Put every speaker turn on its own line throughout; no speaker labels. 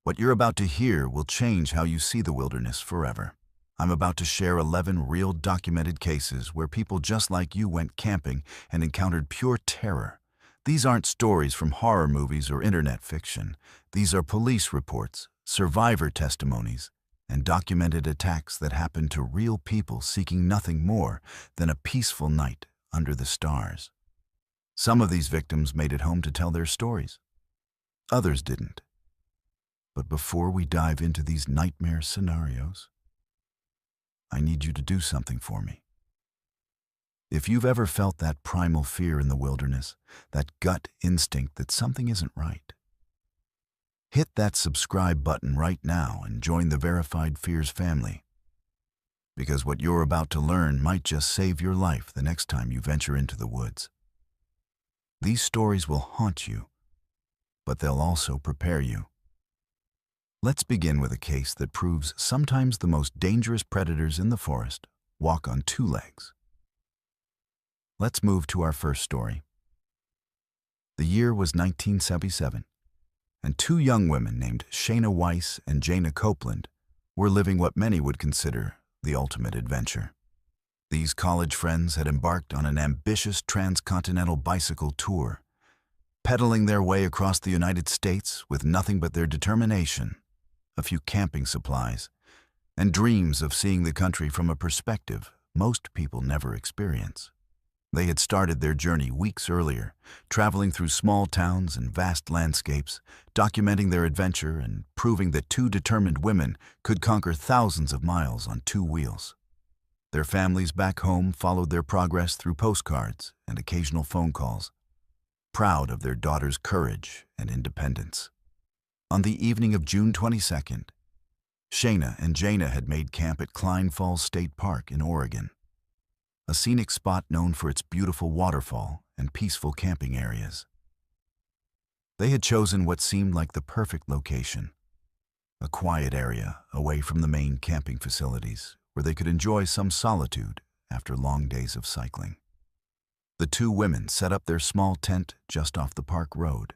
What you're about to hear will change how you see the wilderness forever. I'm about to share 11 real documented cases where people just like you went camping and encountered pure terror. These aren't stories from horror movies or internet fiction. These are police reports, survivor testimonies, and documented attacks that happened to real people seeking nothing more than a peaceful night under the stars. Some of these victims made it home to tell their stories. Others didn't. But before we dive into these nightmare scenarios, I need you to do something for me. If you've ever felt that primal fear in the wilderness, that gut instinct that something isn't right, hit that subscribe button right now and join the Verified Fears family. Because what you're about to learn might just save your life the next time you venture into the woods. These stories will haunt you, but they'll also prepare you. Let's begin with a case that proves sometimes the most dangerous predators in the forest walk on two legs. Let's move to our first story. The year was 1977, and two young women named Shayna Weiss and Jana Copeland were living what many would consider the ultimate adventure. These college friends had embarked on an ambitious transcontinental bicycle tour, pedaling their way across the United States with nothing but their determination, a few camping supplies, and dreams of seeing the country from a perspective most people never experience. They had started their journey weeks earlier, traveling through small towns and vast landscapes, documenting their adventure and proving that two determined women could conquer thousands of miles on two wheels. Their families back home followed their progress through postcards and occasional phone calls, proud of their daughter's courage and independence. On the evening of June 22nd, Shayna and Jana had made camp at Cline Falls State Park in Oregon, a scenic spot known for its beautiful waterfall and peaceful camping areas. They had chosen what seemed like the perfect location, a quiet area away from the main camping facilities where they could enjoy some solitude after long days of cycling. The two women set up their small tent just off the park road,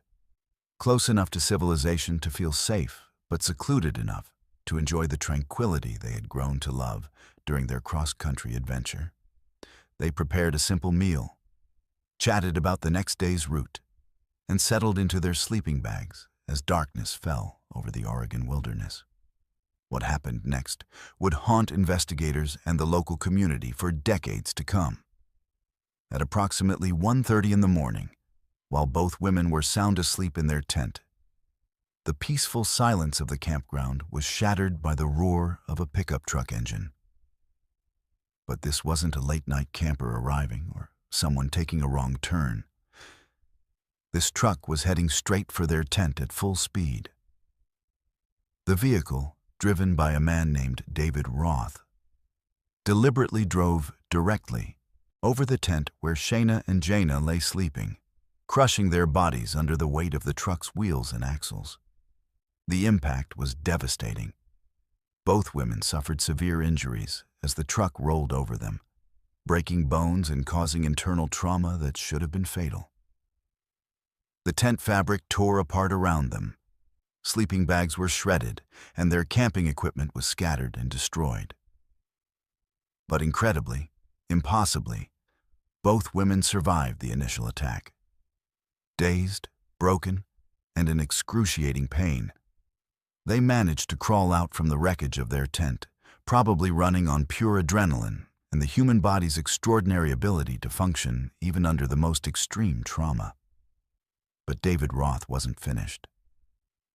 close enough to civilization to feel safe, but secluded enough to enjoy the tranquility they had grown to love during their cross-country adventure. They prepared a simple meal, chatted about the next day's route, and settled into their sleeping bags as darkness fell over the Oregon wilderness. What happened next would haunt investigators and the local community for decades to come. At approximately 1:30 in the morning, while both women were sound asleep in their tent, the peaceful silence of the campground was shattered by the roar of a pickup truck engine. But this wasn't a late-night camper arriving or someone taking a wrong turn. This truck was heading straight for their tent at full speed. The vehicle, driven by a man named David Roth, deliberately drove directly over the tent where Shayna and Jana lay sleeping, crushing their bodies under the weight of the truck's wheels and axles. The impact was devastating. Both women suffered severe injuries as the truck rolled over them, breaking bones and causing internal trauma that should have been fatal. The tent fabric tore apart around them. Sleeping bags were shredded, and their camping equipment was scattered and destroyed. But incredibly, impossibly, both women survived the initial attack. Dazed, broken, and in excruciating pain, they managed to crawl out from the wreckage of their tent, probably running on pure adrenaline and the human body's extraordinary ability to function even under the most extreme trauma. But David Roth wasn't finished.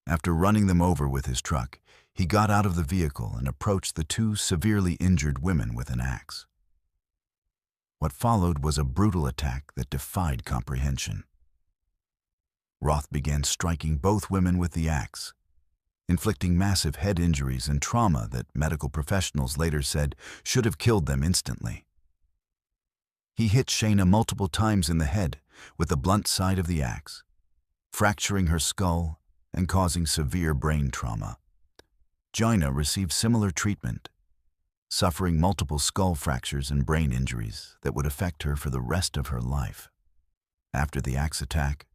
After running them over with his truck, he got out of the vehicle and approached the two severely injured women with an axe. What followed was a brutal attack that defied comprehension. Roth began striking both women with the axe, inflicting massive head injuries and trauma that medical professionals later said should have killed them instantly. He hit Shayna multiple times in the head with the blunt side of the axe, fracturing her skull and causing severe brain trauma. Jana received similar treatment, suffering multiple skull fractures and brain injuries that would affect her for the rest of her life. After the axe attack,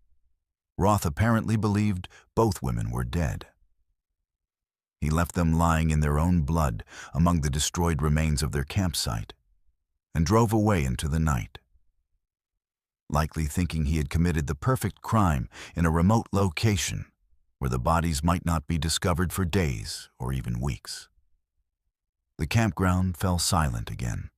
Roth apparently believed both women were dead. he left them lying in their own blood among the destroyed remains of their campsite and drove away into the night, likely thinking he had committed the perfect crime in a remote location where the bodies might not be discovered for days or even weeks. The campground fell silent again,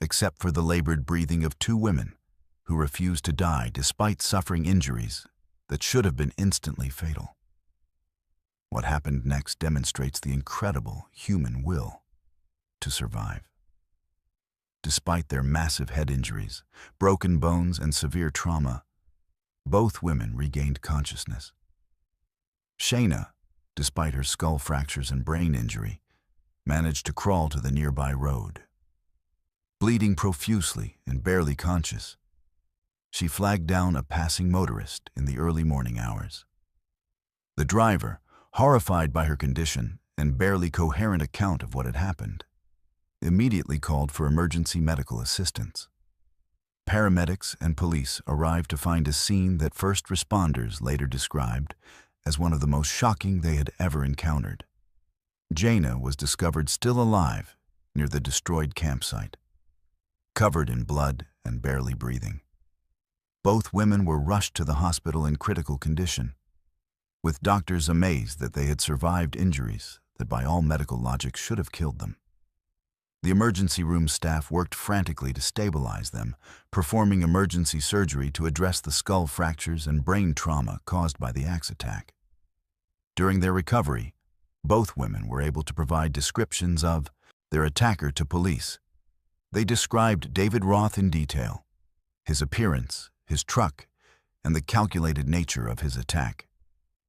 except for the labored breathing of two women who refused to die despite suffering injuries that should have been instantly fatal. What happened next demonstrates the incredible human will to survive. Despite their massive head injuries, broken bones, and severe trauma, both women regained consciousness. Shayna, despite her skull fractures and brain injury, managed to crawl to the nearby road. Bleeding profusely and barely conscious, she flagged down a passing motorist in the early morning hours. The driver, horrified by her condition and barely coherent account of what had happened, immediately called for emergency medical assistance. Paramedics and police arrived to find a scene that first responders later described as one of the most shocking they had ever encountered. Jaina was discovered still alive near the destroyed campsite, covered in blood and barely breathing. Both women were rushed to the hospital in critical condition, with doctors amazed that they had survived injuries that by all medical logic should have killed them. The emergency room staff worked frantically to stabilize them, performing emergency surgery to address the skull fractures and brain trauma caused by the axe attack. During their recovery, both women were able to provide descriptions of their attacker to police. They described David Roth in detail, his appearance, his truck, and the calculated nature of his attack.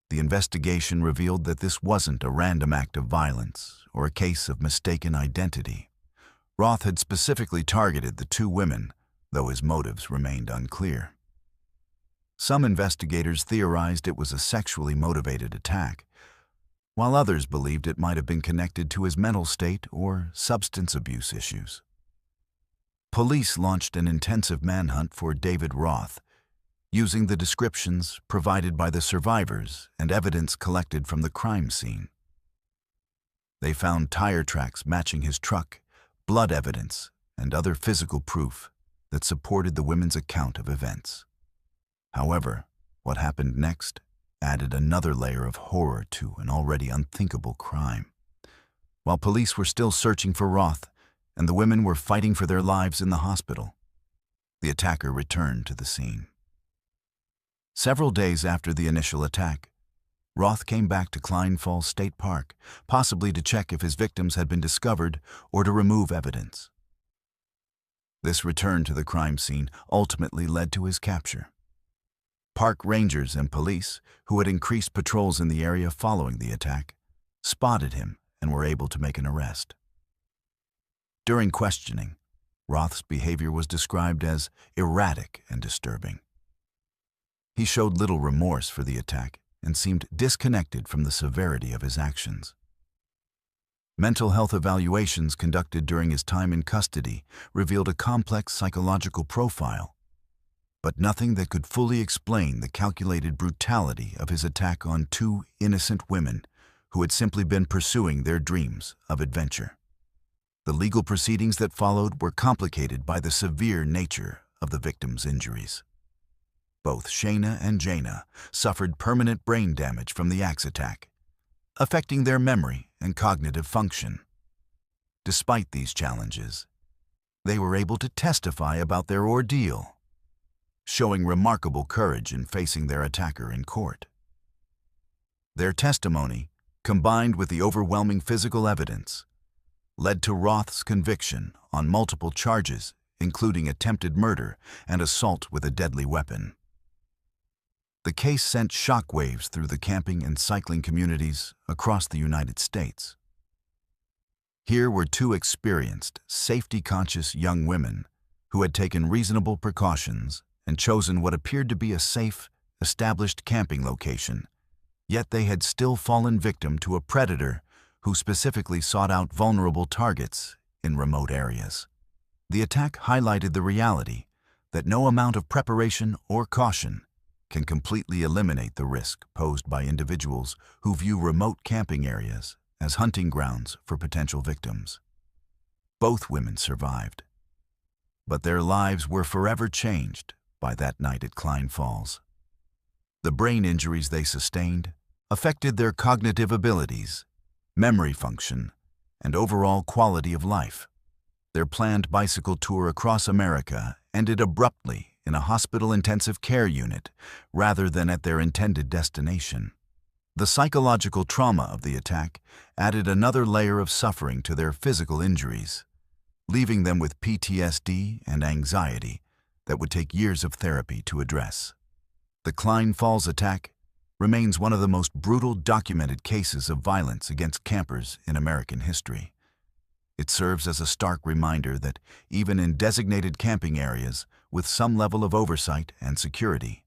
The investigation revealed that this wasn't a random act of violence or a case of mistaken identity. Roth had specifically targeted the two women, though his motives remained unclear. Some investigators theorized it was a sexually motivated attack, while others believed it might have been connected to his mental state or substance abuse issues. Police launched an intensive manhunt for David Roth, using the descriptions provided by the survivors and evidence collected from the crime scene. They found tire tracks matching his truck, blood evidence, and other physical proof that supported the women's account of events. However, what happened next added another layer of horror to an already unthinkable crime. While police were still searching for Roth and the women were fighting for their lives in the hospital, the attacker returned to the scene. Several days after the initial attack, Roth came back to Cline Falls State Park, possibly to check if his victims had been discovered or to remove evidence. This return to the crime scene ultimately led to his capture. Park rangers and police, who had increased patrols in the area following the attack, spotted him and were able to make an arrest. During questioning, Roth's behavior was described as erratic and disturbing. He showed little remorse for the attack and seemed disconnected from the severity of his actions. Mental health evaluations conducted during his time in custody revealed a complex psychological profile, but nothing that could fully explain the calculated brutality of his attack on two innocent women who had simply been pursuing their dreams of adventure. The legal proceedings that followed were complicated by the severe nature of the victims' injuries. Both Shayna and Jaina suffered permanent brain damage from the axe attack, affecting their memory and cognitive function. Despite these challenges, they were able to testify about their ordeal, showing remarkable courage in facing their attacker in court. Their testimony, combined with the overwhelming physical evidence, led to Roth's conviction on multiple charges, including attempted murder and assault with a deadly weapon. The case sent shockwaves through the camping and cycling communities across the United States. Here were two experienced, safety-conscious young women who had taken reasonable precautions and chosen what appeared to be a safe, established camping location, yet they had still fallen victim to a predator who specifically sought out vulnerable targets in remote areas. The attack highlighted the reality that no amount of preparation or caution can completely eliminate the risk posed by individuals who view remote camping areas as hunting grounds for potential victims. Both women survived, but their lives were forever changed by that night at Cline Falls. The brain injuries they sustained affected their cognitive abilities, memory function, and overall quality of life. Their planned bicycle tour across America ended abruptly in a hospital intensive care unit rather than at their intended destination. The psychological trauma of the attack added another layer of suffering to their physical injuries, leaving them with PTSD and anxiety that would take years of therapy to address. The Cline Falls attack remains one of the most brutal documented cases of violence against campers in American history. It serves as a stark reminder that even in designated camping areas with some level of oversight and security,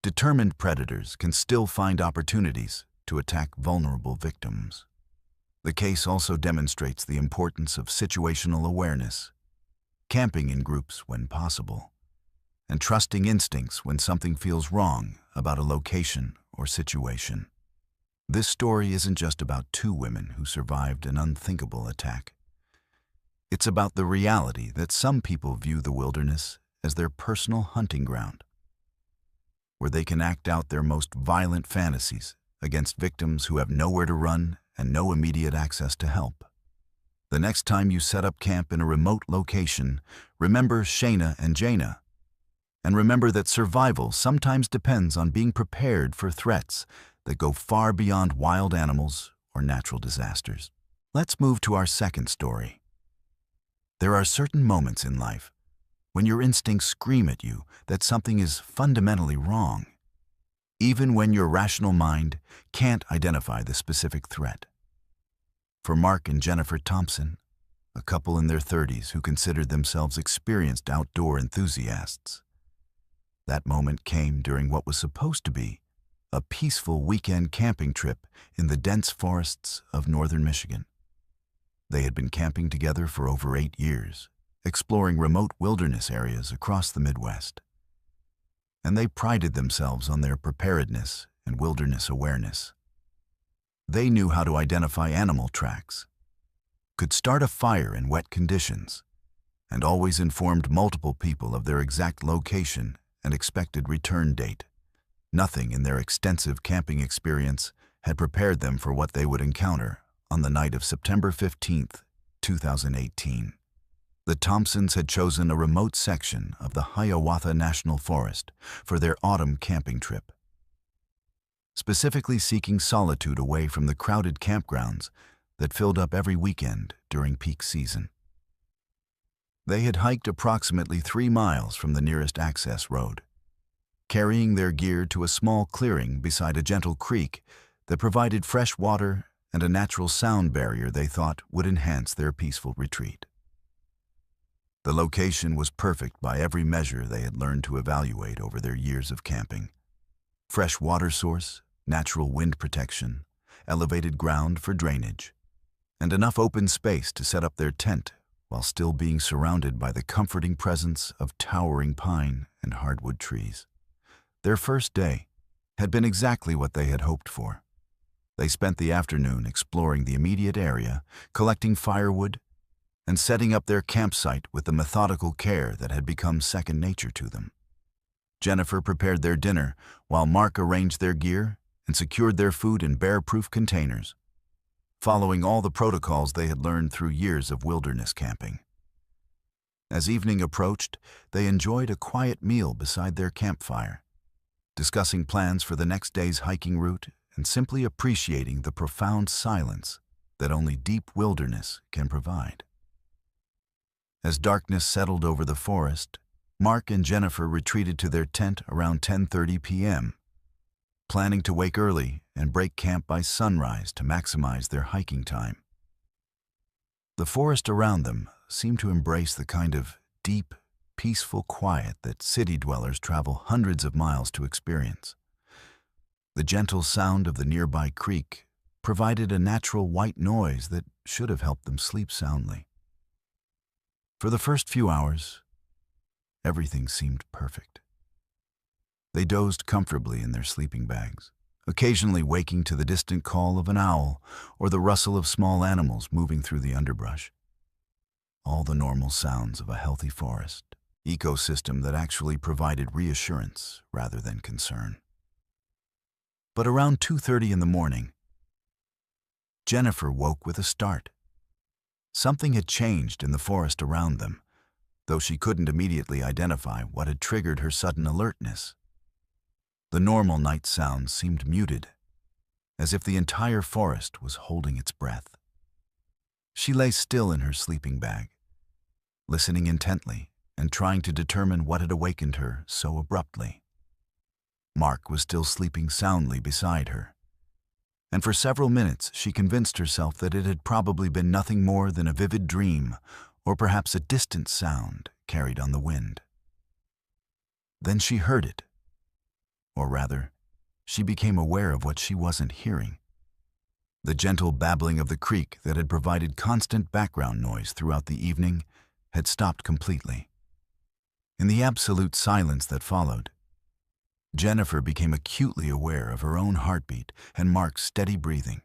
determined predators can still find opportunities to attack vulnerable victims. The case also demonstrates the importance of situational awareness, camping in groups when possible, and trusting instincts when something feels wrong about a location or situation. This story isn't just about two women who survived an unthinkable attack. It's about the reality that some people view the wilderness as their personal hunting ground, where they can act out their most violent fantasies against victims who have nowhere to run and no immediate access to help. The next time you set up camp in a remote location, remember Shayna and Jaina. And remember that survival sometimes depends on being prepared for threats that go far beyond wild animals or natural disasters. Let's move to our second story. There are certain moments in life when your instincts scream at you that something is fundamentally wrong, even when your rational mind can't identify the specific threat. For Mark and Jennifer Thompson, a couple in their 30s who considered themselves experienced outdoor enthusiasts, that moment came during what was supposed to be a peaceful weekend camping trip in the dense forests of northern Michigan. They had been camping together for over 8 years, exploring remote wilderness areas across the Midwest. And they prided themselves on their preparedness and wilderness awareness. They knew how to identify animal tracks, could start a fire in wet conditions, and always informed multiple people of their exact location and expected return date. Nothing in their extensive camping experience had prepared them for what they would encounter on the night of September 15th, 2018. The Thompsons had chosen a remote section of the Hiawatha National Forest for their autumn camping trip, specifically seeking solitude away from the crowded campgrounds that filled up every weekend during peak season. They had hiked approximately 3 miles from the nearest access road, carrying their gear to a small clearing beside a gentle creek that provided fresh water and a natural sound barrier they thought would enhance their peaceful retreat. The location was perfect by every measure they had learned to evaluate over their years of camping. Fresh water source, natural wind protection, elevated ground for drainage, and enough open space to set up their tent while still being surrounded by the comforting presence of towering pine and hardwood trees. Their first day had been exactly what they had hoped for. They spent the afternoon exploring the immediate area, collecting firewood, and setting up their campsite with the methodical care that had become second nature to them. Jennifer prepared their dinner while Mark arranged their gear and secured their food in bear-proof containers, following all the protocols they had learned through years of wilderness camping. As evening approached, they enjoyed a quiet meal beside their campfire, discussing plans for the next day's hiking route and simply appreciating the profound silence that only deep wilderness can provide. As darkness settled over the forest, Mark and Jennifer retreated to their tent around 10:30 p.m., planning to wake early and break camp by sunrise to maximize their hiking time. The forest around them seemed to embrace the kind of deep, peaceful quiet that city dwellers travel hundreds of miles to experience. The gentle sound of the nearby creek provided a natural white noise that should have helped them sleep soundly. For the first few hours, everything seemed perfect. They dozed comfortably in their sleeping bags, occasionally waking to the distant call of an owl or the rustle of small animals moving through the underbrush. All the normal sounds of a healthy forest ecosystem that actually provided reassurance rather than concern. But around 2:30 in the morning, Jennifer woke with a start. Something had changed in the forest around them, though she couldn't immediately identify what had triggered her sudden alertness. The normal night sounds seemed muted, as if the entire forest was holding its breath. She lay still in her sleeping bag, listening intently and trying to determine what had awakened her so abruptly. Mark was still sleeping soundly beside her, and for several minutes she convinced herself that it had probably been nothing more than a vivid dream or perhaps a distant sound carried on the wind. Then she heard it, or rather, she became aware of what she wasn't hearing. The gentle babbling of the creek that had provided constant background noise throughout the evening had stopped completely. In the absolute silence that followed, Jennifer became acutely aware of her own heartbeat and Mark's steady breathing.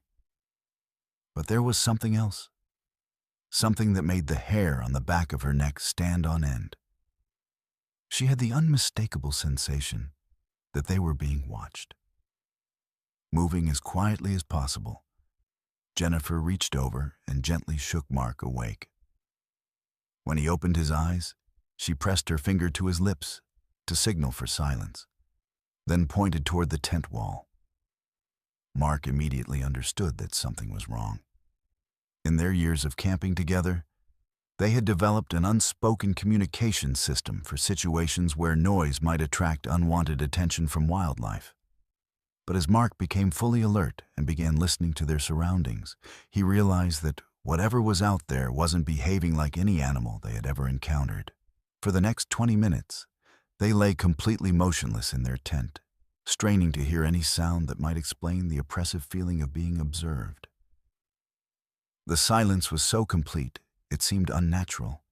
But there was something else, something that made the hair on the back of her neck stand on end. She had the unmistakable sensation that they were being watched. Moving as quietly as possible, Jennifer reached over and gently shook Mark awake. When he opened his eyes, she pressed her finger to his lips to signal for silence, then pointed toward the tent wall. Mark immediately understood that something was wrong. In their years of camping together, they had developed an unspoken communication system for situations where noise might attract unwanted attention from wildlife. But as Mark became fully alert and began listening to their surroundings, he realized that whatever was out there wasn't behaving like any animal they had ever encountered. For the next 20 minutes, they lay completely motionless in their tent, straining to hear any sound that might explain the oppressive feeling of being observed. The silence was so complete, it seemed unnatural,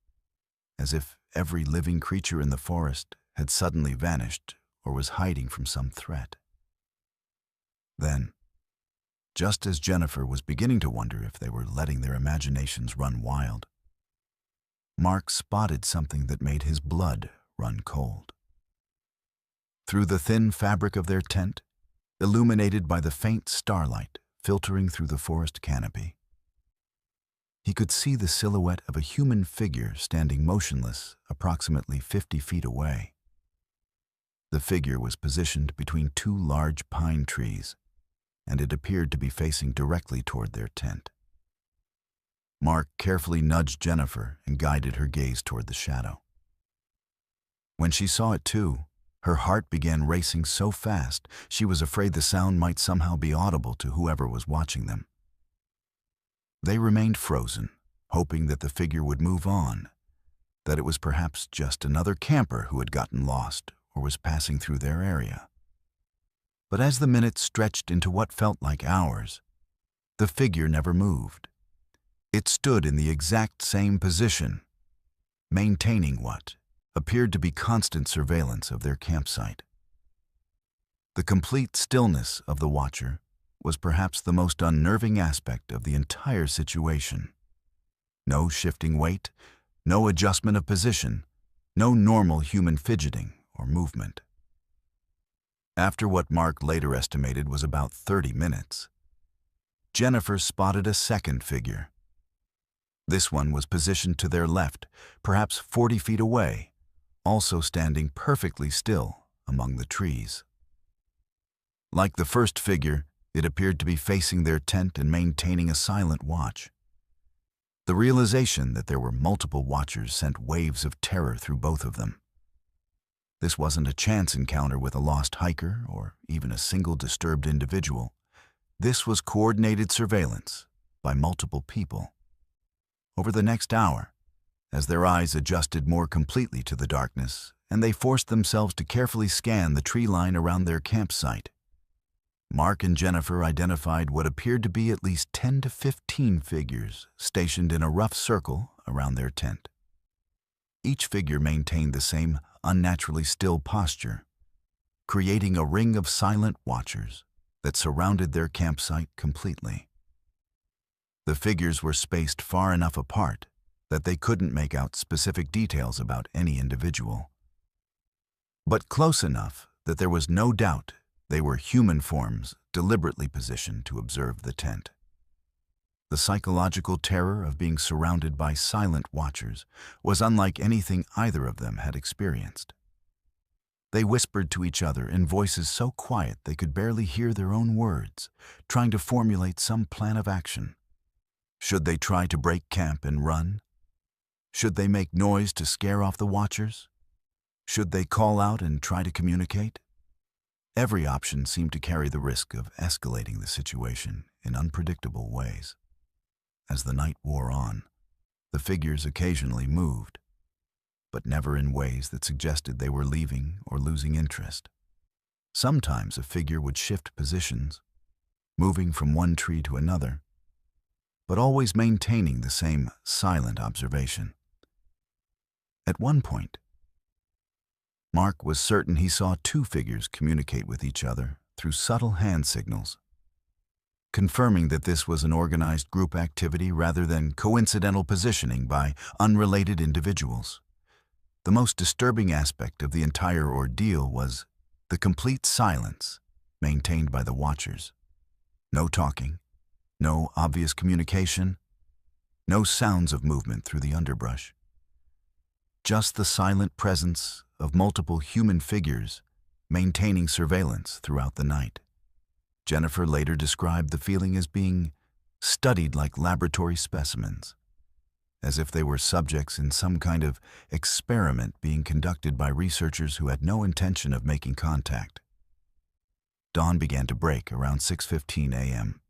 as if every living creature in the forest had suddenly vanished or was hiding from some threat. Then, just as Jennifer was beginning to wonder if they were letting their imaginations run wild, Mark spotted something that made his blood run cold. Through the thin fabric of their tent, illuminated by the faint starlight filtering through the forest canopy, he could see the silhouette of a human figure standing motionless approximately 50 feet away. The figure was positioned between two large pine trees, and it appeared to be facing directly toward their tent. Mark carefully nudged Jennifer and guided her gaze toward the shadow. When she saw it too, her heart began racing so fast she was afraid the sound might somehow be audible to whoever was watching them. They remained frozen, hoping that the figure would move on, that it was perhaps just another camper who had gotten lost or was passing through their area. But as the minutes stretched into what felt like hours, the figure never moved. It stood in the exact same position, maintaining what appeared to be constant surveillance of their campsite. The complete stillness of the watcher was perhaps the most unnerving aspect of the entire situation. No shifting weight, no adjustment of position, no normal human fidgeting or movement. After what Mark later estimated was about 30 minutes, Jennifer spotted a second figure. This one was positioned to their left, perhaps 40 feet away, also standing perfectly still among the trees. Like the first figure, it appeared to be facing their tent and maintaining a silent watch. The realization that there were multiple watchers sent waves of terror through both of them. This wasn't a chance encounter with a lost hiker or even a single disturbed individual. This was coordinated surveillance by multiple people. Over the next hour, as their eyes adjusted more completely to the darkness and they forced themselves to carefully scan the tree line around their campsite, Mark and Jennifer identified what appeared to be at least 10 to 15 figures stationed in a rough circle around their tent. Each figure maintained the same unnaturally still posture, creating a ring of silent watchers that surrounded their campsite completely. The figures were spaced far enough apart that they couldn't make out specific details about any individual, but close enough that there was no doubt they were human forms deliberately positioned to observe the tent. The psychological terror of being surrounded by silent watchers was unlike anything either of them had experienced. They whispered to each other in voices so quiet they could barely hear their own words, trying to formulate some plan of action. Should they try to break camp and run? Should they make noise to scare off the watchers? Should they call out and try to communicate? Every option seemed to carry the risk of escalating the situation in unpredictable ways. As the night wore on, the figures occasionally moved, but never in ways that suggested they were leaving or losing interest. Sometimes a figure would shift positions, moving from one tree to another, but always maintaining the same silent observation. At one point, Mark was certain he saw two figures communicate with each other through subtle hand signals, confirming that this was an organized group activity rather than coincidental positioning by unrelated individuals. The most disturbing aspect of the entire ordeal was the complete silence maintained by the watchers. No talking, no obvious communication, no sounds of movement through the underbrush. Just the silent presence of multiple human figures maintaining surveillance throughout the night. Jennifer later described the feeling as being studied like laboratory specimens, as if they were subjects in some kind of experiment being conducted by researchers who had no intention of making contact. Dawn began to break around 6:15 a.m.,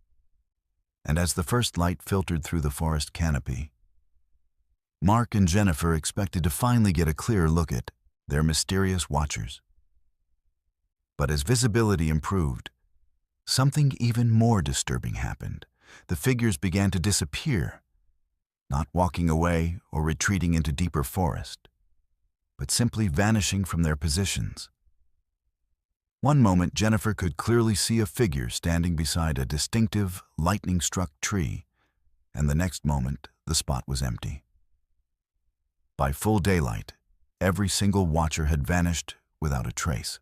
and as the first light filtered through the forest canopy, Mark and Jennifer expected to finally get a clear look at their mysterious watchers. But as visibility improved, something even more disturbing happened. The figures began to disappear, not walking away or retreating into deeper forest, but simply vanishing from their positions. One moment, Jennifer could clearly see a figure standing beside a distinctive, lightning-struck tree, and the next moment, the spot was empty. By full daylight, every single watcher had vanished without a trace.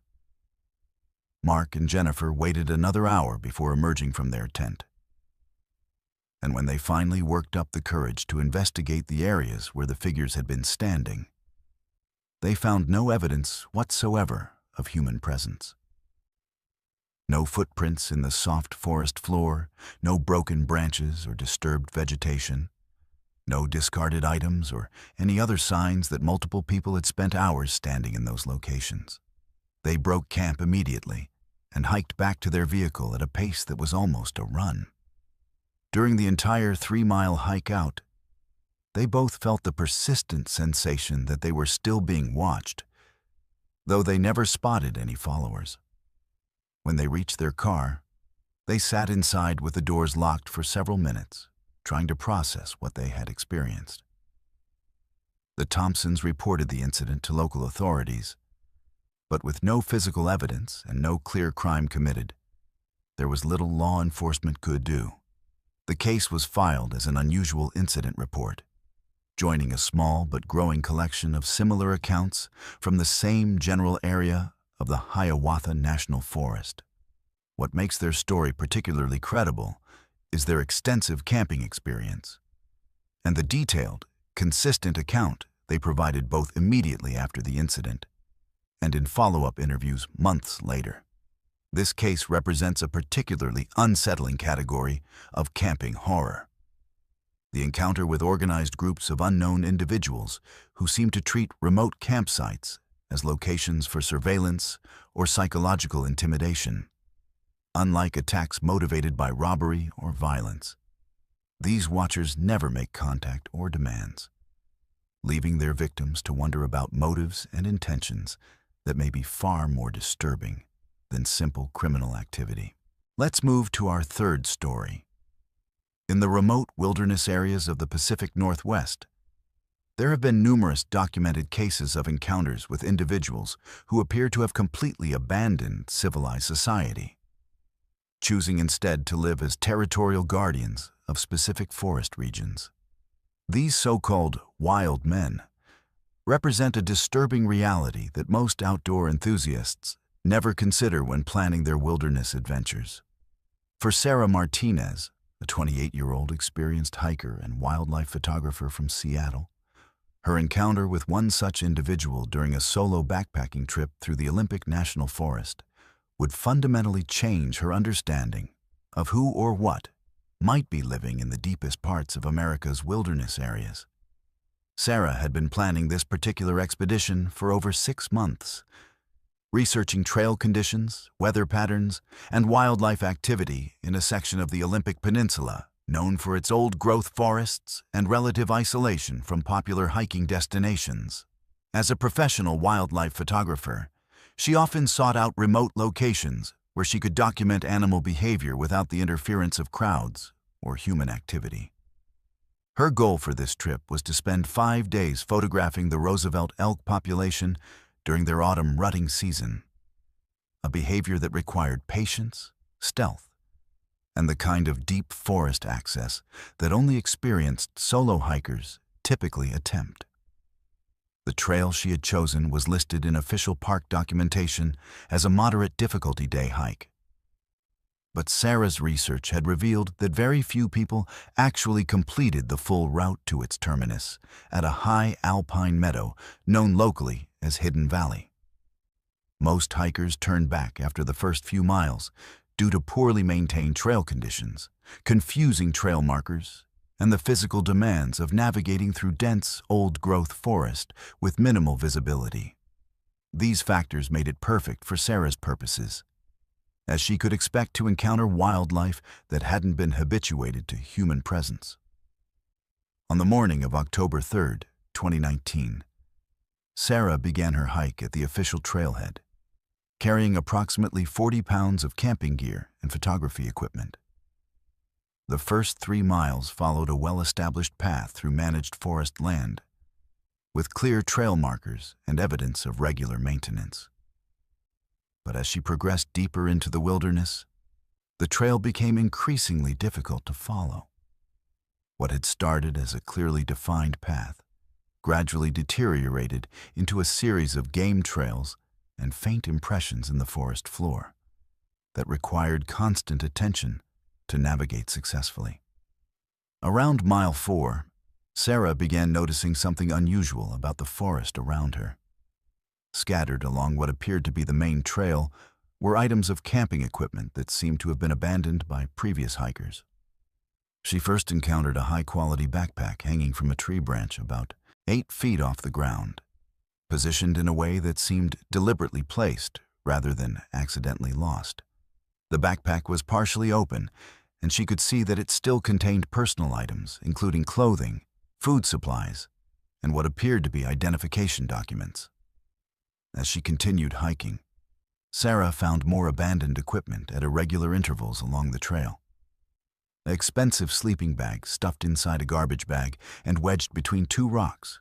Mark and Jennifer waited another hour before emerging from their tent. And when they finally worked up the courage to investigate the areas where the figures had been standing, they found no evidence whatsoever of human presence. No footprints in the soft forest floor, no broken branches or disturbed vegetation, no discarded items or any other signs that multiple people had spent hours standing in those locations. They broke camp immediately and hiked back to their vehicle at a pace that was almost a run. During the entire 3-mile hike out, they both felt the persistent sensation that they were still being watched, though they never spotted any followers. When they reached their car, they sat inside with the doors locked for several minutes, trying to process what they had experienced. The Thompsons reported the incident to local authorities, but with no physical evidence and no clear crime committed, there was little law enforcement could do. The case was filed as an unusual incident report, joining a small but growing collection of similar accounts from the same general area of the Hiawatha National Forest. What makes their story particularly credible is their extensive camping experience and the detailed, consistent account they provided both immediately after the incident and in follow-up interviews months later. This case represents a particularly unsettling category of camping horror. The encounter with organized groups of unknown individuals who seem to treat remote campsites as locations for surveillance or psychological intimidation. Unlike attacks motivated by robbery or violence, these watchers never make contact or demands, leaving their victims to wonder about motives and intentions that may be far more disturbing than simple criminal activity. Let's move to our third story. In the remote wilderness areas of the Pacific Northwest, There have been numerous documented cases of encounters with individuals who appear to have completely abandoned civilized society, choosing instead to live as territorial guardians of specific forest regions. These so-called wild men represent a disturbing reality that most outdoor enthusiasts never consider when planning their wilderness adventures. For Sarah Martinez, a 28-year-old experienced hiker and wildlife photographer from Seattle, her encounter with one such individual during a solo backpacking trip through the Olympic National Forest would fundamentally change her understanding of who or what might be living in the deepest parts of America's wilderness areas. Sarah had been planning this particular expedition for over 6 months, researching trail conditions, weather patterns, and wildlife activity in a section of the Olympic Peninsula known for its old-growth forests and relative isolation from popular hiking destinations. As a professional wildlife photographer, she often sought out remote locations where she could document animal behavior without the interference of crowds or human activity. Her goal for this trip was to spend 5 days photographing the Roosevelt elk population during their autumn rutting season, a behavior that required patience, stealth, and the kind of deep forest access that only experienced solo hikers typically attempt. The trail she had chosen was listed in official park documentation as a moderate difficulty day hike. But Sarah's research had revealed that very few people actually completed the full route to its terminus at a high alpine meadow known locally as Hidden Valley. Most hikers turned back after the first few miles due to poorly maintained trail conditions, confusing trail markers, and the physical demands of navigating through dense, old-growth forest with minimal visibility. These factors made it perfect for Sarah's purposes, as she could expect to encounter wildlife that hadn't been habituated to human presence. On the morning of October 3, 2019, Sarah began her hike at the official trailhead, carrying approximately 40 pounds of camping gear and photography equipment. The first 3 miles followed a well-established path through managed forest land, with clear trail markers and evidence of regular maintenance. But as she progressed deeper into the wilderness, the trail became increasingly difficult to follow. What had started as a clearly defined path gradually deteriorated into a series of game trails and faint impressions in the forest floor that required constant attention to navigate successfully. Around mile 4, Sarah began noticing something unusual about the forest around her. Scattered along what appeared to be the main trail were items of camping equipment that seemed to have been abandoned by previous hikers. She first encountered a high-quality backpack hanging from a tree branch about 8 feet off the ground, positioned in a way that seemed deliberately placed rather than accidentally lost. The backpack was partially open, and she could see that it still contained personal items, including clothing, food supplies, and what appeared to be identification documents. As she continued hiking, Sarah found more abandoned equipment at irregular intervals along the trail. An expensive sleeping bag stuffed inside a garbage bag and wedged between 2 rocks.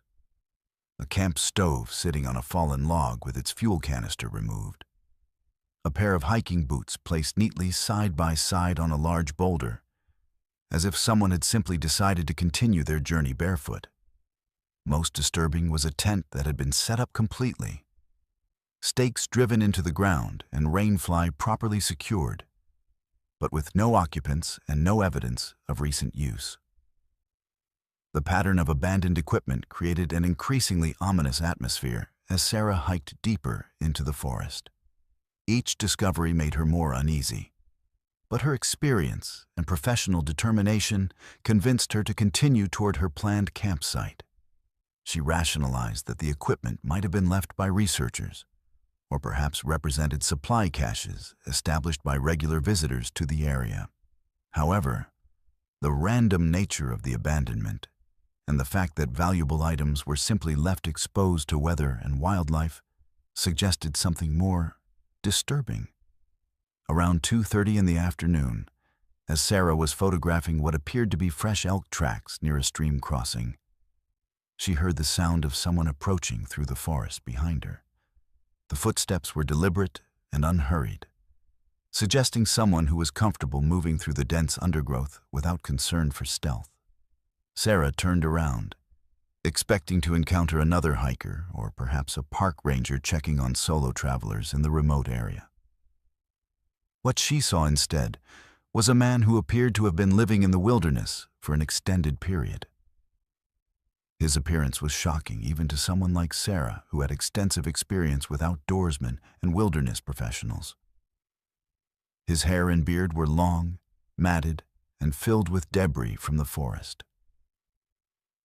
A camp stove sitting on a fallen log with its fuel canister removed. A pair of hiking boots placed neatly side by side on a large boulder, as if someone had simply decided to continue their journey barefoot. Most disturbing was a tent that had been set up completely, stakes driven into the ground and rainfly properly secured, but with no occupants and no evidence of recent use. The pattern of abandoned equipment created an increasingly ominous atmosphere as Sarah hiked deeper into the forest. Each discovery made her more uneasy, but her experience and professional determination convinced her to continue toward her planned campsite. She rationalized that the equipment might have been left by researchers, or perhaps represented supply caches established by regular visitors to the area. However, the random nature of the abandonment and the fact that valuable items were simply left exposed to weather and wildlife suggested something more disturbing. Around 2:30 in the afternoon, as Sarah was photographing what appeared to be fresh elk tracks near a stream crossing, she heard the sound of someone approaching through the forest behind her. The footsteps were deliberate and unhurried, suggesting someone who was comfortable moving through the dense undergrowth without concern for stealth. Sarah turned around, expecting to encounter another hiker or perhaps a park ranger checking on solo travelers in the remote area. What she saw instead was a man who appeared to have been living in the wilderness for an extended period. His appearance was shocking even to someone like Sarah, who had extensive experience with outdoorsmen and wilderness professionals. His hair and beard were long, matted, and filled with debris from the forest.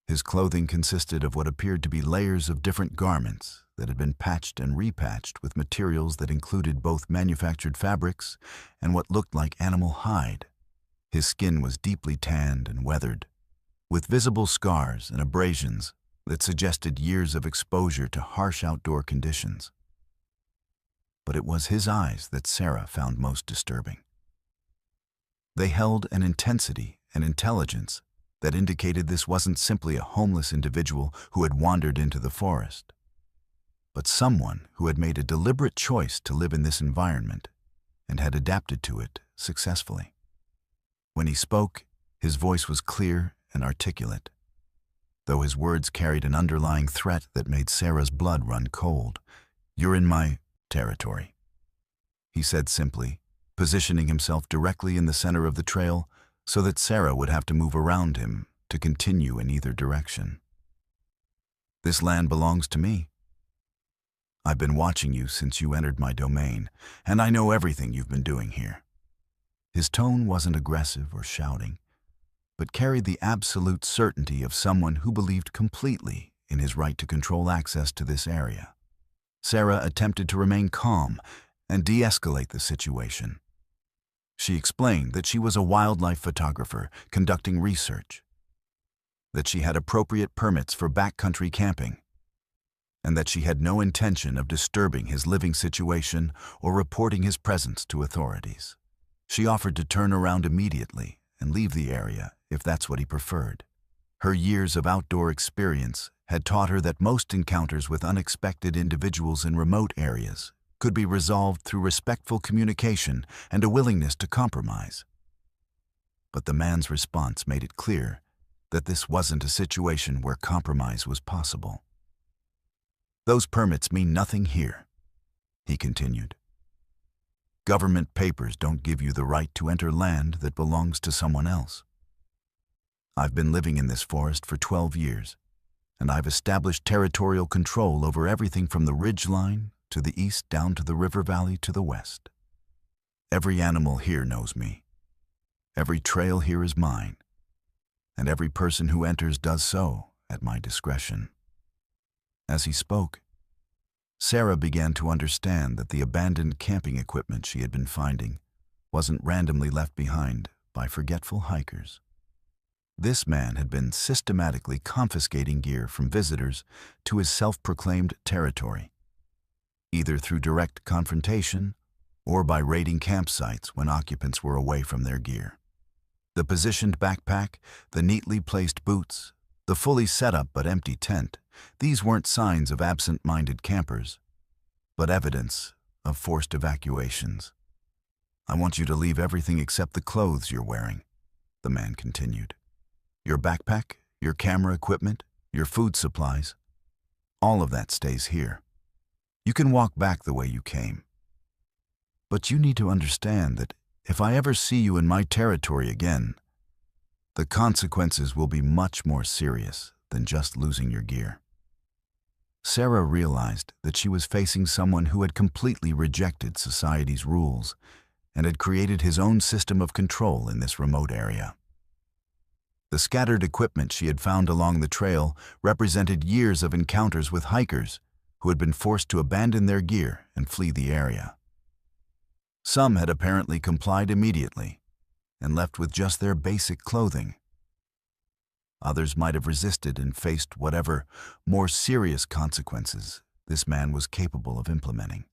His clothing consisted of what appeared to be layers of different garments that had been patched and repatched with materials that included both manufactured fabrics and what looked like animal hide. His skin was deeply tanned and weathered, with visible scars and abrasions that suggested years of exposure to harsh outdoor conditions. But it was his eyes that Sarah found most disturbing. They held an intensity and intelligence that indicated this wasn't simply a homeless individual who had wandered into the forest, but someone who had made a deliberate choice to live in this environment and had adapted to it successfully. When he spoke, his voice was clear and articulate, though his words carried an underlying threat that made Sarah's blood run cold. "You're in my territory," he said simply, positioning himself directly in the center of the trail so that Sarah would have to move around him to continue in either direction. "This land belongs to me. I've been watching you since you entered my domain, and I know everything you've been doing here." His tone wasn't aggressive or shouting, but carried the absolute certainty of someone who believed completely in his right to control access to this area. Sarah attempted to remain calm and de-escalate the situation. She explained that she was a wildlife photographer conducting research, that she had appropriate permits for backcountry camping, and that she had no intention of disturbing his living situation or reporting his presence to authorities. She offered to turn around immediately and leave the area if that's what he preferred. Her years of outdoor experience had taught her that most encounters with unexpected individuals in remote areas could be resolved through respectful communication and a willingness to compromise. But the man's response made it clear that this wasn't a situation where compromise was possible. "Those permits mean nothing here," he continued. "Government papers don't give you the right to enter land that belongs to someone else. I've been living in this forest for 12 years, and I've established territorial control over everything from the ridge line to the east down to the river valley to the west. Every animal here knows me. Every trail here is mine, and every person who enters does so at my discretion." As he spoke, Sarah began to understand that the abandoned camping equipment she had been finding wasn't randomly left behind by forgetful hikers. This man had been systematically confiscating gear from visitors to his self-proclaimed territory, either through direct confrontation or by raiding campsites when occupants were away from their gear. The positioned backpack, the neatly placed boots, the fully set up but empty tent, these weren't signs of absent-minded campers, but evidence of forced evacuations. "I want you to leave everything except the clothes you're wearing," the man continued. "Your backpack, your camera equipment, your food supplies, all of that stays here. You can walk back the way you came. But you need to understand that if I ever see you in my territory again, the consequences will be much more serious than just losing your gear." Sarah realized that she was facing someone who had completely rejected society's rules and had created his own system of control in this remote area. The scattered equipment she had found along the trail represented years of encounters with hikers who had been forced to abandon their gear and flee the area. Some had apparently complied immediately and left with just their basic clothing. Others might have resisted and faced whatever more serious consequences this man was capable of implementing.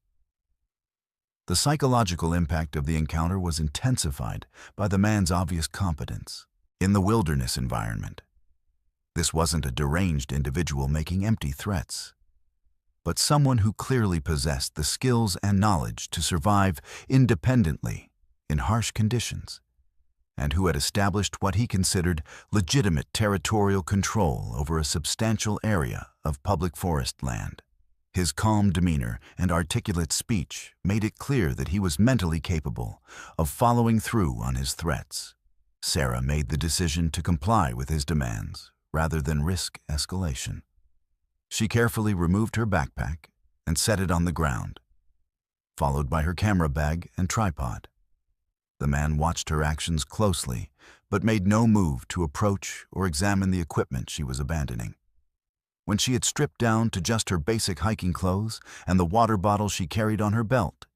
The psychological impact of the encounter was intensified by the man's obvious competence in the wilderness environment. This wasn't a deranged individual making empty threats, but someone who clearly possessed the skills and knowledge to survive independently in harsh conditions, and who had established what he considered legitimate territorial control over a substantial area of public forest land. His calm demeanor and articulate speech made it clear that he was mentally capable of following through on his threats. Sarah made the decision to comply with his demands rather than risk escalation. She carefully removed her backpack and set it on the ground, followed by her camera bag and tripod. The man watched her actions closely, but made no move to approach or examine the equipment she was abandoning. When she had stripped down to just her basic hiking clothes and the water bottle she carried on her belt,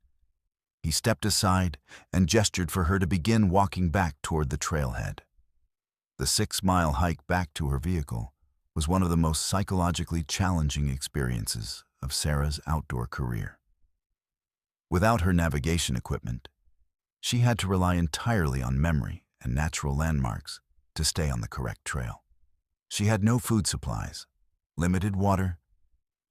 he stepped aside and gestured for her to begin walking back toward the trailhead. The 6-mile hike back to her vehicle was one of the most psychologically challenging experiences of Sarah's outdoor career. Without her navigation equipment, she had to rely entirely on memory and natural landmarks to stay on the correct trail. She had no food supplies, limited water,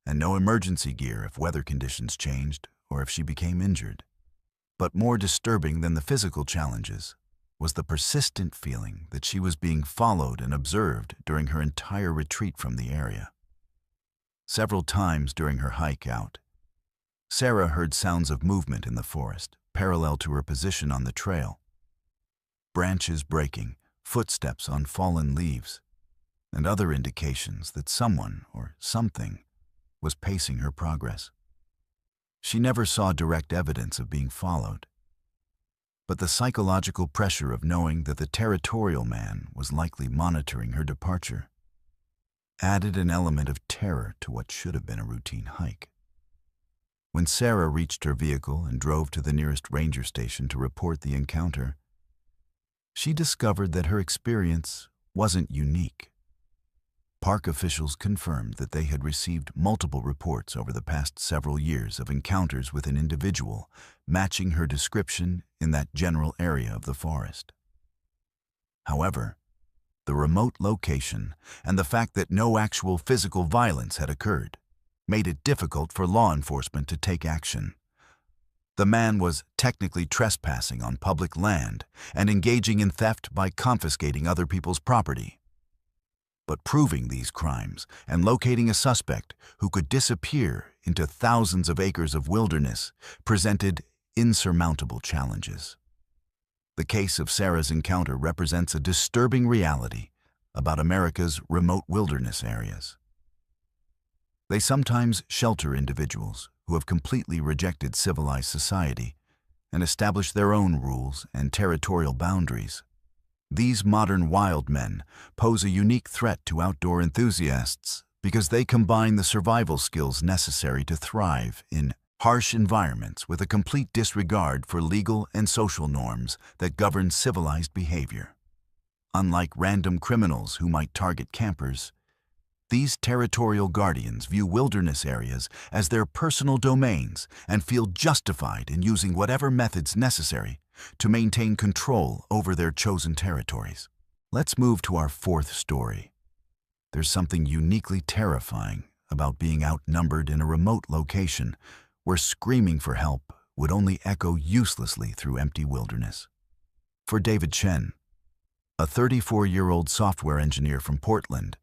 and no emergency gear if weather conditions changed or if she became injured. But more disturbing than the physical challenges was the persistent feeling that she was being followed and observed during her entire retreat from the area. Several times during her hike out, Sarah heard sounds of movement in the forest, parallel to her position on the trail. Branches breaking, footsteps on fallen leaves, and other indications that someone or something was pacing her progress. She never saw direct evidence of being followed, but the psychological pressure of knowing that the territorial man was likely monitoring her departure added an element of terror to what should have been a routine hike. When Sarah reached her vehicle and drove to the nearest ranger station to report the encounter, she discovered that her experience wasn't unique. Park officials confirmed that they had received multiple reports over the past several years of encounters with an individual matching her description in that general area of the forest. However, the remote location and the fact that no actual physical violence had occurred made it difficult for law enforcement to take action. The man was technically trespassing on public land and engaging in theft by confiscating other people's property. But proving these crimes and locating a suspect who could disappear into thousands of acres of wilderness presented insurmountable challenges. The case of Sarah's encounter represents a disturbing reality about America's remote wilderness areas. They sometimes shelter individuals who have completely rejected civilized society and established their own rules and territorial boundaries. These modern wild men pose a unique threat to outdoor enthusiasts because they combine the survival skills necessary to thrive in harsh environments with a complete disregard for legal and social norms that govern civilized behavior. Unlike random criminals who might target campers, these territorial guardians view wilderness areas as their personal domains and feel justified in using whatever methods necessary to maintain control over their chosen territories. Let's move to our fourth story. There's something uniquely terrifying about being outnumbered in a remote location where screaming for help would only echo uselessly through empty wilderness. For David Chen, a 34-year-old software engineer from Portland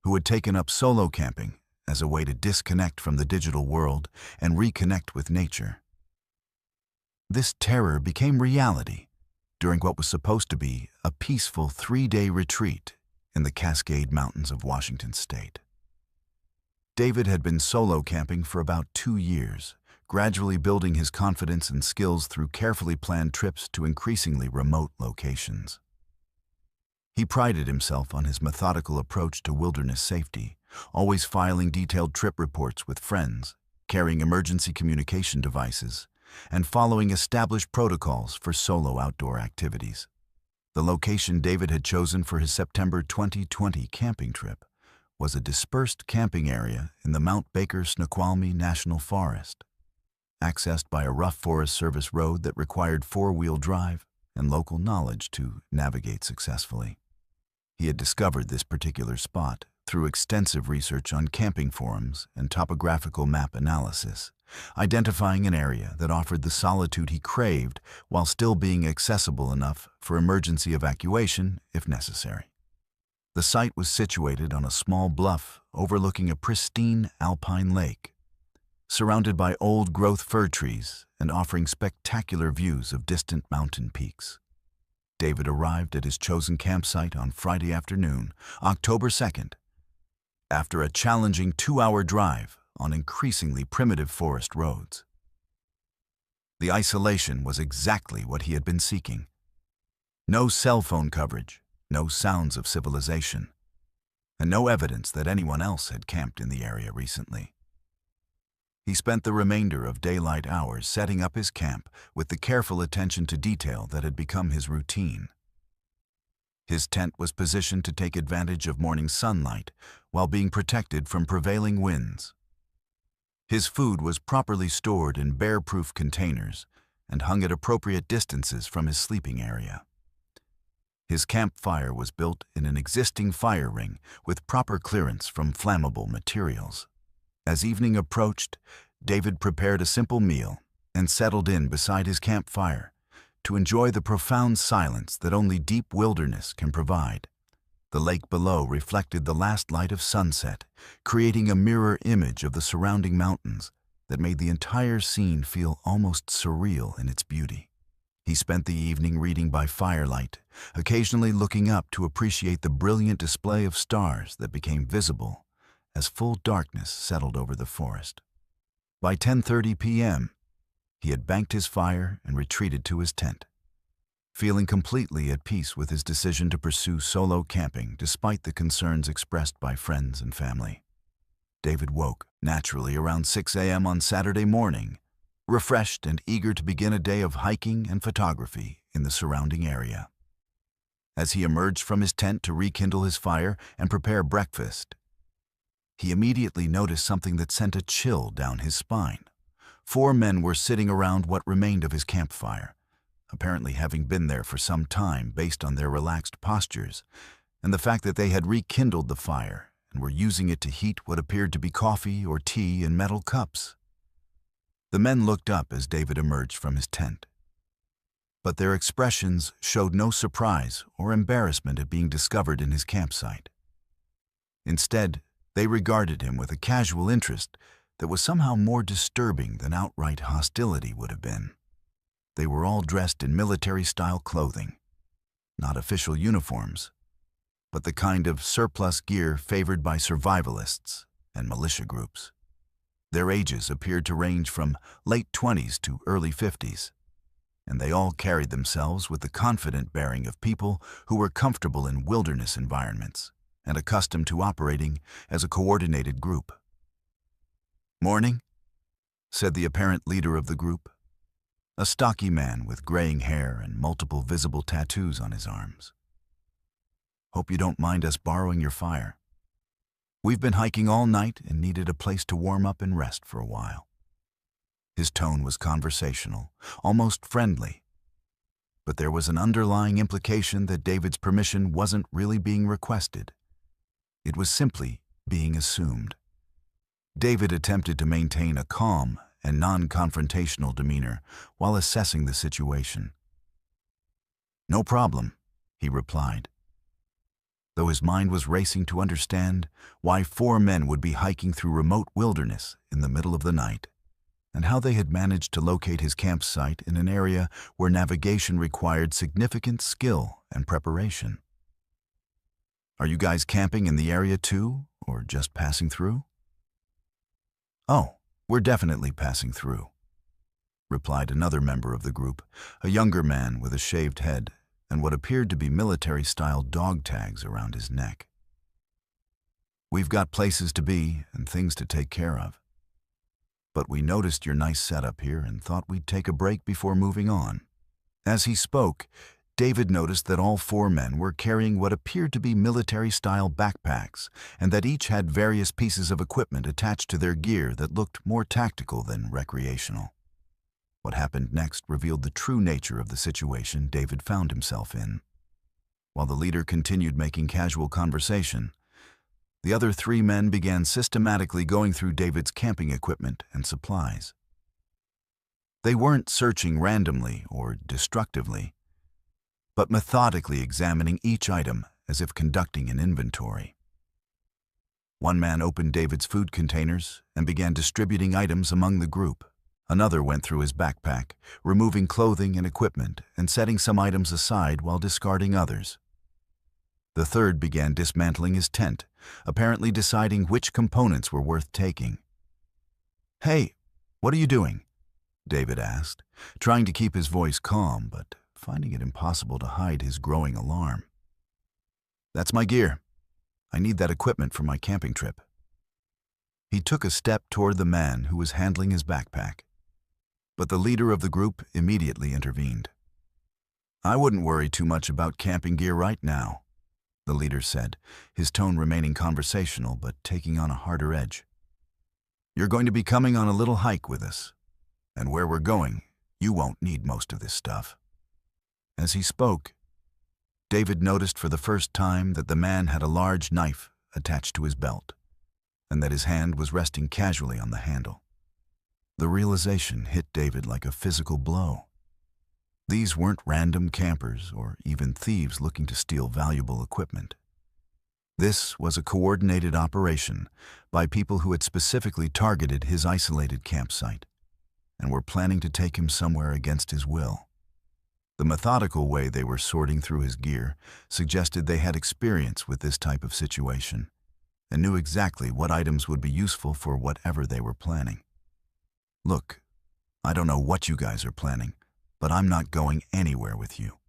who had taken up solo camping as a way to disconnect from the digital world and reconnect with nature, this terror became reality during what was supposed to be a peaceful 3-day retreat in the Cascade Mountains of Washington state. David had been solo camping for about 2 years, gradually building his confidence and skills through carefully planned trips to increasingly remote locations. He prided himself on his methodical approach to wilderness safety, always filing detailed trip reports with friends, carrying emergency communication devices, and following established protocols for solo outdoor activities. The location David had chosen for his September 2020 camping trip was a dispersed camping area in the Mount Baker Snoqualmie National Forest, accessed by a rough Forest Service road that required 4-wheel drive and local knowledge to navigate successfully. He had discovered this particular spot through extensive research on camping forums and topographical map analysis, identifying an area that offered the solitude he craved while still being accessible enough for emergency evacuation if necessary. The site was situated on a small bluff overlooking a pristine alpine lake, surrounded by old-growth fir trees and offering spectacular views of distant mountain peaks. David arrived at his chosen campsite on Friday afternoon, October 2nd, after a challenging 2-hour drive on increasingly primitive forest roads. The isolation was exactly what he had been seeking. No cell phone coverage, no sounds of civilization, and no evidence that anyone else had camped in the area recently. He spent the remainder of daylight hours setting up his camp with the careful attention to detail that had become his routine. His tent was positioned to take advantage of morning sunlight while being protected from prevailing winds. His food was properly stored in bear-proof containers and hung at appropriate distances from his sleeping area. His campfire was built in an existing fire ring with proper clearance from flammable materials. As evening approached, David prepared a simple meal and settled in beside his campfire to enjoy the profound silence that only deep wilderness can provide. The lake below reflected the last light of sunset, creating a mirror image of the surrounding mountains that made the entire scene feel almost surreal in its beauty. He spent the evening reading by firelight, occasionally looking up to appreciate the brilliant display of stars that became visible as full darkness settled over the forest. By 10:30 p.m., he had banked his fire and retreated to his tent, feeling completely at peace with his decision to pursue solo camping despite the concerns expressed by friends and family. David woke naturally around 6 a.m. on Saturday morning, refreshed and eager to begin a day of hiking and photography in the surrounding area. As he emerged from his tent to rekindle his fire and prepare breakfast, he immediately noticed something that sent a chill down his spine. 4 men were sitting around what remained of his campfire, apparently having been there for some time based on their relaxed postures and the fact that they had rekindled the fire and were using it to heat what appeared to be coffee or tea in metal cups. The men looked up as David emerged from his tent, but their expressions showed no surprise or embarrassment at being discovered in his campsite. Instead, they regarded him with a casual interest that was somehow more disturbing than outright hostility would have been. They were all dressed in military-style clothing, not official uniforms, but the kind of surplus gear favored by survivalists and militia groups. Their ages appeared to range from late 20s to early 50s, and they all carried themselves with the confident bearing of people who were comfortable in wilderness environments and accustomed to operating as a coordinated group. "Morning," said the apparent leader of the group, a stocky man with graying hair and multiple visible tattoos on his arms. "Hope you don't mind us borrowing your fire. We've been hiking all night and needed a place to warm up and rest for a while." His tone was conversational, almost friendly, but there was an underlying implication that David's permission wasn't really being requested. It was simply being assumed. David attempted to maintain a calm and non-confrontational demeanor while assessing the situation. "No problem," he replied, though his mind was racing to understand why 4 men would be hiking through remote wilderness in the middle of the night, and how they had managed to locate his campsite in an area where navigation required significant skill and preparation. "Are you guys camping in the area too, or just passing through?" "Oh, we're definitely passing through," replied another member of the group, a younger man with a shaved head and what appeared to be military-style dog tags around his neck. "We've got places to be and things to take care of. But we noticed your nice setup here and thought we'd take a break before moving on." As he spoke, David noticed that all 4 men were carrying what appeared to be military-style backpacks, and that each had various pieces of equipment attached to their gear that looked more tactical than recreational. What happened next revealed the true nature of the situation David found himself in. While the leader continued making casual conversation, the other 3 men began systematically going through David's camping equipment and supplies. They weren't searching randomly or destructively, but methodically examining each item as if conducting an inventory. One man opened David's food containers and began distributing items among the group. Another went through his backpack, removing clothing and equipment and setting some items aside while discarding others. The third began dismantling his tent, apparently deciding which components were worth taking. "Hey, what are you doing?" David asked, trying to keep his voice calm, but finding it impossible to hide his growing alarm. "That's my gear. I need that equipment for my camping trip." He took a step toward the man who was handling his backpack, but the leader of the group immediately intervened. "I wouldn't worry too much about camping gear right now," the leader said, his tone remaining conversational but taking on a harder edge. "You're going to be coming on a little hike with us, and where we're going, you won't need most of this stuff." As he spoke, David noticed for the first time that the man had a large knife attached to his belt, and that his hand was resting casually on the handle. The realization hit David like a physical blow. These weren't random campers or even thieves looking to steal valuable equipment. This was a coordinated operation by people who had specifically targeted his isolated campsite and were planning to take him somewhere against his will. The methodical way they were sorting through his gear suggested they had experience with this type of situation and knew exactly what items would be useful for whatever they were planning. "Look, I don't know what you guys are planning, but I'm not going anywhere with you,"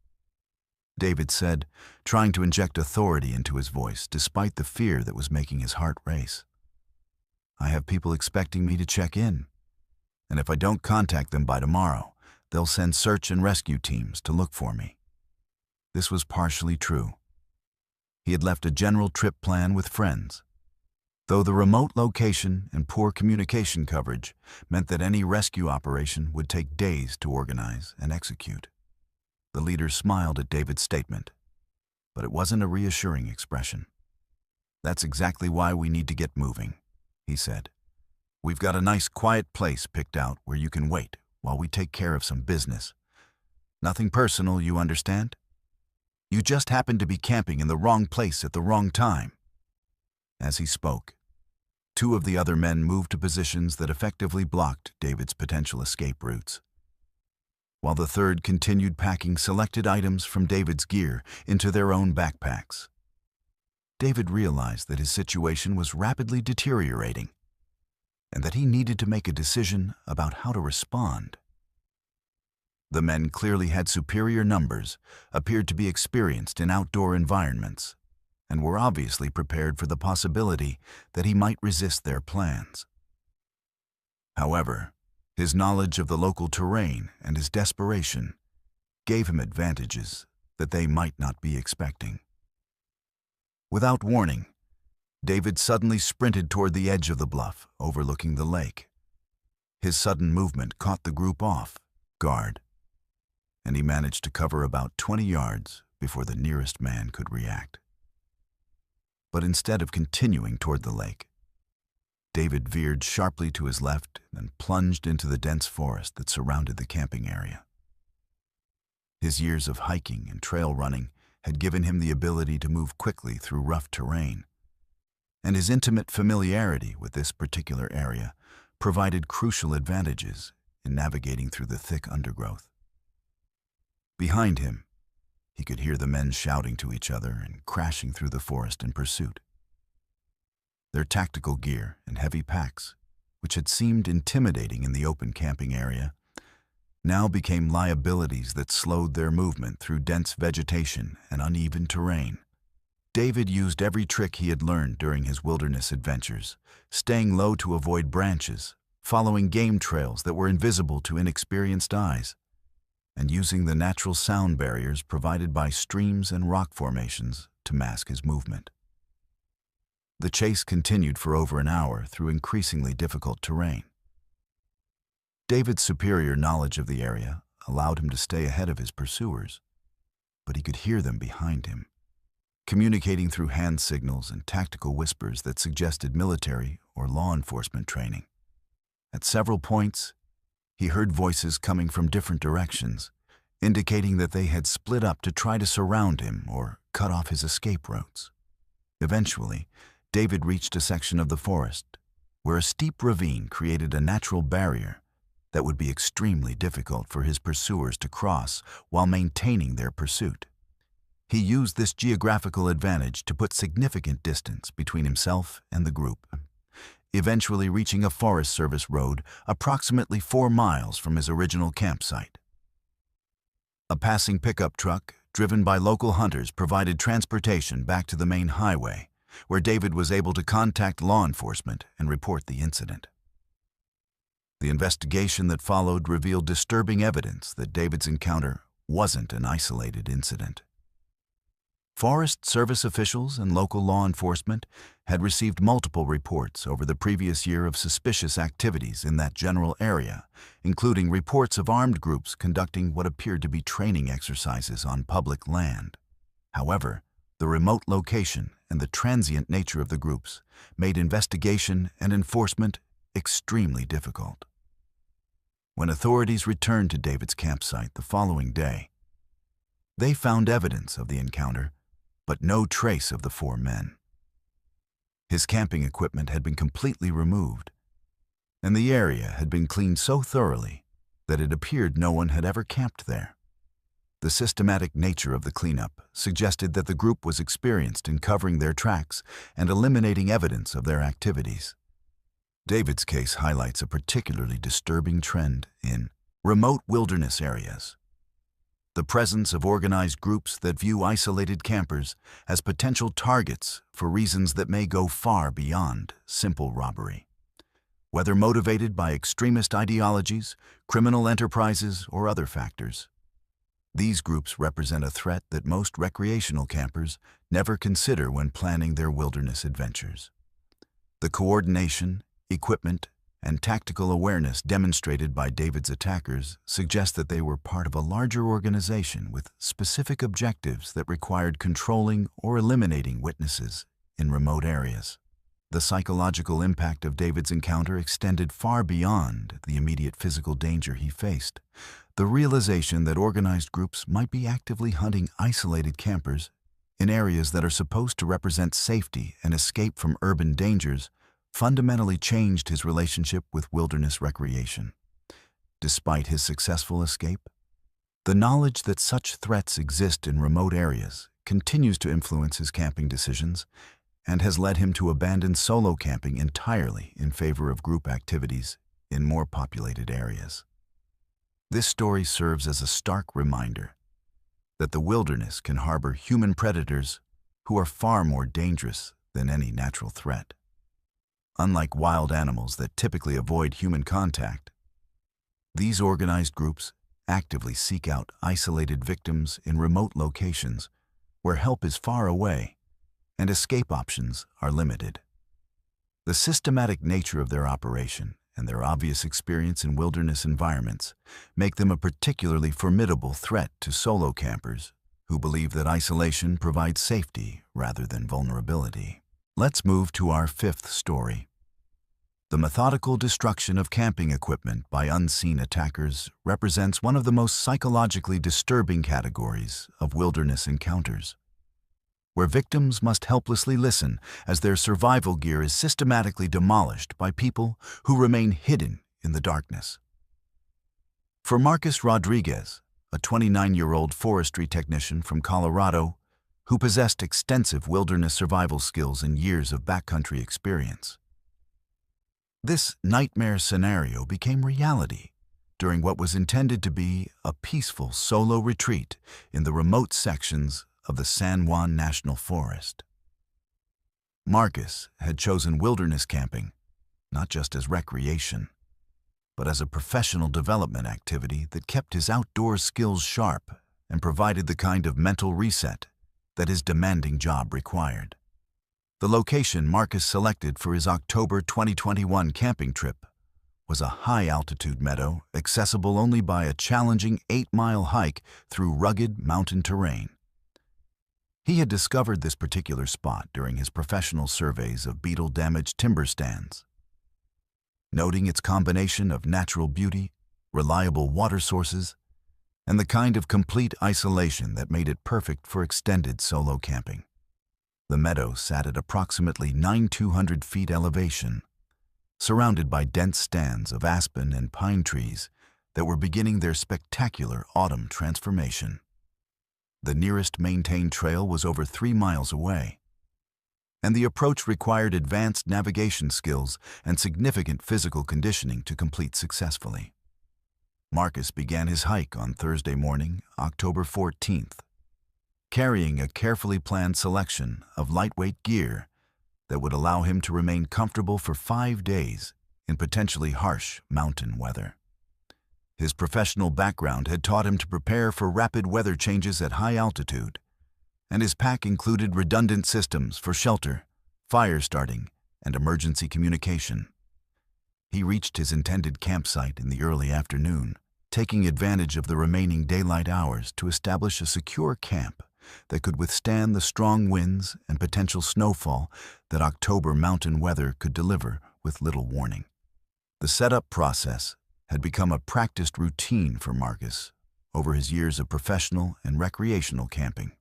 David said, trying to inject authority into his voice despite the fear that was making his heart race. "I have people expecting me to check in, and if I don't contact them by tomorrow, they'll send search and rescue teams to look for me." This was partially true. He had left a general trip plan with friends, though the remote location and poor communication coverage meant that any rescue operation would take days to organize and execute. The leader smiled at David's statement, but it wasn't a reassuring expression. "That's exactly why we need to get moving," he said. "We've got a nice quiet place picked out where you can wait while we take care of some business. Nothing personal, you understand? You just happened to be camping in the wrong place at the wrong time." As he spoke, 2 of the other men moved to positions that effectively blocked David's potential escape routes, while the third continued packing selected items from David's gear into their own backpacks. David realized that his situation was rapidly deteriorating and that he needed to make a decision about how to respond. The men clearly had superior numbers, appeared to be experienced in outdoor environments, and were obviously prepared for the possibility that he might resist their plans. However, his knowledge of the local terrain and his desperation gave him advantages that they might not be expecting. Without warning, David suddenly sprinted toward the edge of the bluff overlooking the lake. His sudden movement caught the group off guard, and he managed to cover about 20 yards before the nearest man could react. But instead of continuing toward the lake, David veered sharply to his left and plunged into the dense forest that surrounded the camping area. His years of hiking and trail running had given him the ability to move quickly through rough terrain, and his intimate familiarity with this particular area provided crucial advantages in navigating through the thick undergrowth. Behind him, he could hear the men shouting to each other and crashing through the forest in pursuit. Their tactical gear and heavy packs, which had seemed intimidating in the open camping area, now became liabilities that slowed their movement through dense vegetation and uneven terrain. David used every trick he had learned during his wilderness adventures, staying low to avoid branches, following game trails that were invisible to inexperienced eyes, and using the natural sound barriers provided by streams and rock formations to mask his movement. The chase continued for over an hour through increasingly difficult terrain. David's superior knowledge of the area allowed him to stay ahead of his pursuers, but he could hear them behind him, communicating through hand signals and tactical whispers that suggested military or law enforcement training. At several points, he heard voices coming from different directions, indicating that they had split up to try to surround him or cut off his escape routes. Eventually, David reached a section of the forest where a steep ravine created a natural barrier that would be extremely difficult for his pursuers to cross while maintaining their pursuit. He used this geographical advantage to put significant distance between himself and the group, eventually reaching a Forest Service road approximately 4 miles from his original campsite. A passing pickup truck, driven by local hunters, provided transportation back to the main highway, where David was able to contact law enforcement and report the incident. The investigation that followed revealed disturbing evidence that David's encounter wasn't an isolated incident. Forest Service officials and local law enforcement had received multiple reports over the previous year of suspicious activities in that general area, including reports of armed groups conducting what appeared to be training exercises on public land. However, the remote location and the transient nature of the groups made investigation and enforcement extremely difficult. When authorities returned to David's campsite the following day, they found evidence of the encounter, but no trace of the 4 men. His camping equipment had been completely removed, and the area had been cleaned so thoroughly that it appeared no one had ever camped there. The systematic nature of the cleanup suggested that the group was experienced in covering their tracks and eliminating evidence of their activities. David's case highlights a particularly disturbing trend in remote wilderness areas. The presence of organized groups that view isolated campers as potential targets for reasons that may go far beyond simple robbery. Whether motivated by extremist ideologies, criminal enterprises, or other factors, these groups represent a threat that most recreational campers never consider when planning their wilderness adventures. The coordination, equipment, and tactical awareness demonstrated by David's attackers suggest that they were part of a larger organization with specific objectives that required controlling or eliminating witnesses in remote areas. The psychological impact of David's encounter extended far beyond the immediate physical danger he faced. The realization that organized groups might be actively hunting isolated campers in areas that are supposed to represent safety and escape from urban dangers fundamentally changed his relationship with wilderness recreation. Despite his successful escape, the knowledge that such threats exist in remote areas continues to influence his camping decisions and has led him to abandon solo camping entirely in favor of group activities in more populated areas. This story serves as a stark reminder that the wilderness can harbor human predators who are far more dangerous than any natural threat. Unlike wild animals that typically avoid human contact, these organized groups actively seek out isolated victims in remote locations where help is far away and escape options are limited. The systematic nature of their operation and their obvious experience in wilderness environments make them a particularly formidable threat to solo campers who believe that isolation provides safety rather than vulnerability. Let's move to our 5th story. The methodical destruction of camping equipment by unseen attackers represents one of the most psychologically disturbing categories of wilderness encounters, where victims must helplessly listen as their survival gear is systematically demolished by people who remain hidden in the darkness. For Marcus Rodriguez, a 29-year-old forestry technician from Colorado who possessed extensive wilderness survival skills and years of backcountry experience, this nightmare scenario became reality during what was intended to be a peaceful solo retreat in the remote sections of the San Juan National Forest. Marcus had chosen wilderness camping not just as recreation, but as a professional development activity that kept his outdoor skills sharp and provided the kind of mental reset that his demanding job required. The location Marcus selected for his October 2021 camping trip was a high-altitude meadow accessible only by a challenging 8-mile hike through rugged mountain terrain. He had discovered this particular spot during his professional surveys of beetle-damaged timber stands. Noting its combination of natural beauty, reliable water sources, and the kind of complete isolation that made it perfect for extended solo camping. The meadow sat at approximately 9,200 feet elevation, surrounded by dense stands of aspen and pine trees that were beginning their spectacular autumn transformation. The nearest maintained trail was over 3 miles away, and the approach required advanced navigation skills and significant physical conditioning to complete successfully. Marcus began his hike on Thursday morning, October 14th, carrying a carefully planned selection of lightweight gear that would allow him to remain comfortable for 5 days in potentially harsh mountain weather. His professional background had taught him to prepare for rapid weather changes at high altitude, and his pack included redundant systems for shelter, fire starting, and emergency communication. He reached his intended campsite in the early afternoon, taking advantage of the remaining daylight hours to establish a secure camp that could withstand the strong winds and potential snowfall that October mountain weather could deliver with little warning. The setup process had become a practiced routine for Marcus over his years of professional and recreational camping.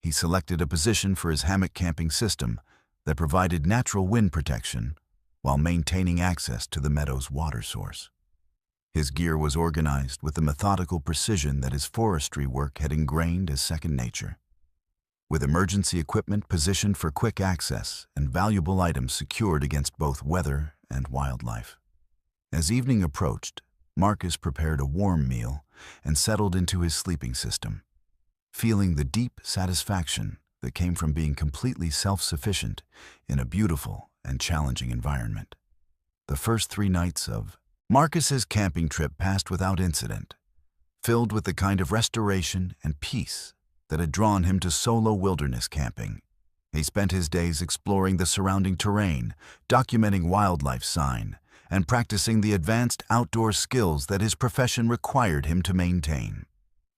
He selected a position for his hammock camping system that provided natural wind protection while maintaining access to the meadow's water source. His gear was organized with the methodical precision that his forestry work had ingrained as second nature, with emergency equipment positioned for quick access and valuable items secured against both weather and wildlife. As evening approached, Marcus prepared a warm meal and settled into his sleeping system, feeling the deep satisfaction that came from being completely self-sufficient in a beautiful and challenging environment. The first 3 nights of Marcus's camping trip passed without incident, filled with the kind of restoration and peace that had drawn him to solo wilderness camping. He spent his days exploring the surrounding terrain, documenting wildlife sign, and practicing the advanced outdoor skills that his profession required him to maintain.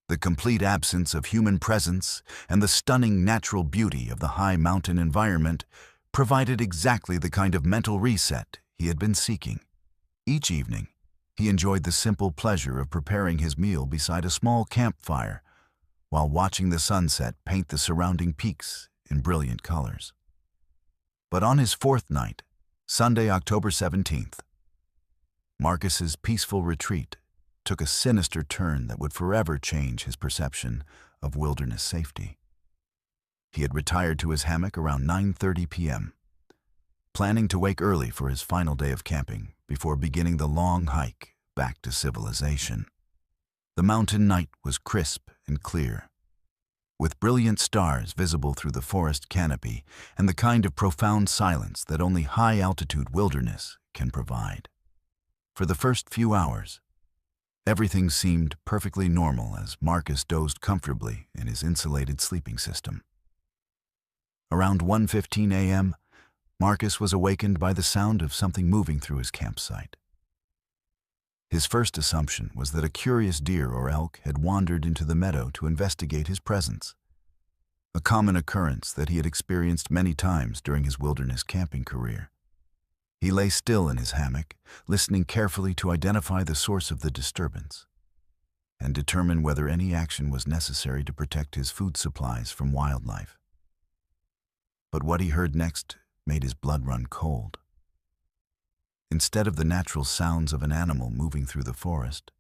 The complete absence of human presence and the stunning natural beauty of the high mountain environment provided exactly the kind of mental reset he had been seeking. Each evening, he enjoyed the simple pleasure of preparing his meal beside a small campfire while watching the sunset paint the surrounding peaks in brilliant colors. But on his 4th night, Sunday, October 17th, Marcus's peaceful retreat took a sinister turn that would forever change his perception of wilderness safety. He had retired to his hammock around 9:30 p.m., planning to wake early for his final day of camping before beginning the long hike back to civilization. The mountain night was crisp and clear, with brilliant stars visible through the forest canopy and the kind of profound silence that only high-altitude wilderness can provide. For the first few hours, everything seemed perfectly normal as Marcus dozed comfortably in his insulated sleeping system. Around 1:15 a.m., Marcus was awakened by the sound of something moving through his campsite. His first assumption was that a curious deer or elk had wandered into the meadow to investigate his presence, a common occurrence that he had experienced many times during his wilderness camping career. He lay still in his hammock, listening carefully to identify the source of the disturbance and determine whether any action was necessary to protect his food supplies from wildlife. But what he heard next made his blood run cold. Instead of the natural sounds of an animal moving through the forest,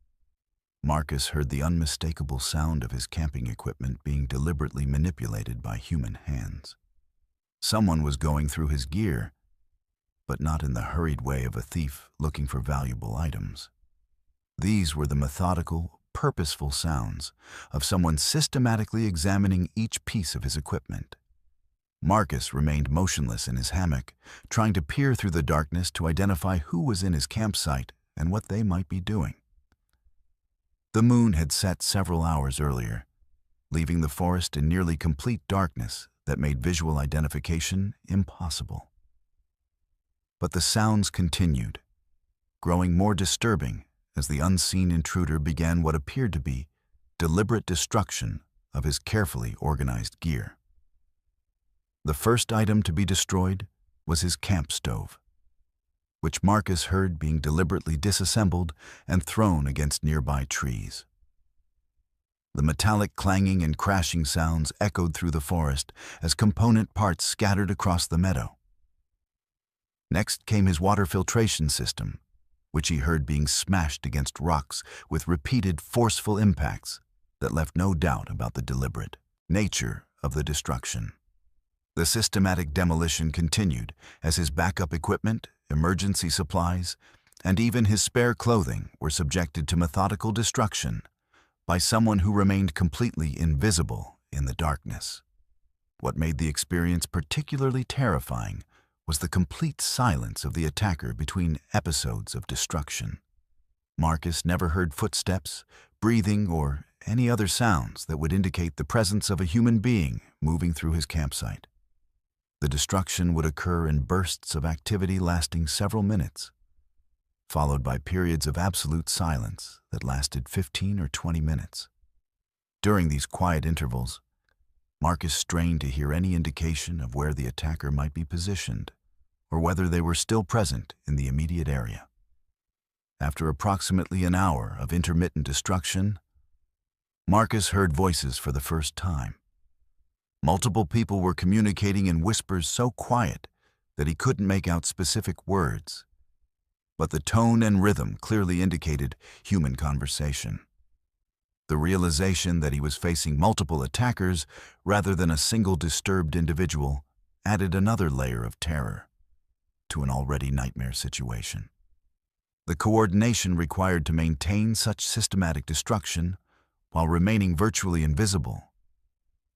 Marcus heard the unmistakable sound of his camping equipment being deliberately manipulated by human hands. Someone was going through his gear, but not in the hurried way of a thief looking for valuable items. These were the methodical, purposeful sounds of someone systematically examining each piece of his equipment. Marcus remained motionless in his hammock, trying to peer through the darkness to identify who was in his campsite and what they might be doing. The moon had set several hours earlier, leaving the forest in nearly complete darkness that made visual identification impossible. But the sounds continued, growing more disturbing as the unseen intruder began what appeared to be deliberate destruction of his carefully organized gear. The first item to be destroyed was his camp stove, which Marcus heard being deliberately disassembled and thrown against nearby trees. The metallic clanging and crashing sounds echoed through the forest as component parts scattered across the meadow. Next came his water filtration system, which he heard being smashed against rocks with repeated forceful impacts that left no doubt about the deliberate nature of the destruction. The systematic demolition continued as his backup equipment, emergency supplies, and even his spare clothing were subjected to methodical destruction by someone who remained completely invisible in the darkness. What made the experience particularly terrifying was the complete silence of the attacker between episodes of destruction. Marcus never heard footsteps, breathing, or any other sounds that would indicate the presence of a human being moving through his campsite. The destruction would occur in bursts of activity lasting several minutes, followed by periods of absolute silence that lasted 15 or 20 minutes. During these quiet intervals, Marcus strained to hear any indication of where the attacker might be positioned, or whether they were still present in the immediate area. After approximately an hour of intermittent destruction, Marcus heard voices for the first time. Multiple people were communicating in whispers so quiet that he couldn't make out specific words, but the tone and rhythm clearly indicated human conversation. The realization that he was facing multiple attackers rather than a single disturbed individual added another layer of terror to an already nightmare situation. The coordination required to maintain such systematic destruction while remaining virtually invisible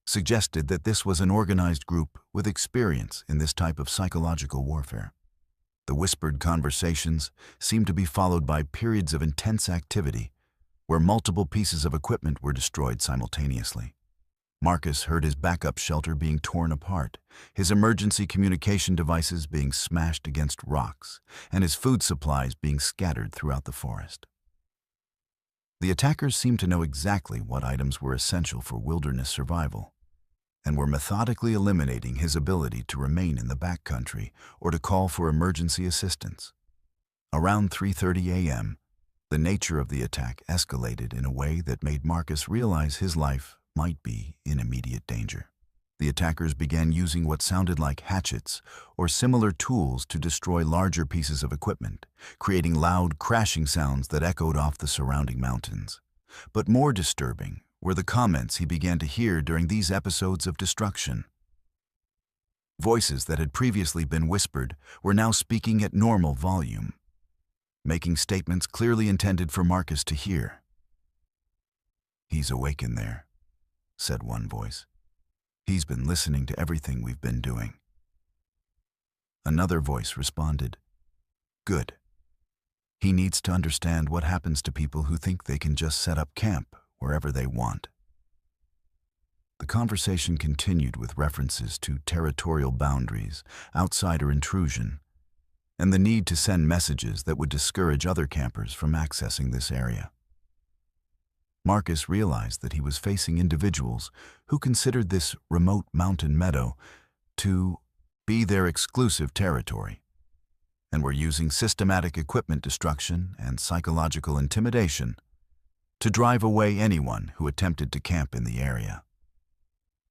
suggested that this was an organized group with experience in this type of psychological warfare. The whispered conversations seemed to be followed by periods of intense activity where multiple pieces of equipment were destroyed simultaneously. Marcus heard his backup shelter being torn apart, his emergency communication devices being smashed against rocks, and his food supplies being scattered throughout the forest. The attackers seemed to know exactly what items were essential for wilderness survival, and were methodically eliminating his ability to remain in the backcountry or to call for emergency assistance. Around 3:30 a.m., the nature of the attack escalated in a way that made Marcus realize his life might be in immediate danger. The attackers began using what sounded like hatchets or similar tools to destroy larger pieces of equipment, creating loud crashing sounds that echoed off the surrounding mountains. But more disturbing were the comments he began to hear during these episodes of destruction. Voices that had previously been whispered were now speaking at normal volume, making statements clearly intended for Marcus to hear. "He's awake in there," said one voice. "He's been listening to everything we've been doing." Another voice responded, "Good. He needs to understand what happens to people who think they can just set up camp wherever they want." The conversation continued with references to territorial boundaries, outsider intrusion, and the need to send messages that would discourage other campers from accessing this area. Marcus realized that he was facing individuals who considered this remote mountain meadow to be their exclusive territory, and were using systematic equipment destruction and psychological intimidation to drive away anyone who attempted to camp in the area.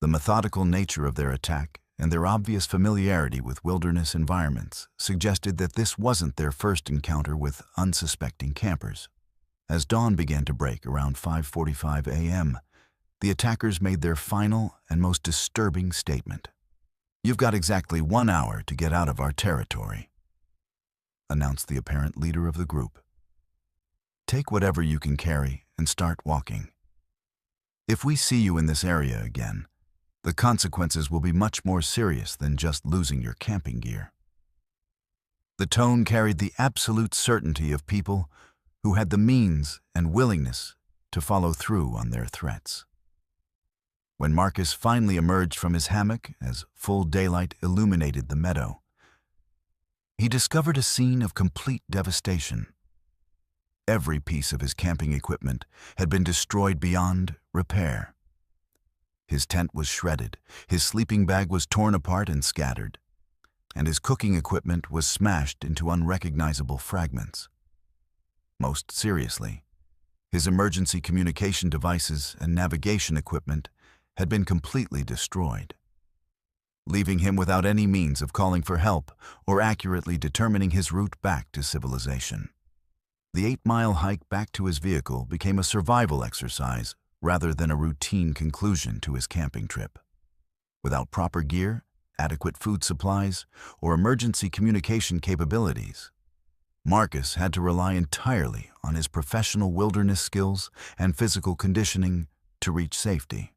The methodical nature of their attack and their obvious familiarity with wilderness environments suggested that this wasn't their first encounter with unsuspecting campers. As dawn began to break around 5:45 a.m., the attackers made their final and most disturbing statement. "You've got exactly 1 hour to get out of our territory," announced the apparent leader of the group. "Take whatever you can carry and start walking. If we see you in this area again, the consequences will be much more serious than just losing your camping gear." The tone carried the absolute certainty of people who had the means and willingness to follow through on their threats. When Marcus finally emerged from his hammock as full daylight illuminated the meadow, he discovered a scene of complete devastation. Every piece of his camping equipment had been destroyed beyond repair. His tent was shredded, his sleeping bag was torn apart and scattered, and his cooking equipment was smashed into unrecognizable fragments. Most seriously, his emergency communication devices and navigation equipment had been completely destroyed, leaving him without any means of calling for help or accurately determining his route back to civilization. The 8-mile hike back to his vehicle became a survival exercise rather than a routine conclusion to his camping trip. Without proper gear, adequate food supplies, or emergency communication capabilities, Marcus had to rely entirely on his professional wilderness skills and physical conditioning to reach safety.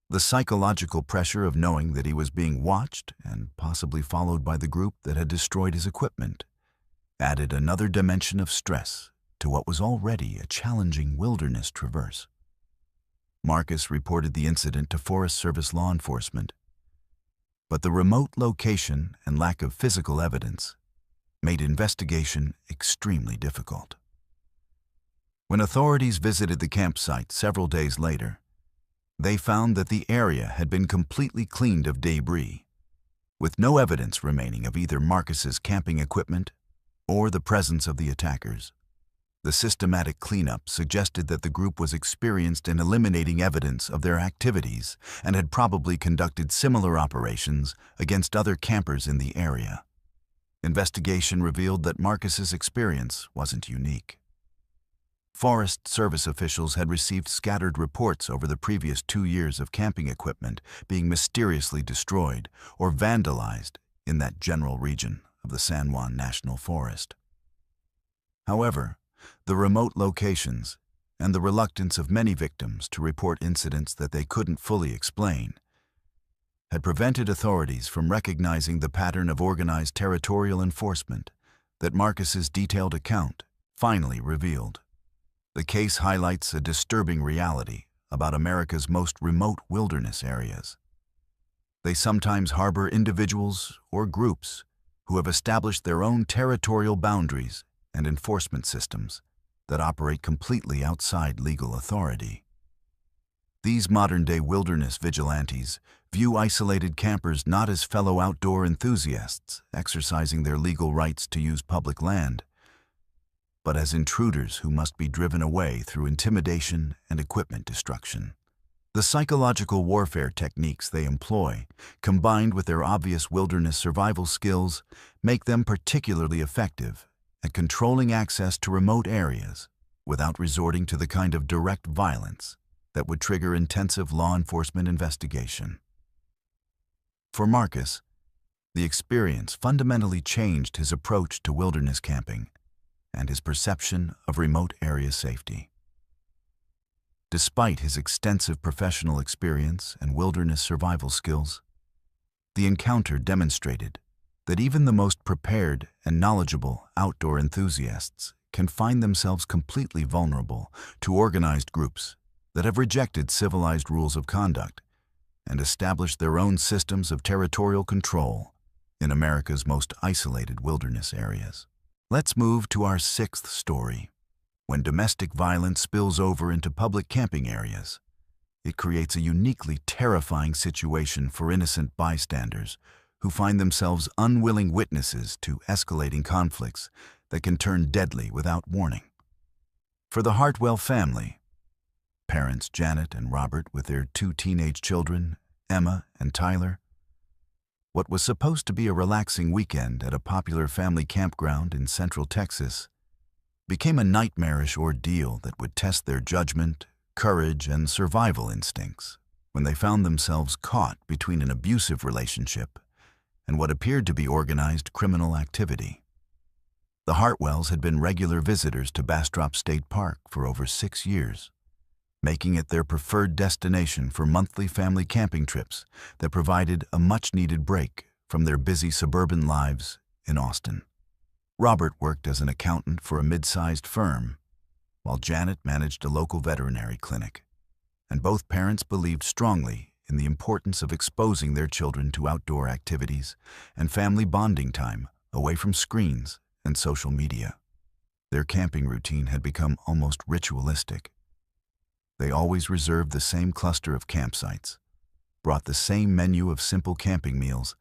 The psychological pressure of knowing that he was being watched and possibly followed by the group that had destroyed his equipment added another dimension of stress to what was already a challenging wilderness traverse. Marcus reported the incident to Forest Service law enforcement, but the remote location and lack of physical evidence made investigation extremely difficult. When authorities visited the campsite several days later, they found that the area had been completely cleaned of debris, with no evidence remaining of either Marcus's camping equipment or the presence of the attackers. The systematic cleanup suggested that the group was experienced in eliminating evidence of their activities and had probably conducted similar operations against other campers in the area. Investigation revealed that Marcus's experience wasn't unique. Forest Service officials had received scattered reports over the previous 2 years of camping equipment being mysteriously destroyed or vandalized in that general region of the San Juan National Forest. However, the remote locations and the reluctance of many victims to report incidents that they couldn't fully explain had prevented authorities from recognizing the pattern of organized territorial enforcement that Marcus's detailed account finally revealed. The case highlights a disturbing reality about America's most remote wilderness areas. They sometimes harbor individuals or groups who have established their own territorial boundaries and enforcement systems that operate completely outside legal authority. These modern-day wilderness vigilantes view isolated campers not as fellow outdoor enthusiasts exercising their legal rights to use public land, but as intruders who must be driven away through intimidation and equipment destruction. The psychological warfare techniques they employ, combined with their obvious wilderness survival skills, make them particularly effective at controlling access to remote areas without resorting to the kind of direct violence that would trigger intensive law enforcement investigation. For Marcus, the experience fundamentally changed his approach to wilderness camping and his perception of remote area safety. Despite his extensive professional experience and wilderness survival skills, the encounter demonstrated that even the most prepared and knowledgeable outdoor enthusiasts can find themselves completely vulnerable to organized groups that have rejected civilized rules of conduct and established their own systems of territorial control in America's most isolated wilderness areas. Let's move to our 6th story. When domestic violence spills over into public camping areas, it creates a uniquely terrifying situation for innocent bystanders who find themselves unwilling witnesses to escalating conflicts that can turn deadly without warning. For the Hartwell family, parents Janet and Robert with their 2 teenage children, Emma and Tyler, what was supposed to be a relaxing weekend at a popular family campground in Central Texas became a nightmarish ordeal that would test their judgment, courage, and survival instincts when they found themselves caught between an abusive relationship and what appeared to be organized criminal activity. The Hartwells had been regular visitors to Bastrop State Park for over 6 years, making it their preferred destination for monthly family camping trips that provided a much-needed break from their busy suburban lives in Austin. Robert worked as an accountant for a mid-sized firm, while Janet managed a local veterinary clinic, and both parents believed strongly in the importance of exposing their children to outdoor activities and family bonding time away from screens and social media. Their camping routine had become almost ritualistic. They always reserved the same cluster of campsites, brought the same menu of simple camping meals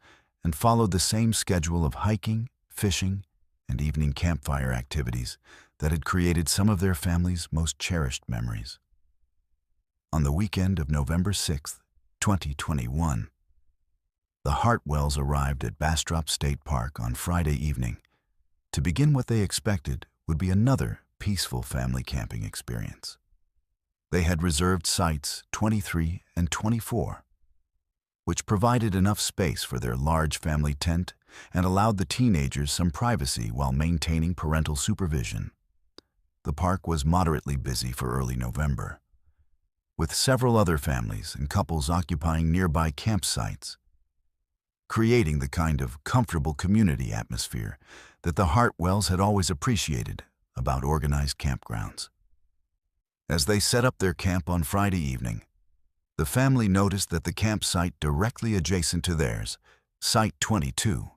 and followed the same schedule of hiking, fishing, and evening campfire activities that had created some of their family's most cherished memories. On the weekend of November 6, 2021, the Hartwells arrived at Bastrop State Park on Friday evening to begin what they expected would be another peaceful family camping experience. They had reserved sites 23 and 24, which provided enough space for their large family tent and allowed the teenagers some privacy while maintaining parental supervision. The park was moderately busy for early November, with several other families and couples occupying nearby campsites, creating the kind of comfortable community atmosphere that the Hartwells had always appreciated about organized campgrounds. As they set up their camp on Friday evening, the family noticed that the campsite directly adjacent to theirs, Site 22,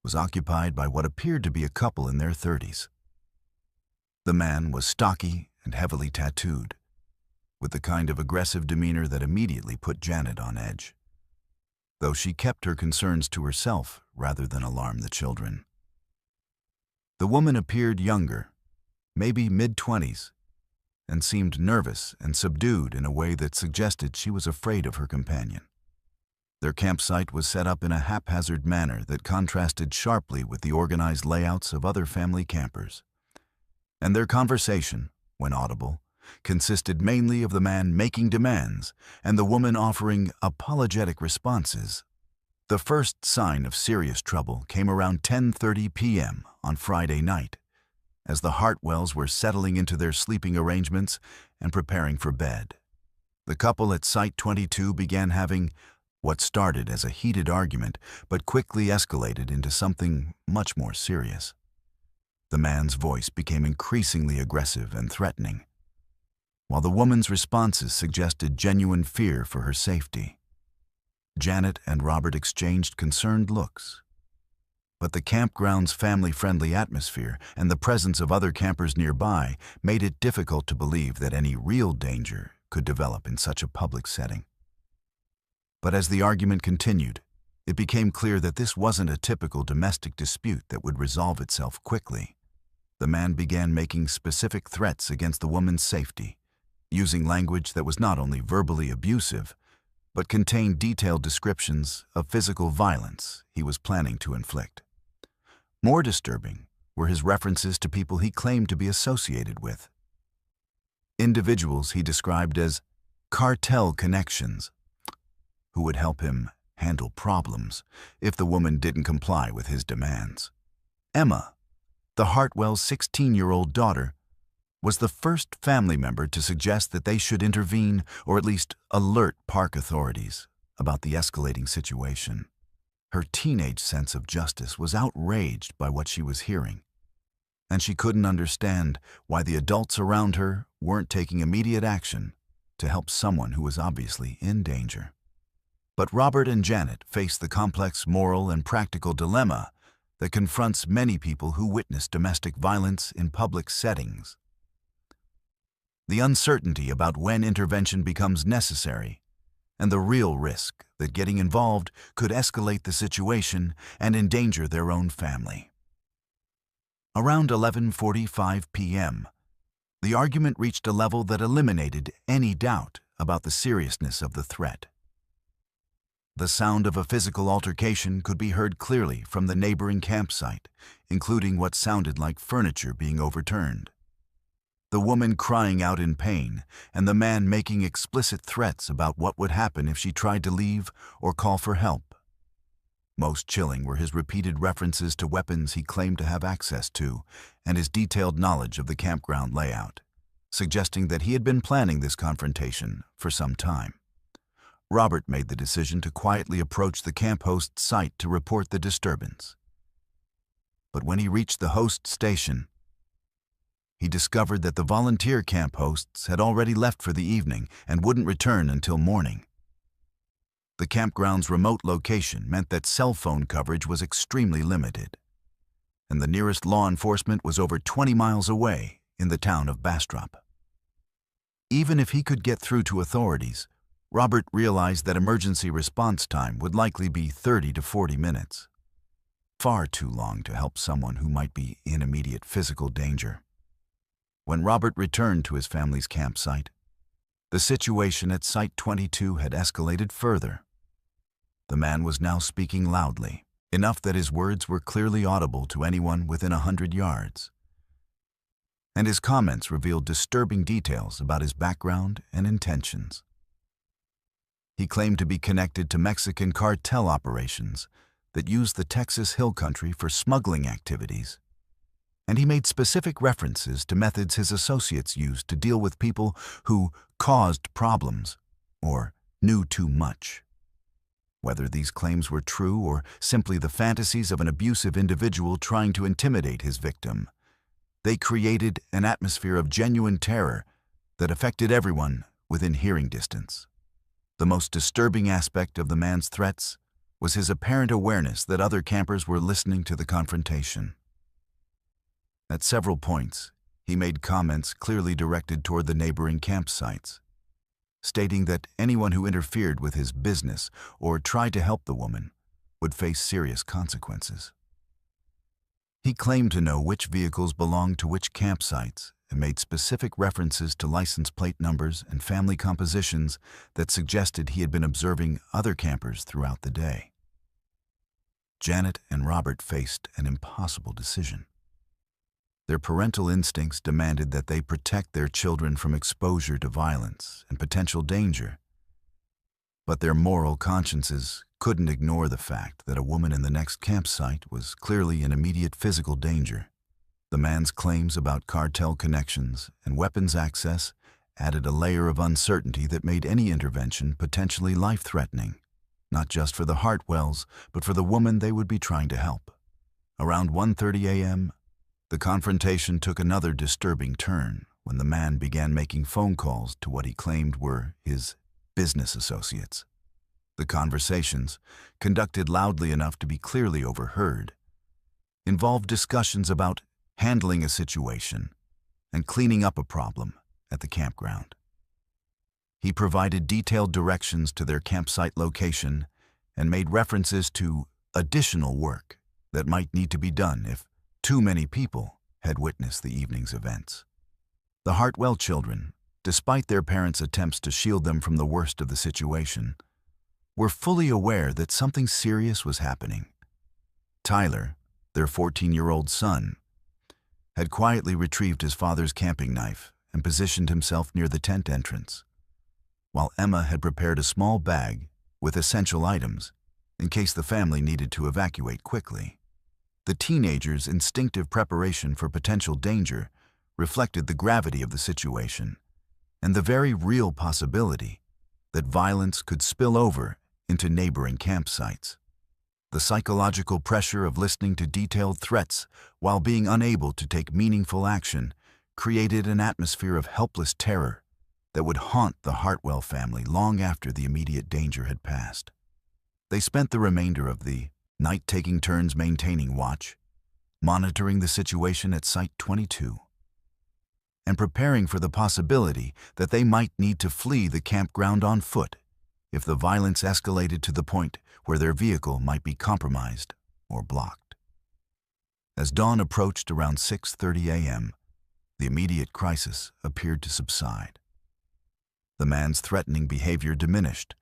was occupied by what appeared to be a couple in their 30s. The man was stocky and heavily tattooed, with the kind of aggressive demeanor that immediately put Janet on edge, though she kept her concerns to herself rather than alarm the children. The woman appeared younger, maybe mid-20s, and seemed nervous and subdued in a way that suggested she was afraid of her companion. Their campsite was set up in a haphazard manner that contrasted sharply with the organized layouts of other family campers. And their conversation, when audible, consisted mainly of the man making demands and the woman offering apologetic responses. The first sign of serious trouble came around 10:30 p.m. on Friday night, as the Hartwells were settling into their sleeping arrangements and preparing for bed. The couple at Site 22 began having what started as a heated argument but quickly escalated into something much more serious. The man's voice became increasingly aggressive and threatening, while the woman's responses suggested genuine fear for her safety. Janet and Robert exchanged concerned looks, but the campground's family-friendly atmosphere and the presence of other campers nearby made it difficult to believe that any real danger could develop in such a public setting. But as the argument continued, it became clear that this wasn't a typical domestic dispute that would resolve itself quickly. The man began making specific threats against the woman's safety, using language that was not only verbally abusive, but contained detailed descriptions of physical violence he was planning to inflict. More disturbing were his references to people he claimed to be associated with, individuals he described as cartel connections, who would help him handle problems if the woman didn't comply with his demands. Emma, the Hartwell's 16-year-old daughter, was the first family member to suggest that they should intervene or at least alert park authorities about the escalating situation. Her teenage sense of justice was outraged by what she was hearing, and she couldn't understand why the adults around her weren't taking immediate action to help someone who was obviously in danger. But Robert and Janet faced the complex moral and practical dilemma that confronts many people who witness domestic violence in public settings. The uncertainty about when intervention becomes necessary, and the real risk that getting involved could escalate the situation and endanger their own family. Around 11:45 p.m., the argument reached a level that eliminated any doubt about the seriousness of the threat. The sound of a physical altercation could be heard clearly from the neighboring campsite, including what sounded like furniture being overturned, the woman crying out in pain, and the man making explicit threats about what would happen if she tried to leave or call for help. Most chilling were his repeated references to weapons he claimed to have access to and his detailed knowledge of the campground layout, suggesting that he had been planning this confrontation for some time. Robert made the decision to quietly approach the camp host's site to report the disturbance. But when he reached the host station, he discovered that the volunteer camp hosts had already left for the evening and wouldn't return until morning. The campground's remote location meant that cell phone coverage was extremely limited, and the nearest law enforcement was over 20 miles away in the town of Bastrop. Even if he could get through to authorities, Robert realized that emergency response time would likely be 30 to 40 minutes. Far too long to help someone who might be in immediate physical danger. When Robert returned to his family's campsite, the situation at Site 22 had escalated further. The man was now speaking loudly, enough that his words were clearly audible to anyone within 100 yards. And his comments revealed disturbing details about his background and intentions. He claimed to be connected to Mexican cartel operations that used the Texas Hill Country for smuggling activities, and he made specific references to methods his associates used to deal with people who caused problems or knew too much. Whether these claims were true or simply the fantasies of an abusive individual trying to intimidate his victim, they created an atmosphere of genuine terror that affected everyone within hearing distance. The most disturbing aspect of the man's threats was his apparent awareness that other campers were listening to the confrontation. At several points, he made comments clearly directed toward the neighboring campsites, stating that anyone who interfered with his business or tried to help the woman would face serious consequences. He claimed to know which vehicles belonged to which campsites and made specific references to license plate numbers and family compositions that suggested he had been observing other campers throughout the day. Janet and Robert faced an impossible decision. Their parental instincts demanded that they protect their children from exposure to violence and potential danger. But their moral consciences couldn't ignore the fact that a woman in the next campsite was clearly in immediate physical danger. The man's claims about cartel connections and weapons access added a layer of uncertainty that made any intervention potentially life-threatening, not just for the Hartwells, but for the woman they would be trying to help. Around 1:30 a.m., the confrontation took another disturbing turn when the man began making phone calls to what he claimed were his business associates. The conversations, conducted loudly enough to be clearly overheard, involved discussions about handling a situation and cleaning up a problem at the campground. He provided detailed directions to their campsite location and made references to additional work that might need to be done if too many people had witnessed the evening's events. The Hartwell children, despite their parents' attempts to shield them from the worst of the situation, were fully aware that something serious was happening. Tyler, their 14-year-old son, had quietly retrieved his father's camping knife and positioned himself near the tent entrance, while Emma had prepared a small bag with essential items in case the family needed to evacuate quickly. The teenagers' instinctive preparation for potential danger reflected the gravity of the situation and the very real possibility that violence could spill over into neighboring campsites. The psychological pressure of listening to detailed threats while being unable to take meaningful action created an atmosphere of helpless terror that would haunt the Hartwell family long after the immediate danger had passed. They spent the remainder of the night taking turns maintaining watch, monitoring the situation at Site 22, and preparing for the possibility that they might need to flee the campground on foot if the violence escalated to the point where their vehicle might be compromised or blocked. As dawn approached around 6:30 a.m., the immediate crisis appeared to subside. The man's threatening behavior diminished,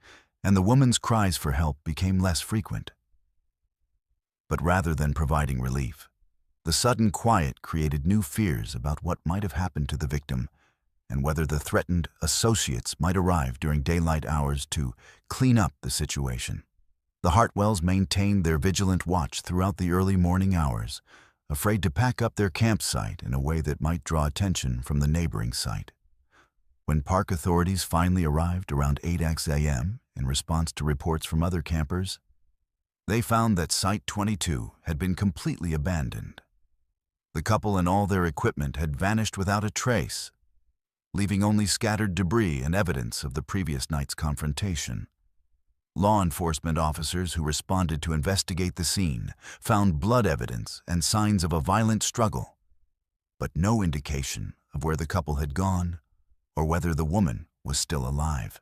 and the woman's cries for help became less frequent. But rather than providing relief, the sudden quiet created new fears about what might have happened to the victim and whether the threatened associates might arrive during daylight hours to clean up the situation. The Hartwells maintained their vigilant watch throughout the early morning hours, afraid to pack up their campsite in a way that might draw attention from the neighboring site. When park authorities finally arrived around 8 a.m. in response to reports from other campers, they found that Site 22 had been completely abandoned. The couple and all their equipment had vanished without a trace, leaving only scattered debris and evidence of the previous night's confrontation. Law enforcement officers who responded to investigate the scene found blood evidence and signs of a violent struggle, but no indication of where the couple had gone or whether the woman was still alive.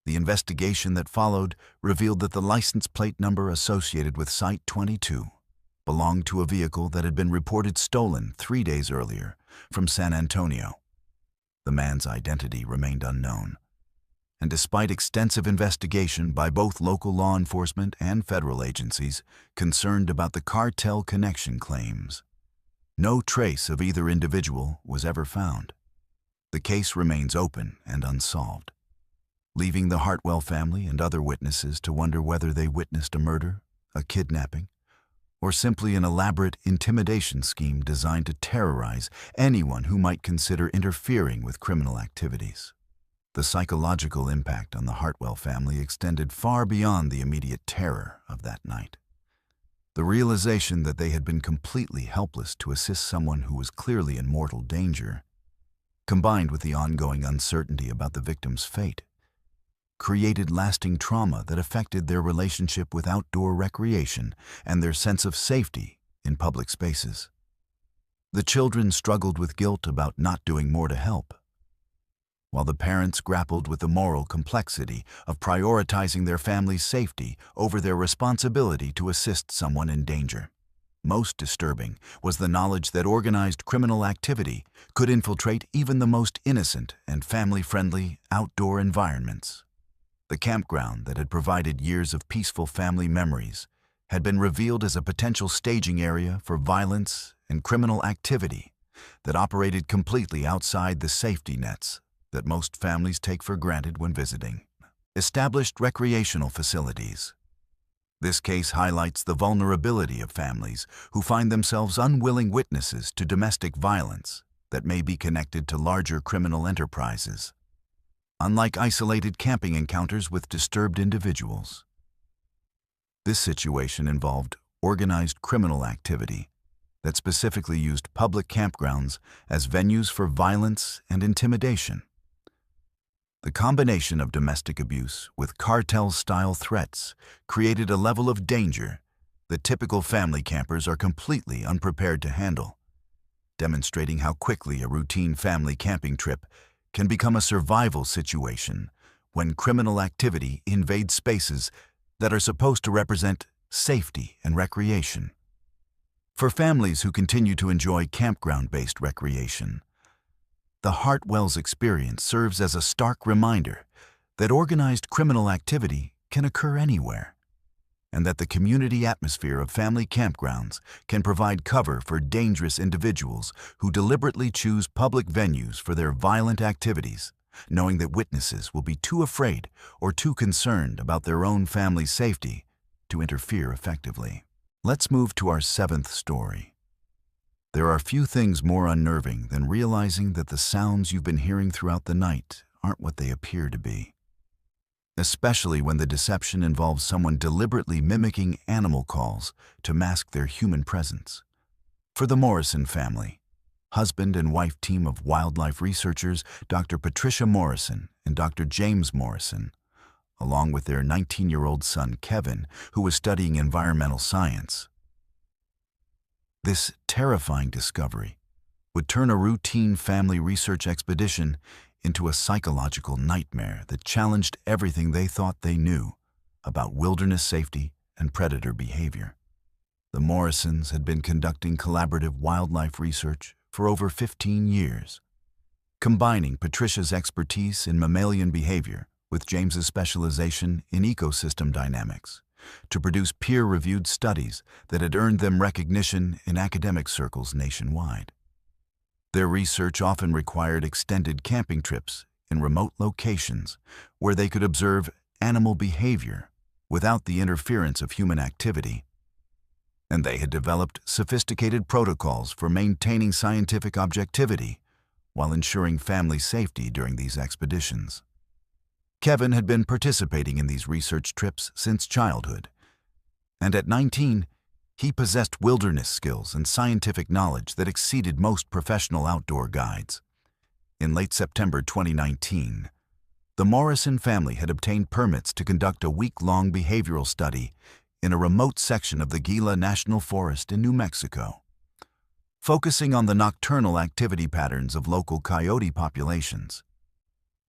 The investigation that followed revealed that the license plate number associated with Site 22 belonged to a vehicle that had been reported stolen 3 days earlier from San Antonio. The man's identity remained unknown, and despite extensive investigation by both local law enforcement and federal agencies concerned about the cartel connection claims, no trace of either individual was ever found. The case remains open and unsolved, leaving the Hartwell family and other witnesses to wonder whether they witnessed a murder, a kidnapping, or simply an elaborate intimidation scheme designed to terrorize anyone who might consider interfering with criminal activities. The psychological impact on the Hartwell family extended far beyond the immediate terror of that night. The realization that they had been completely helpless to assist someone who was clearly in mortal danger, combined with the ongoing uncertainty about the victim's fate, created lasting trauma that affected their relationship with outdoor recreation and their sense of safety in public spaces. The children struggled with guilt about not doing more to help, while the parents grappled with the moral complexity of prioritizing their family's safety over their responsibility to assist someone in danger. Most disturbing was the knowledge that organized criminal activity could infiltrate even the most innocent and family-friendly outdoor environments. The campground that had provided years of peaceful family memories had been revealed as a potential staging area for violence and criminal activity that operated completely outside the safety nets that most families take for granted when visiting established recreational facilities. This case highlights the vulnerability of families who find themselves unwilling witnesses to domestic violence that may be connected to larger criminal enterprises, unlike isolated camping encounters with disturbed individuals. This situation involved organized criminal activity that specifically used public campgrounds as venues for violence and intimidation. The combination of domestic abuse with cartel-style threats created a level of danger that typical family campers are completely unprepared to handle, demonstrating how quickly a routine family camping trip can become a survival situation when criminal activity invades spaces that are supposed to represent safety and recreation. For families who continue to enjoy campground-based recreation, the Hartwell's experience serves as a stark reminder that organized criminal activity can occur anywhere, and that the community atmosphere of family campgrounds can provide cover for dangerous individuals who deliberately choose public venues for their violent activities, knowing that witnesses will be too afraid or too concerned about their own family's safety to interfere effectively. Let's move to our 7th story. There are few things more unnerving than realizing that the sounds you've been hearing throughout the night aren't what they appear to be, especially when the deception involves someone deliberately mimicking animal calls to mask their human presence. For the Morrison family, husband and wife team of wildlife researchers Dr. Patricia Morrison and Dr. James Morrison, along with their 19-year-old son Kevin, who was studying environmental science, this terrifying discovery would turn a routine family research expedition into a psychological nightmare that challenged everything they thought they knew about wilderness safety and predator behavior. The Morrisons had been conducting collaborative wildlife research for over 15 years, combining Patricia's expertise in mammalian behavior with James's specialization in ecosystem dynamics to produce peer-reviewed studies that had earned them recognition in academic circles nationwide. Their research often required extended camping trips in remote locations where they could observe animal behavior without the interference of human activity, and they had developed sophisticated protocols for maintaining scientific objectivity while ensuring family safety during these expeditions. Kevin had been participating in these research trips since childhood, and at 19, he possessed wilderness skills and scientific knowledge that exceeded most professional outdoor guides. In late September 2019, the Morrison family had obtained permits to conduct a week-long behavioral study in a remote section of the Gila National Forest in New Mexico, focusing on the nocturnal activity patterns of local coyote populations.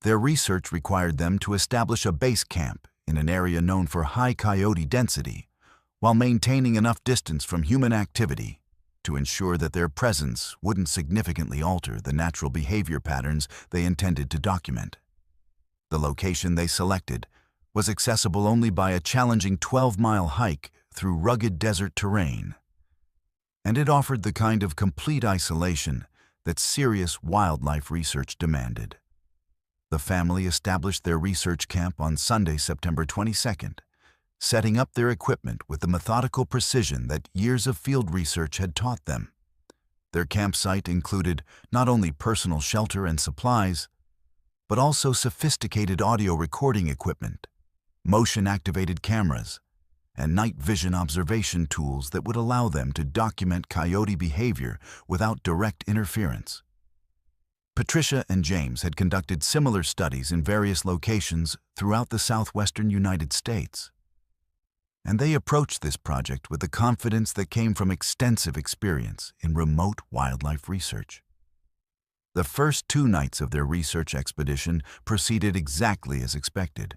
Their research required them to establish a base camp in an area known for high coyote density, while maintaining enough distance from human activity to ensure that their presence wouldn't significantly alter the natural behavior patterns they intended to document. The location they selected was accessible only by a challenging 12-mile hike through rugged desert terrain, and it offered the kind of complete isolation that serious wildlife research demanded. The family established their research camp on Sunday, September 22nd, setting up their equipment with the methodical precision that years of field research had taught them. Their campsite included not only personal shelter and supplies, but also sophisticated audio recording equipment, motion-activated cameras, and night vision observation tools that would allow them to document coyote behavior without direct interference. Patricia and James had conducted similar studies in various locations throughout the southwestern United States, and they approached this project with the confidence that came from extensive experience in remote wildlife research. The first 2 nights of their research expedition proceeded exactly as expected.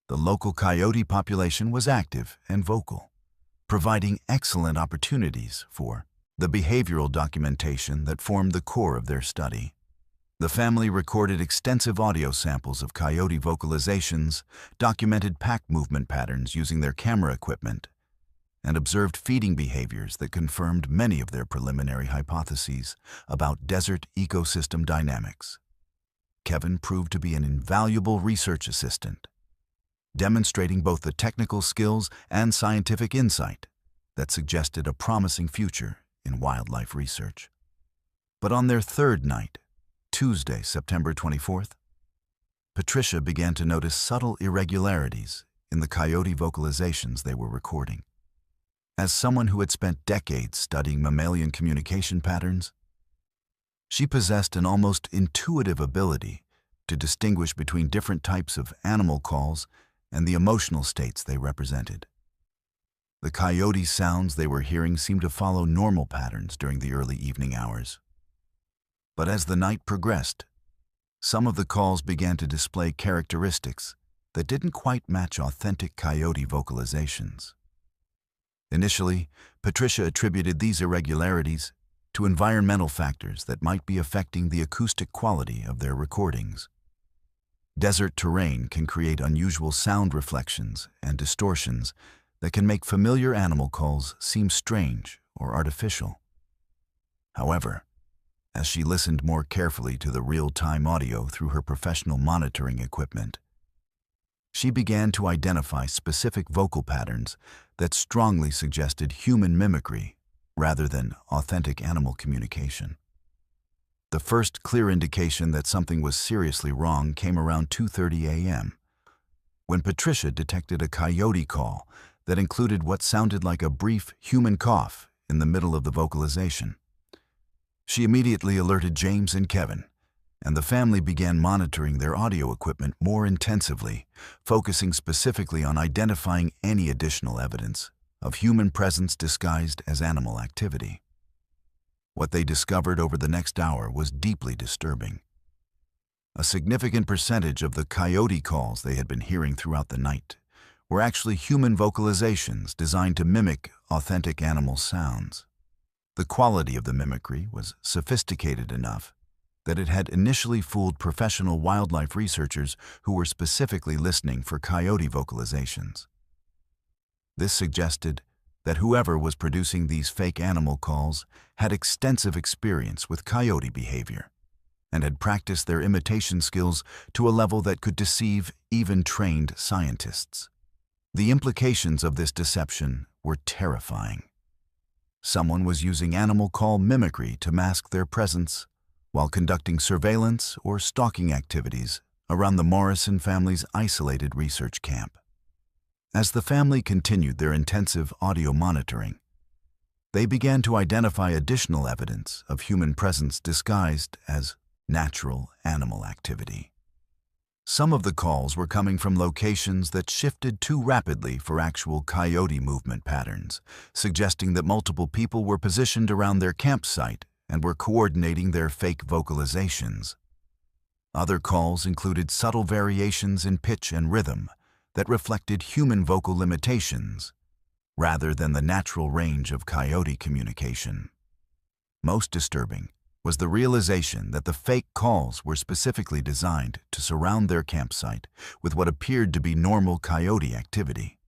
The local coyote population was active and vocal, providing excellent opportunities for the behavioral documentation that formed the core of their study. The family recorded extensive audio samples of coyote vocalizations, documented pack movement patterns using their camera equipment, and observed feeding behaviors that confirmed many of their preliminary hypotheses about desert ecosystem dynamics. Kevin proved to be an invaluable research assistant, demonstrating both the technical skills and scientific insight that suggested a promising future in wildlife research. But on their 3rd night, Tuesday, September 24th, Patricia began to notice subtle irregularities in the coyote vocalizations they were recording. As someone who had spent decades studying mammalian communication patterns, she possessed an almost intuitive ability to distinguish between different types of animal calls and the emotional states they represented. The coyote sounds they were hearing seemed to follow normal patterns during the early evening hours. But as the night progressed, some of the calls began to display characteristics that didn't quite match authentic coyote vocalizations. Initially, Patricia attributed these irregularities to environmental factors that might be affecting the acoustic quality of their recordings. Desert terrain can create unusual sound reflections and distortions that can make familiar animal calls seem strange or artificial. However, as she listened more carefully to the real-time audio through her professional monitoring equipment, she began to identify specific vocal patterns that strongly suggested human mimicry rather than authentic animal communication. The first clear indication that something was seriously wrong came around 2:30 a.m., when Patricia detected a coyote call that included what sounded like a brief human cough in the middle of the vocalization. She immediately alerted James and Kevin, and the family began monitoring their audio equipment more intensively, focusing specifically on identifying any additional evidence of human presence disguised as animal activity. What they discovered over the next hour was deeply disturbing. A significant percentage of the coyote calls they had been hearing throughout the night were actually human vocalizations designed to mimic authentic animal sounds. The quality of the mimicry was sophisticated enough that it had initially fooled professional wildlife researchers who were specifically listening for coyote vocalizations. This suggested that whoever was producing these fake animal calls had extensive experience with coyote behavior and had practiced their imitation skills to a level that could deceive even trained scientists. The implications of this deception were terrifying. Someone was using animal call mimicry to mask their presence while conducting surveillance or stalking activities around the Morrison family's isolated research camp. As the family continued their intensive audio monitoring, they began to identify additional evidence of human presence disguised as natural animal activity. Some of the calls were coming from locations that shifted too rapidly for actual coyote movement patterns, suggesting that multiple people were positioned around their campsite and were coordinating their fake vocalizations. Other calls included subtle variations in pitch and rhythm that reflected human vocal limitations rather than the natural range of coyote communication. Most disturbing was the realization that the fake calls were specifically designed to surround their campsite with what appeared to be normal coyote activity.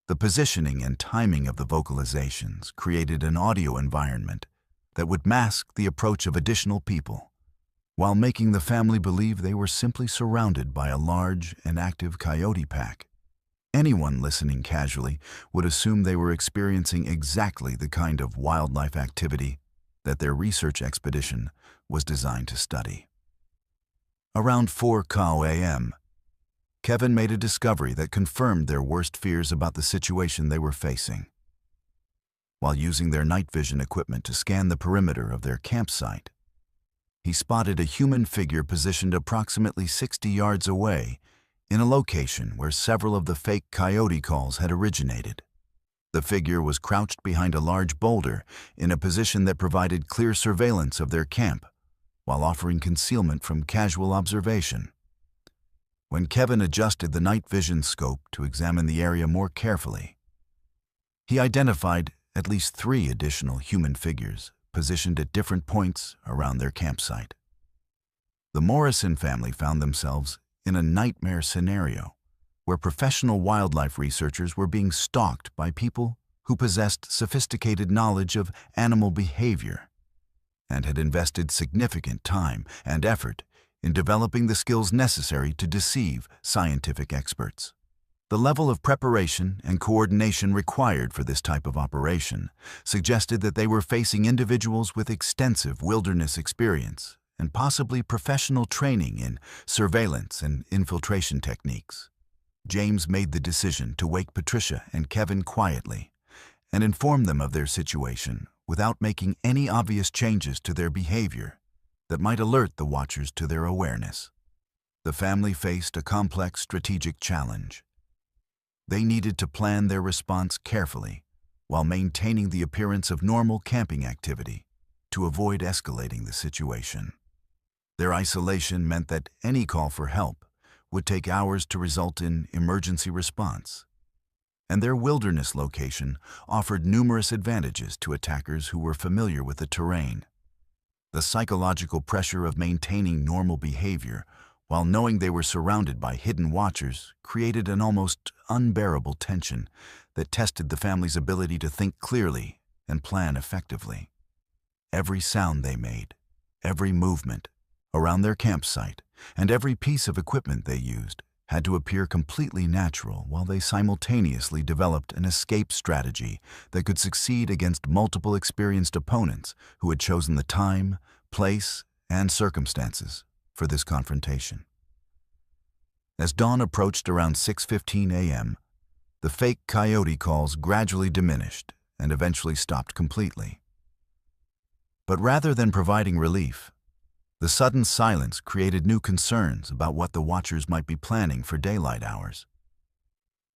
The positioning and timing of the vocalizations created an audio environment that would mask the approach of additional people, while making the family believe they were simply surrounded by a large and active coyote pack. Anyone listening casually would assume they were experiencing exactly the kind of wildlife activity that their research expedition was designed to study. Around 4 a.m., Kevin made a discovery that confirmed their worst fears about the situation they were facing. While using their night vision equipment to scan the perimeter of their campsite, he spotted a human figure positioned approximately 60 yards away in a location where several of the fake coyote calls had originated. The figure was crouched behind a large boulder in a position that provided clear surveillance of their camp, while offering concealment from casual observation. When Kevin adjusted the night vision scope to examine the area more carefully, he identified at least 3 additional human figures positioned at different points around their campsite. The Morrison family found themselves in a nightmare scenario where professional wildlife researchers were being stalked by people who possessed sophisticated knowledge of animal behavior and had invested significant time and effort in developing the skills necessary to deceive scientific experts. The level of preparation and coordination required for this type of operation suggested that they were facing individuals with extensive wilderness experience and possibly professional training in surveillance and infiltration techniques. James made the decision to wake Patricia and Kevin quietly and inform them of their situation without making any obvious changes to their behavior that might alert the watchers to their awareness. The family faced a complex strategic challenge. They needed to plan their response carefully while maintaining the appearance of normal camping activity to avoid escalating the situation. Their isolation meant that any call for help would take hours to result in emergency response, and their wilderness location offered numerous advantages to attackers who were familiar with the terrain. The psychological pressure of maintaining normal behavior while knowing they were surrounded by hidden watchers created an almost unbearable tension that tested the family's ability to think clearly and plan effectively. Every sound they made, every movement around their campsite, and every piece of equipment they used had to appear completely natural while they simultaneously developed an escape strategy that could succeed against multiple experienced opponents who had chosen the time, place, and circumstances for this confrontation. As dawn approached around 6:15 a.m., the fake coyote calls gradually diminished and eventually stopped completely. But rather than providing relief, the sudden silence created new concerns about what the watchers might be planning for daylight hours.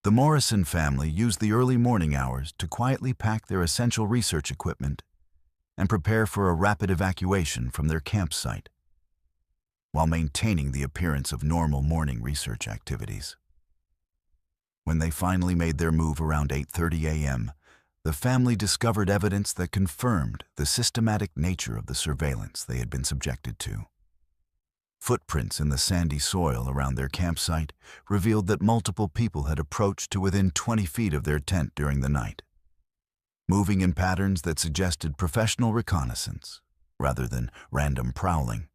The Morrison family used the early morning hours to quietly pack their essential research equipment and prepare for a rapid evacuation from their campsite, while maintaining the appearance of normal morning research activities. When they finally made their move around 8:30 a.m., the family discovered evidence that confirmed the systematic nature of the surveillance they had been subjected to. Footprints in the sandy soil around their campsite revealed that multiple people had approached to within 20 feet of their tent during the night, moving in patterns that suggested professional reconnaissance rather than random prowling.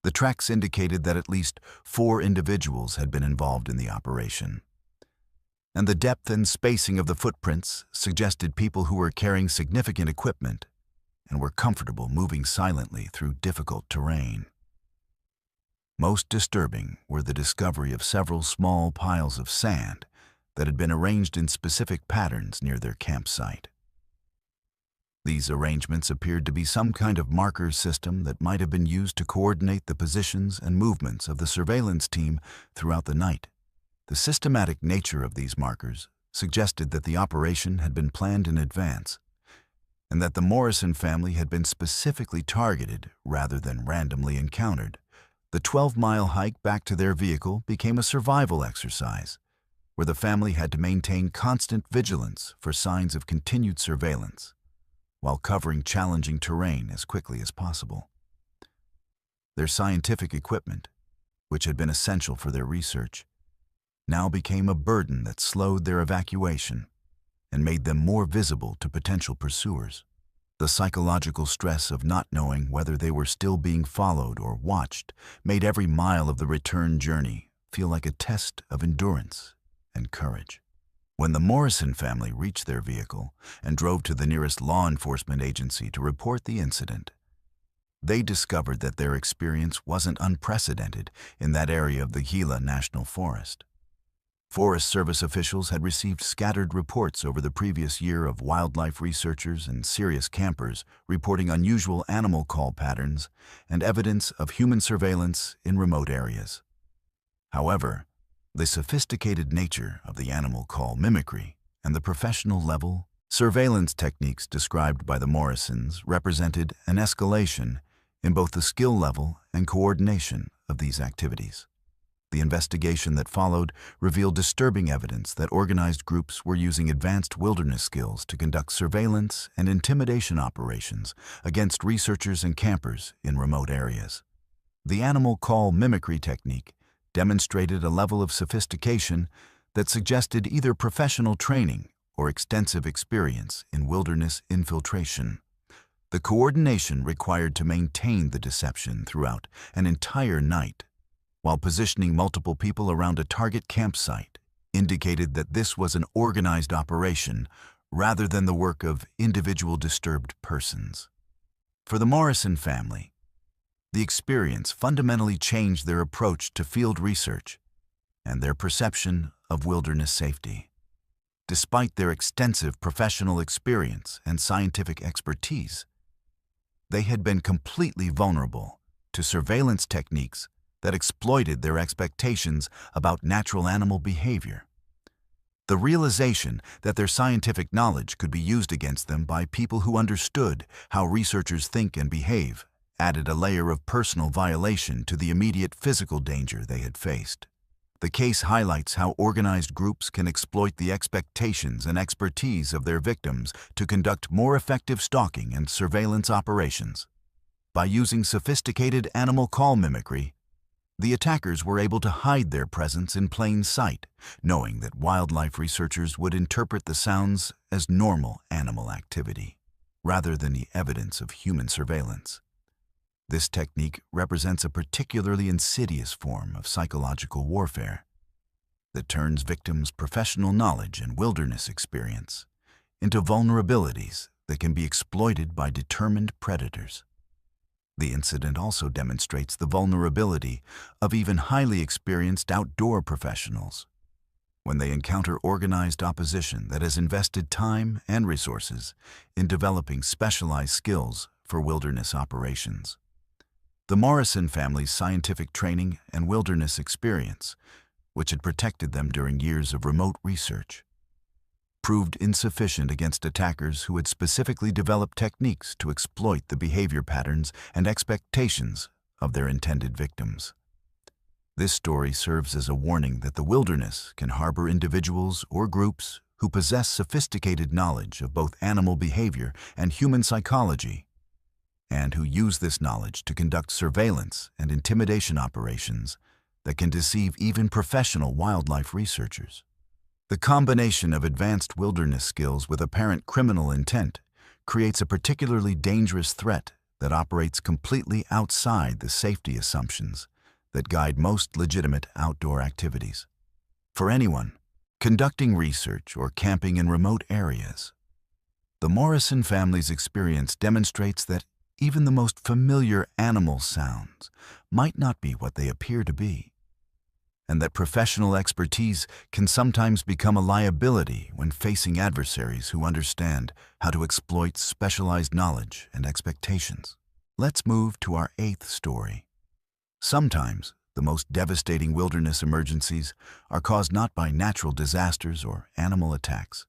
The tracks indicated that at least 4 individuals had been involved in the operation, and the depth and spacing of the footprints suggested people who were carrying significant equipment and were comfortable moving silently through difficult terrain. Most disturbing were the discovery of several small piles of sand that had been arranged in specific patterns near their campsite. These arrangements appeared to be some kind of marker system that might have been used to coordinate the positions and movements of the surveillance team throughout the night. The systematic nature of these markers suggested that the operation had been planned in advance, and that the Morrison family had been specifically targeted rather than randomly encountered The 12-mile hike back to their vehicle became a survival exercise, where the family had to maintain constant vigilance for signs of continued surveillance, while covering challenging terrain as quickly as possible. Their scientific equipment, which had been essential for their research, now became a burden that slowed their evacuation and made them more visible to potential pursuers. The psychological stress of not knowing whether they were still being followed or watched made every mile of the return journey feel like a test of endurance and courage. When the Morrison family reached their vehicle and drove to the nearest law enforcement agency to report the incident, they discovered that their experience wasn't unprecedented in that area of the Gila National Forest. Forest Service officials had received scattered reports over the previous year of wildlife researchers and serious campers reporting unusual animal call patterns and evidence of human surveillance in remote areas. However, the sophisticated nature of the animal call mimicry and the professional-level surveillance techniques described by the Morrisons represented an escalation in both the skill level and coordination of these activities. The investigation that followed revealed disturbing evidence that organized groups were using advanced wilderness skills to conduct surveillance and intimidation operations against researchers and campers in remote areas. The animal call mimicry technique demonstrated a level of sophistication that suggested either professional training or extensive experience in wilderness infiltration. The coordination required to maintain the deception throughout an entire night while positioning multiple people around a target campsite indicated that this was an organized operation rather than the work of individual disturbed persons. For the Morrison family, the experience fundamentally changed their approach to field research and their perception of wilderness safety. Despite their extensive professional experience and scientific expertise, they had been completely vulnerable to surveillance techniques that exploited their expectations about natural animal behavior. The realization that their scientific knowledge could be used against them by people who understood how researchers think and behave added a layer of personal violation to the immediate physical danger they had faced. The case highlights how organized groups can exploit the expectations and expertise of their victims to conduct more effective stalking and surveillance operations. By using sophisticated animal call mimicry, the attackers were able to hide their presence in plain sight, knowing that wildlife researchers would interpret the sounds as normal animal activity, rather than the evidence of human surveillance. This technique represents a particularly insidious form of psychological warfare that turns victims' professional knowledge and wilderness experience into vulnerabilities that can be exploited by determined predators. The incident also demonstrates the vulnerability of even highly experienced outdoor professionals when they encounter organized opposition that has invested time and resources in developing specialized skills for wilderness operations. The Morrison family's scientific training and wilderness experience, which had protected them during years of remote research, proved insufficient against attackers who had specifically developed techniques to exploit the behavior patterns and expectations of their intended victims. This story serves as a warning that the wilderness can harbor individuals or groups who possess sophisticated knowledge of both animal behavior and human psychology, and who use this knowledge to conduct surveillance and intimidation operations that can deceive even professional wildlife researchers. The combination of advanced wilderness skills with apparent criminal intent creates a particularly dangerous threat that operates completely outside the safety assumptions that guide most legitimate outdoor activities. For anyone conducting research or camping in remote areas, the Morrison family's experience demonstrates that even the most familiar animal sounds might not be what they appear to be, and that professional expertise can sometimes become a liability when facing adversaries who understand how to exploit specialized knowledge and expectations. Let's move to our 8th story. Sometimes, the most devastating wilderness emergencies are caused not by natural disasters or animal attacks,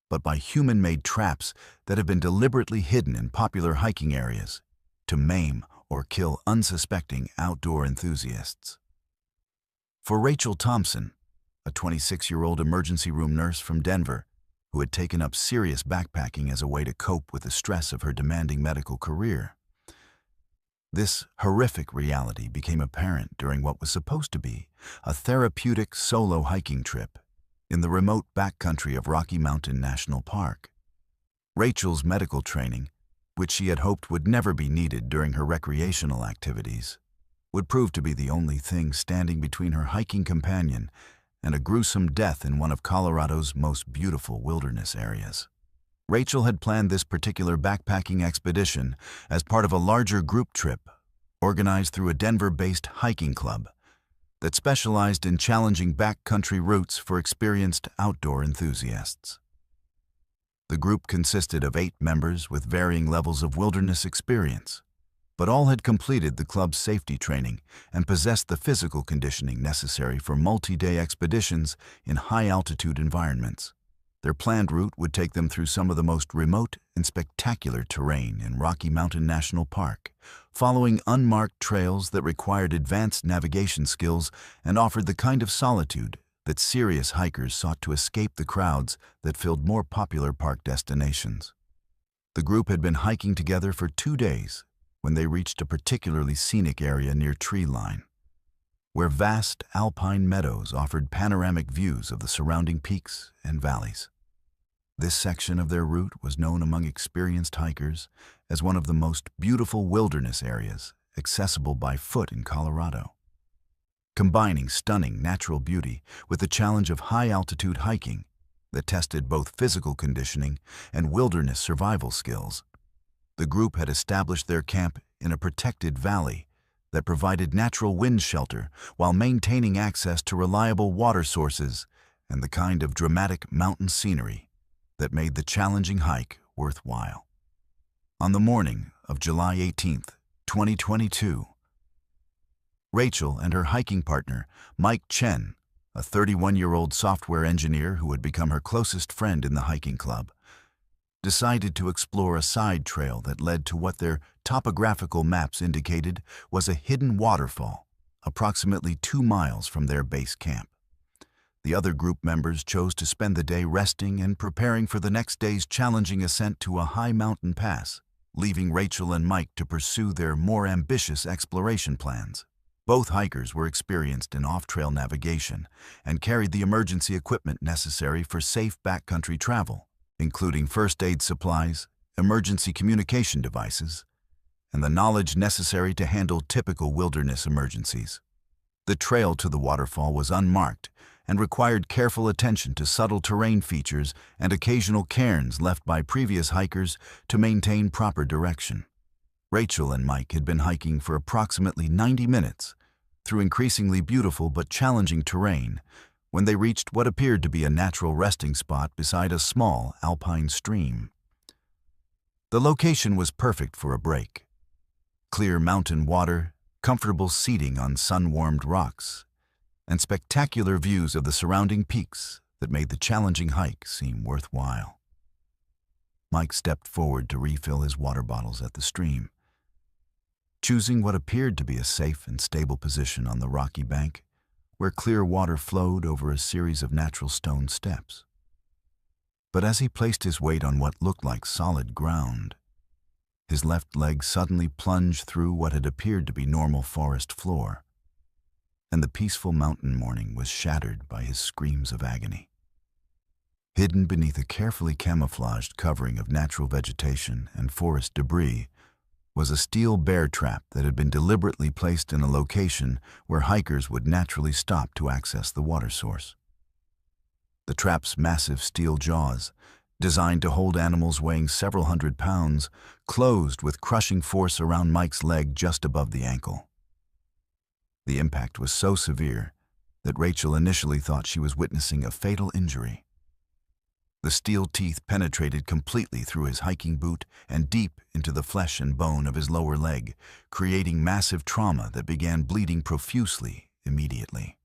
but by human-made traps that have been deliberately hidden in popular hiking areas to maim or kill unsuspecting outdoor enthusiasts. For Rachel Thompson, a 26-year-old emergency room nurse from Denver, who had taken up serious backpacking as a way to cope with the stress of her demanding medical career, this horrific reality became apparent during what was supposed to be a therapeutic solo hiking trip in the remote backcountry of Rocky Mountain National Park. Rachel's medical training, which she had hoped would never be needed during her recreational activities, would prove to be the only thing standing between her hiking companion and a gruesome death in one of Colorado's most beautiful wilderness areas. Rachel had planned this particular backpacking expedition as part of a larger group trip organized through a Denver-based hiking club that specialized in challenging backcountry routes for experienced outdoor enthusiasts. The group consisted of 8 members with varying levels of wilderness experience, but all had completed the club's safety training and possessed the physical conditioning necessary for multi-day expeditions in high-altitude environments. Their planned route would take them through some of the most remote and spectacular terrain in Rocky Mountain National Park, following unmarked trails that required advanced navigation skills and offered the kind of solitude that serious hikers sought to escape the crowds that filled more popular park destinations. The group had been hiking together for 2 days when they reached a particularly scenic area near Treeline, where vast alpine meadows offered panoramic views of the surrounding peaks and valleys. This section of their route was known among experienced hikers as one of the most beautiful wilderness areas accessible by foot in Colorado. Combining stunning natural beauty with the challenge of high-altitude hiking that tested both physical conditioning and wilderness survival skills, the group had established their camp in a protected valley that provided natural wind shelter while maintaining access to reliable water sources and the kind of dramatic mountain scenery that made the challenging hike worthwhile. On the morning of July 18, 2022, Rachel and her hiking partner, Mike Chen, a 31-year-old software engineer who had become her closest friend in the hiking club, decided to explore a side trail that led to what their topographical maps indicated was a hidden waterfall approximately 2 miles from their base camp. The other group members chose to spend the day resting and preparing for the next day's challenging ascent to a high mountain pass, leaving Rachel and Mike to pursue their more ambitious exploration plans. Both hikers were experienced in off-trail navigation and carried the emergency equipment necessary for safe backcountry travel, including first aid supplies, emergency communication devices, and the knowledge necessary to handle typical wilderness emergencies. The trail to the waterfall was unmarked and required careful attention to subtle terrain features and occasional cairns left by previous hikers to maintain proper direction. Rachel and Mike had been hiking for approximately 90 minutes through increasingly beautiful but challenging terrain when they reached what appeared to be a natural resting spot beside a small alpine stream. The location was perfect for a break. Clear mountain water, comfortable seating on sun-warmed rocks, and spectacular views of the surrounding peaks that made the challenging hike seem worthwhile. Mike stepped forward to refill his water bottles at the stream, choosing what appeared to be a safe and stable position on the rocky bank, where clear water flowed over a series of natural stone steps. But as he placed his weight on what looked like solid ground, his left leg suddenly plunged through what had appeared to be normal forest floor, and the peaceful mountain morning was shattered by his screams of agony. Hidden beneath a carefully camouflaged covering of natural vegetation and forest debris was a steel bear trap that had been deliberately placed in a location where hikers would naturally stop to access the water source. The trap's massive steel jaws, designed to hold animals weighing several hundred pounds, closed with crushing force around Mike's leg just above the ankle. The impact was so severe that Rachel initially thought she was witnessing a fatal injury. The steel teeth penetrated completely through his hiking boot and deep into the flesh and bone of his lower leg, creating massive trauma that began bleeding profusely immediately.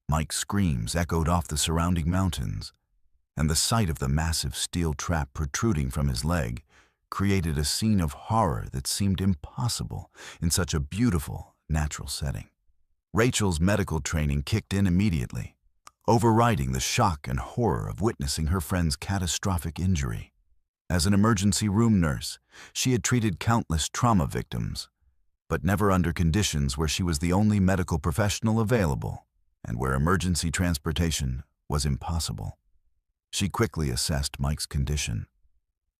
Mike's screams echoed off the surrounding mountains, and the sight of the massive steel trap protruding from his leg created a scene of horror that seemed impossible in such a beautiful, natural setting. Rachel's medical training kicked in immediately, overriding the shock and horror of witnessing her friend's catastrophic injury. As an emergency room nurse, she had treated countless trauma victims, but never under conditions where she was the only medical professional available and where emergency transportation was impossible. She quickly assessed Mike's condition,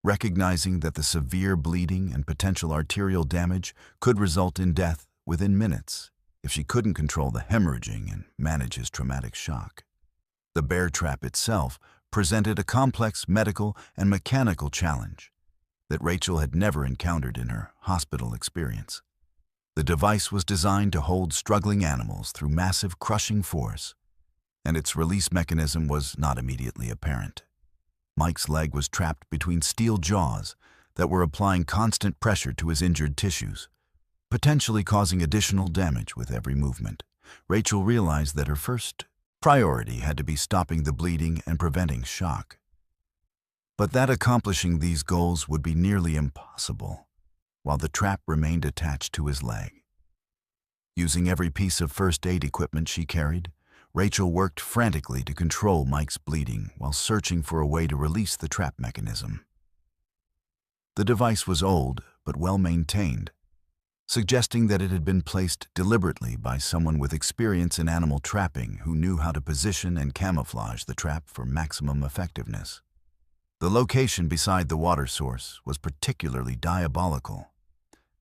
recognizing that the severe bleeding and potential arterial damage could result in death within minutes if she couldn't control the hemorrhaging and manage his traumatic shock. The bear trap itself presented a complex medical and mechanical challenge that Rachel had never encountered in her hospital experience. The device was designed to hold struggling animals through massive crushing force, and its release mechanism was not immediately apparent. Mike's leg was trapped between steel jaws that were applying constant pressure to his injured tissues, potentially causing additional damage with every movement. Rachel realized that her first priority had to be stopping the bleeding and preventing shock. But that accomplishing these goals would be nearly impossible while the trap remained attached to his leg. Using every piece of first aid equipment she carried, Rachel worked frantically to control Mike's bleeding while searching for a way to release the trap mechanism. The device was old but well maintained, suggesting that it had been placed deliberately by someone with experience in animal trapping who knew how to position and camouflage the trap for maximum effectiveness. The location beside the water source was particularly diabolical,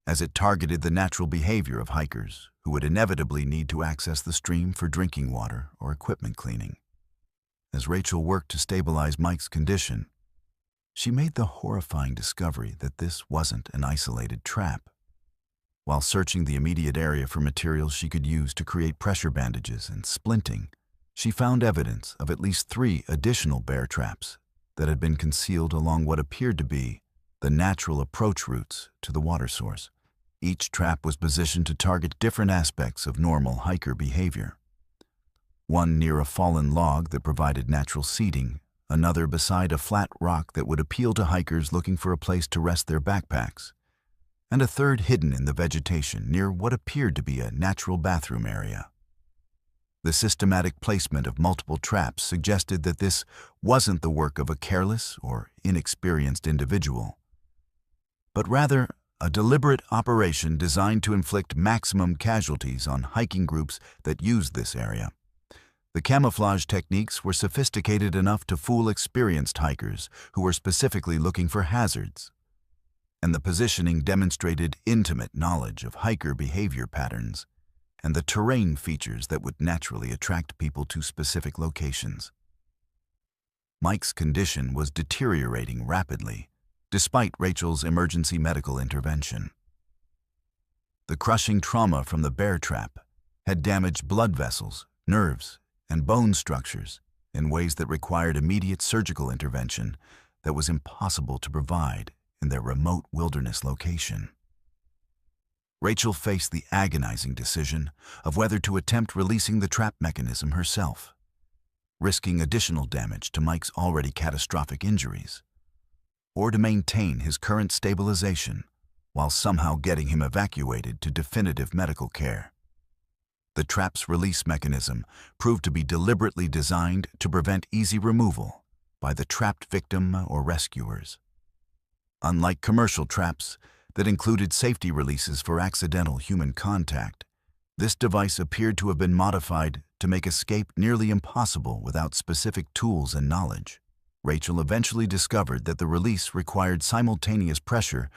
as it targeted the natural behavior of hikers who would inevitably need to access the stream for drinking water or equipment cleaning. As Rachel worked to stabilize Mike's condition, she made the horrifying discovery that this wasn't an isolated trap. While searching the immediate area for materials she could use to create pressure bandages and splinting, she found evidence of at least 3 additional bear traps that had been concealed along what appeared to be the natural approach routes to the water source. Each trap was positioned to target different aspects of normal hiker behavior. One near a fallen log that provided natural seating, another beside a flat rock that would appeal to hikers looking for a place to rest their backpacks, and a third hidden in the vegetation near what appeared to be a natural bathroom area. The systematic placement of multiple traps suggested that this wasn't the work of a careless or inexperienced individual, but rather a deliberate operation designed to inflict maximum casualties on hiking groups that used this area. The camouflage techniques were sophisticated enough to fool experienced hikers who were specifically looking for hazards, and the positioning demonstrated intimate knowledge of hiker behavior patterns and the terrain features that would naturally attract people to specific locations. Mike's condition was deteriorating rapidly, despite Rachel's emergency medical intervention. The crushing trauma from the bear trap had damaged blood vessels, nerves, and bone structures in ways that required immediate surgical intervention that was impossible to provide in their remote wilderness location. Rachel faced the agonizing decision of whether to attempt releasing the trap mechanism herself, risking additional damage to Mike's already catastrophic injuries, or to maintain his current stabilization while somehow getting him evacuated to definitive medical care. The trap's release mechanism proved to be deliberately designed to prevent easy removal by the trapped victim or rescuers. Unlike commercial traps that included safety releases for accidental human contact, this device appeared to have been modified to make escape nearly impossible without specific tools and knowledge. Rachel eventually discovered that the release required simultaneous pressure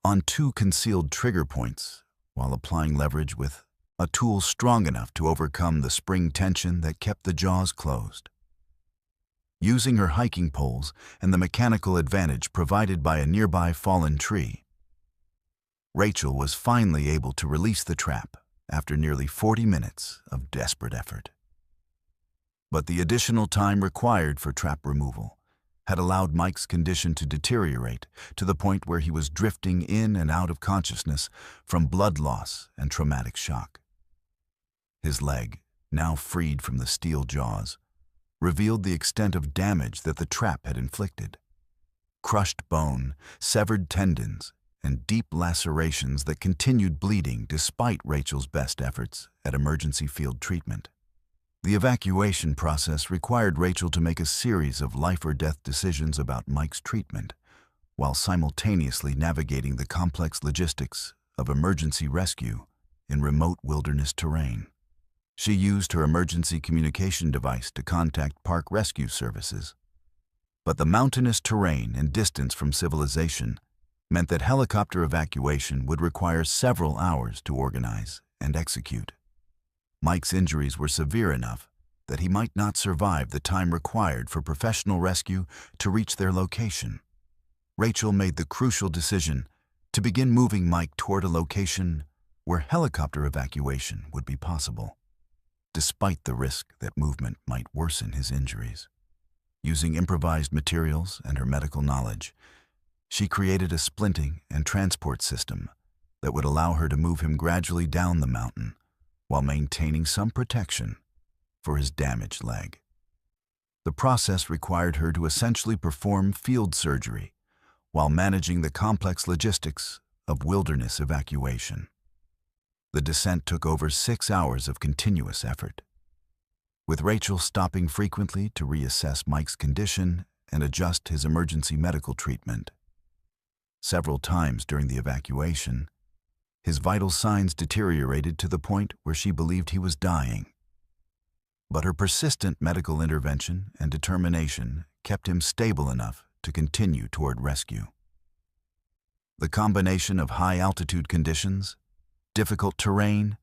on 2 concealed trigger points while applying leverage with a tool strong enough to overcome the spring tension that kept the jaws closed. Using her hiking poles and the mechanical advantage provided by a nearby fallen tree, Rachel was finally able to release the trap after nearly 40 minutes of desperate effort. But the additional time required for trap removal had allowed Mike's condition to deteriorate to the point where he was drifting in and out of consciousness from blood loss and traumatic shock. His leg, now freed from the steel jaws, revealed the extent of damage that the trap had inflicted. crushed bone, severed tendons, and deep lacerations that continued bleeding despite Rachel's best efforts at emergency field treatment. The evacuation process required Rachel to make a series of life-or-death decisions about Mike's treatment, while simultaneously navigating the complex logistics of emergency rescue in remote wilderness terrain. She used her emergency communication device to contact park rescue services, but the mountainous terrain and distance from civilization meant that helicopter evacuation would require several hours to organize and execute. Mike's injuries were severe enough that he might not survive the time required for professional rescue to reach their location. Rachel made the crucial decision to begin moving Mike toward a location where helicopter evacuation would be possible, despite the risk that movement might worsen his injuries. Using improvised materials and her medical knowledge, she created a splinting and transport system that would allow her to move him gradually down the mountain while maintaining some protection for his damaged leg. The process required her to essentially perform field surgery while managing the complex logistics of wilderness evacuation. The descent took over 6 hours of continuous effort, with Rachel stopping frequently to reassess Mike's condition and adjust his emergency medical treatment. Several times during the evacuation, his vital signs deteriorated to the point where she believed he was dying. But her persistent medical intervention and determination kept him stable enough to continue toward rescue. The combination of high-altitude conditions, difficult terrain,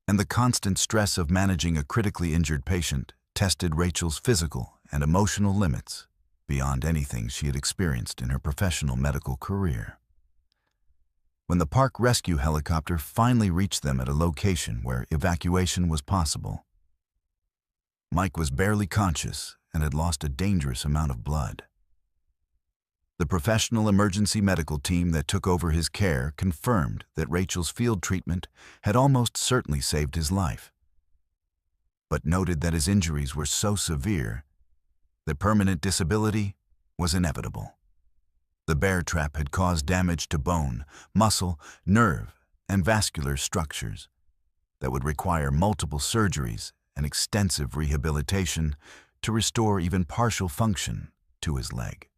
and the constant stress of managing a critically injured patient tested Rachel's physical and emotional limits beyond anything she had experienced in her professional medical career. When the park rescue helicopter finally reached them at a location where evacuation was possible, Mike was barely conscious and had lost a dangerous amount of blood. The professional emergency medical team that took over his care confirmed that Rachel's field treatment had almost certainly saved his life, but noted that his injuries were so severe that permanent disability was inevitable. The bear trap had caused damage to bone, muscle, nerve, and vascular structures that would require multiple surgeries and extensive rehabilitation to restore even partial function to his leg.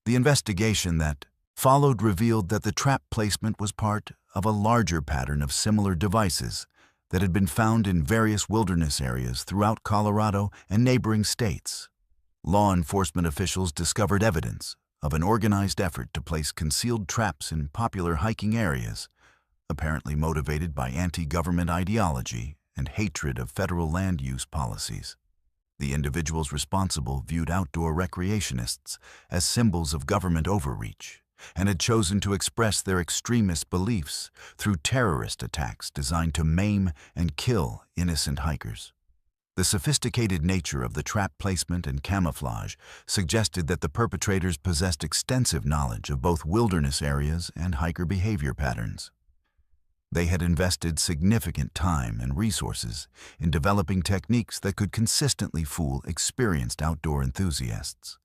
The investigation that followed revealed that the trap placement was part of a larger pattern of similar devices that had been found in various wilderness areas throughout Colorado and neighboring states. Law enforcement officials discovered evidence of an organized effort to place concealed traps in popular hiking areas, apparently motivated by anti-government ideology and hatred of federal land use policies. The individuals responsible viewed outdoor recreationists as symbols of government overreach and had chosen to express their extremist beliefs through terrorist attacks designed to maim and kill innocent hikers. The sophisticated nature of the trap placement and camouflage suggested that the perpetrators possessed extensive knowledge of both wilderness areas and hiker behavior patterns. They had invested significant time and resources in developing techniques that could consistently fool experienced outdoor enthusiasts.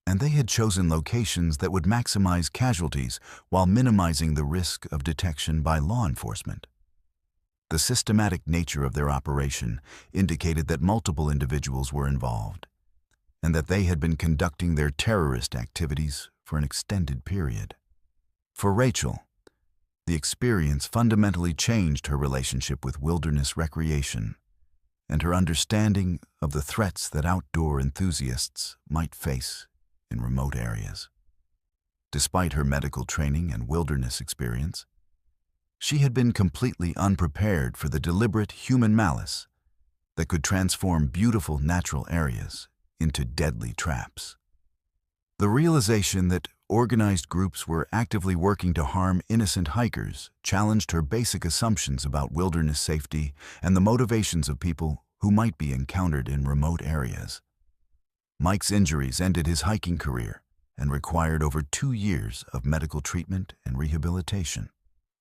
And they had chosen locations that would maximize casualties while minimizing the risk of detection by law enforcement. The systematic nature of their operation indicated that multiple individuals were involved, and that they had been conducting their terrorist activities for an extended period. For Rachel, the experience fundamentally changed her relationship with wilderness recreation and her understanding of the threats that outdoor enthusiasts might face in remote areas. Despite her medical training and wilderness experience, she had been completely unprepared for the deliberate human malice that could transform beautiful natural areas into deadly traps. The realization that organized groups were actively working to harm innocent hikers challenged her basic assumptions about wilderness safety and the motivations of people who might be encountered in remote areas. Mike's injuries ended his hiking career and required over 2 years of medical treatment and rehabilitation.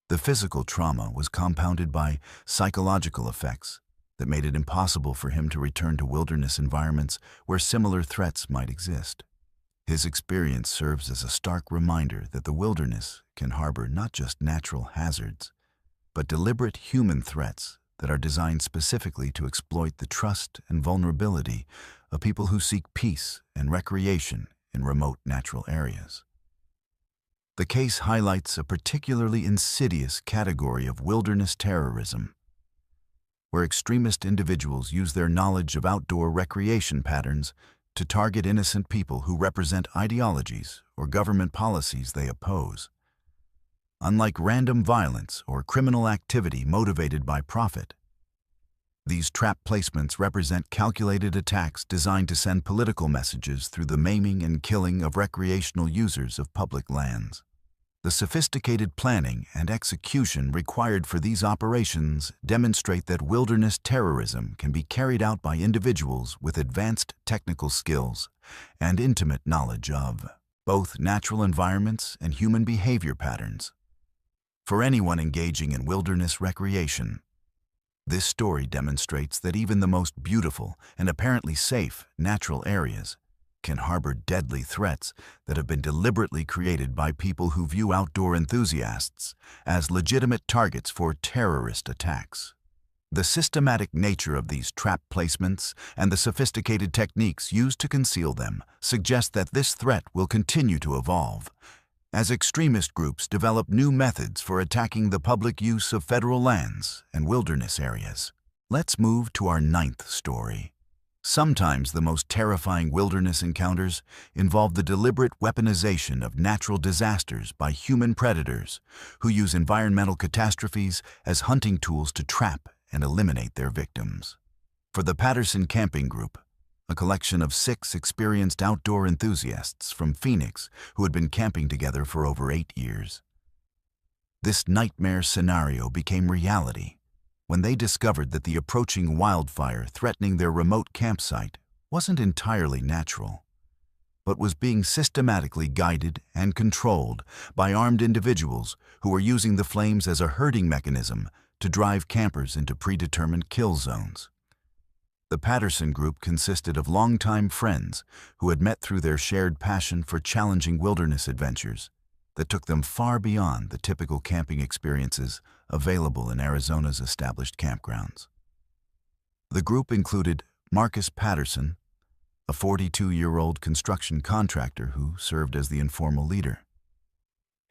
The physical trauma was compounded by psychological effects that made it impossible for him to return to wilderness environments where similar threats might exist. His experience serves as a stark reminder that the wilderness can harbor not just natural hazards, but deliberate human threats that are designed specifically to exploit the trust and vulnerability of people who seek peace and recreation in remote natural areas. The case highlights a particularly insidious category of wilderness terrorism, where extremist individuals use their knowledge of outdoor recreation patterns to target innocent people who represent ideologies or government policies they oppose. Unlike random violence or criminal activity motivated by profit, these trap placements represent calculated attacks designed to send political messages through the maiming and killing of recreational users of public lands. The sophisticated planning and execution required for these operations demonstrate that wilderness terrorism can be carried out by individuals with advanced technical skills and intimate knowledge of both natural environments and human behavior patterns. For anyone engaging in wilderness recreation, this story demonstrates that even the most beautiful and apparently safe natural areas can harbor deadly threats that have been deliberately created by people who view outdoor enthusiasts as legitimate targets for terrorist attacks. The systematic nature of these trap placements and the sophisticated techniques used to conceal them suggest that this threat will continue to evolve as extremist groups develop new methods for attacking the public use of federal lands and wilderness areas. Let's move to our 9th story. Sometimes the most terrifying wilderness encounters involve the deliberate weaponization of natural disasters by human predators who use environmental catastrophes as hunting tools to trap and eliminate their victims. For the Patterson Camping Group, a collection of 6 experienced outdoor enthusiasts from Phoenix who had been camping together for over 8 years, this nightmare scenario became reality when they discovered that the approaching wildfire threatening their remote campsite wasn't entirely natural, but was being systematically guided and controlled by armed individuals who were using the flames as a herding mechanism to drive campers into predetermined kill zones. The Patterson Group consisted of longtime friends who had met through their shared passion for challenging wilderness adventures that took them far beyond the typical camping experiences available in Arizona's established campgrounds. The group included Marcus Patterson, a 42-year-old construction contractor who served as the informal leader;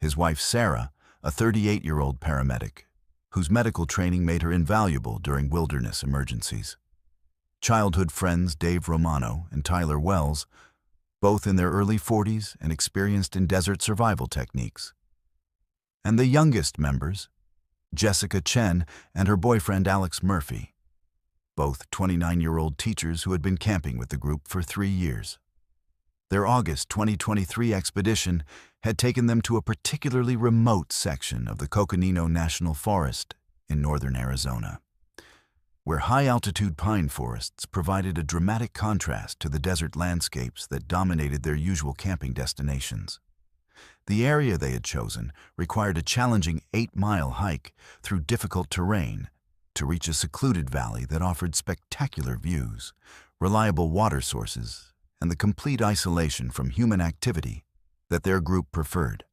his wife Sarah, a 38-year-old paramedic whose medical training made her invaluable during wilderness emergencies; childhood friends Dave Romano and Tyler Wells, both in their early 40s and experienced in desert survival techniques; and the youngest members, Jessica Chen and her boyfriend Alex Murphy, both 29-year-old teachers who had been camping with the group for 3 years. Their August 2023 expedition had taken them to a particularly remote section of the Coconino National Forest in northern Arizona, where high-altitude pine forests provided a dramatic contrast to the desert landscapes that dominated their usual camping destinations. The area they had chosen required a challenging 8-mile hike through difficult terrain to reach a secluded valley that offered spectacular views, reliable water sources, and the complete isolation from human activity that their group preferred.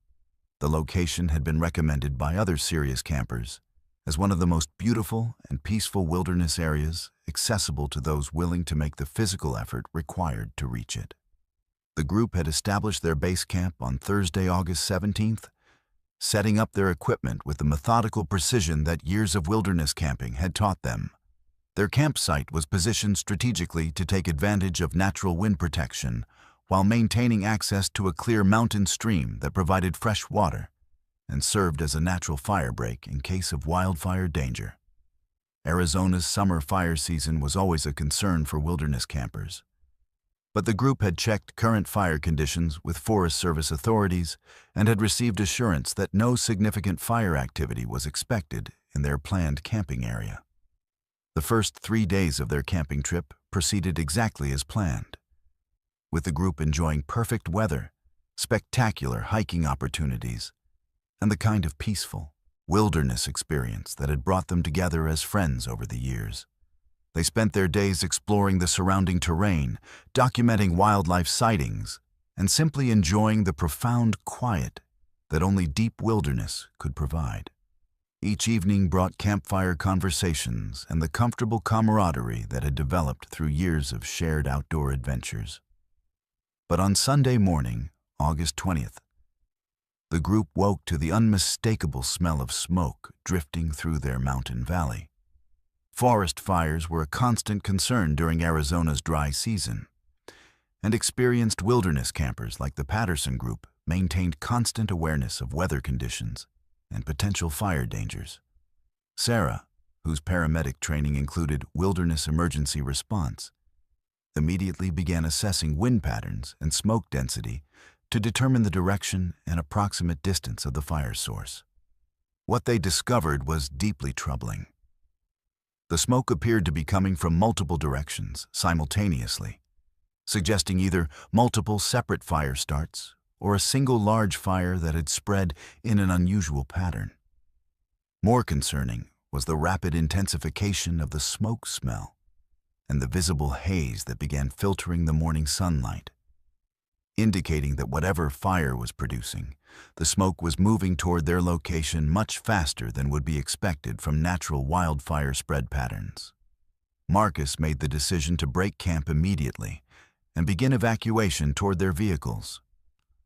The location had been recommended by other serious campers as one of the most beautiful and peaceful wilderness areas accessible to those willing to make the physical effort required to reach it. The group had established their base camp on Thursday, August 17th, setting up their equipment with the methodical precision that years of wilderness camping had taught them. Their campsite was positioned strategically to take advantage of natural wind protection while maintaining access to a clear mountain stream that provided fresh water and served as a natural fire break in case of wildfire danger. Arizona's summer fire season was always a concern for wilderness campers, but the group had checked current fire conditions with Forest Service authorities and had received assurance that no significant fire activity was expected in their planned camping area. The first 3 days of their camping trip proceeded exactly as planned, with the group enjoying perfect weather, spectacular hiking opportunities, and the kind of peaceful wilderness experience that had brought them together as friends over the years. They spent their days exploring the surrounding terrain, documenting wildlife sightings, and simply enjoying the profound quiet that only deep wilderness could provide. Each evening brought campfire conversations and the comfortable camaraderie that had developed through years of shared outdoor adventures. But on Sunday morning, August 20th, the group woke to the unmistakable smell of smoke drifting through their mountain valley. Forest fires were a constant concern during Arizona's dry season, and experienced wilderness campers like the Patterson Group maintained constant awareness of weather conditions and potential fire dangers. Sarah, whose paramedic training included wilderness emergency response, immediately began assessing wind patterns and smoke density to determine the direction and approximate distance of the fire source. What they discovered was deeply troubling. The smoke appeared to be coming from multiple directions simultaneously, suggesting either multiple separate fire starts or a single large fire that had spread in an unusual pattern. More concerning was the rapid intensification of the smoke smell and the visible haze that began filtering the morning sunlight, indicating that whatever fire was producing, the smoke was moving toward their location much faster than would be expected from natural wildfire spread patterns. Marcus made the decision to break camp immediately and begin evacuation toward their vehicles,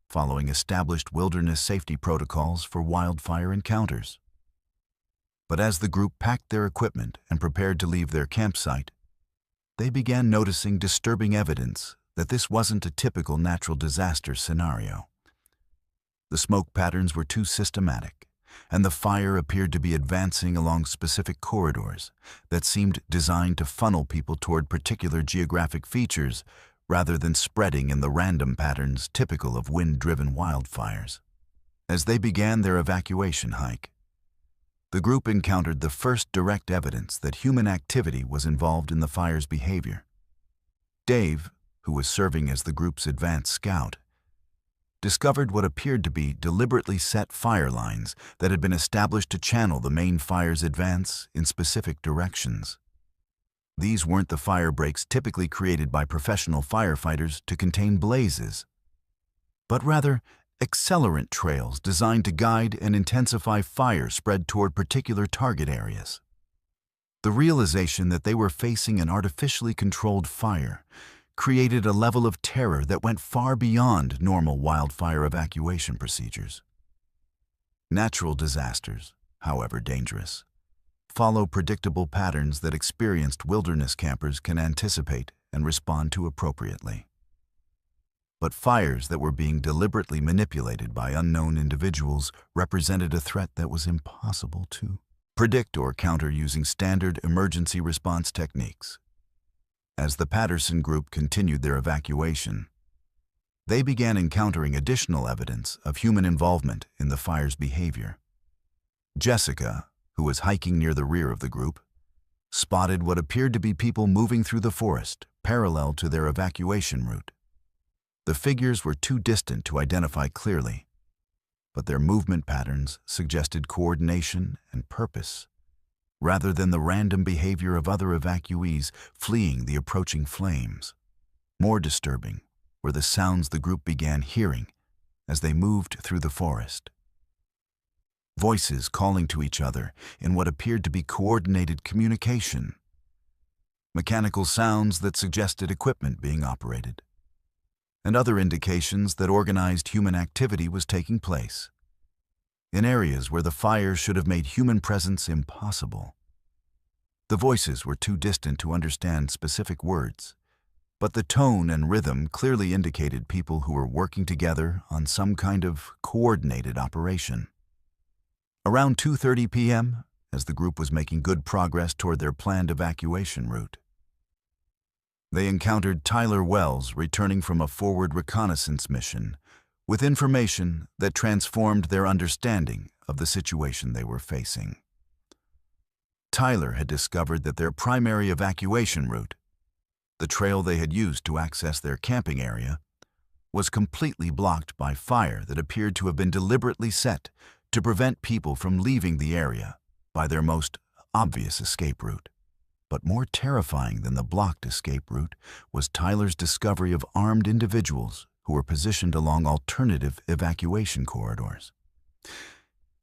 following established wilderness safety protocols for wildfire encounters. But as the group packed their equipment and prepared to leave their campsite, they began noticing disturbing evidence that this wasn't a typical natural disaster scenario. The smoke patterns were too systematic, and the fire appeared to be advancing along specific corridors that seemed designed to funnel people toward particular geographic features rather than spreading in the random patterns typical of wind-driven wildfires. As they began their evacuation hike, the group encountered the first direct evidence that human activity was involved in the fire's behavior. Dave, who was serving as the group's advance scout, discovered what appeared to be deliberately set fire lines that had been established to channel the main fire's advance in specific directions. These weren't the fire breaks typically created by professional firefighters to contain blazes, but rather accelerant trails designed to guide and intensify fire spread toward particular target areas. The realization that they were facing an artificially controlled fire created a level of terror that went far beyond normal wildfire evacuation procedures. Natural disasters, however dangerous, follow predictable patterns that experienced wilderness campers can anticipate and respond to appropriately. But fires that were being deliberately manipulated by unknown individuals represented a threat that was impossible to predict or counter using standard emergency response techniques. As the Patterson Group continued their evacuation, they began encountering additional evidence of human involvement in the fire's behavior. Jessica, who was hiking near the rear of the group, spotted what appeared to be people moving through the forest parallel to their evacuation route. The figures were too distant to identify clearly, but their movement patterns suggested coordination and purpose, rather than the random behavior of other evacuees fleeing the approaching flames. More disturbing were the sounds the group began hearing as they moved through the forest. Voices calling to each other in what appeared to be coordinated communication. Mechanical sounds that suggested equipment being operated, and other indications that organized human activity was taking place in areas where the fire should have made human presence impossible. The voices were too distant to understand specific words, but the tone and rhythm clearly indicated people who were working together on some kind of coordinated operation. Around 2:30 p.m., as the group was making good progress toward their planned evacuation route, they encountered Tyler Wells returning from a forward reconnaissance mission with information that transformed their understanding of the situation they were facing. Tyler had discovered that their primary evacuation route, the trail they had used to access their camping area, was completely blocked by fire that appeared to have been deliberately set to prevent people from leaving the area by their most obvious escape route. But more terrifying than the blocked escape route was Tyler's discovery of armed individuals who were positioned along alternative evacuation corridors.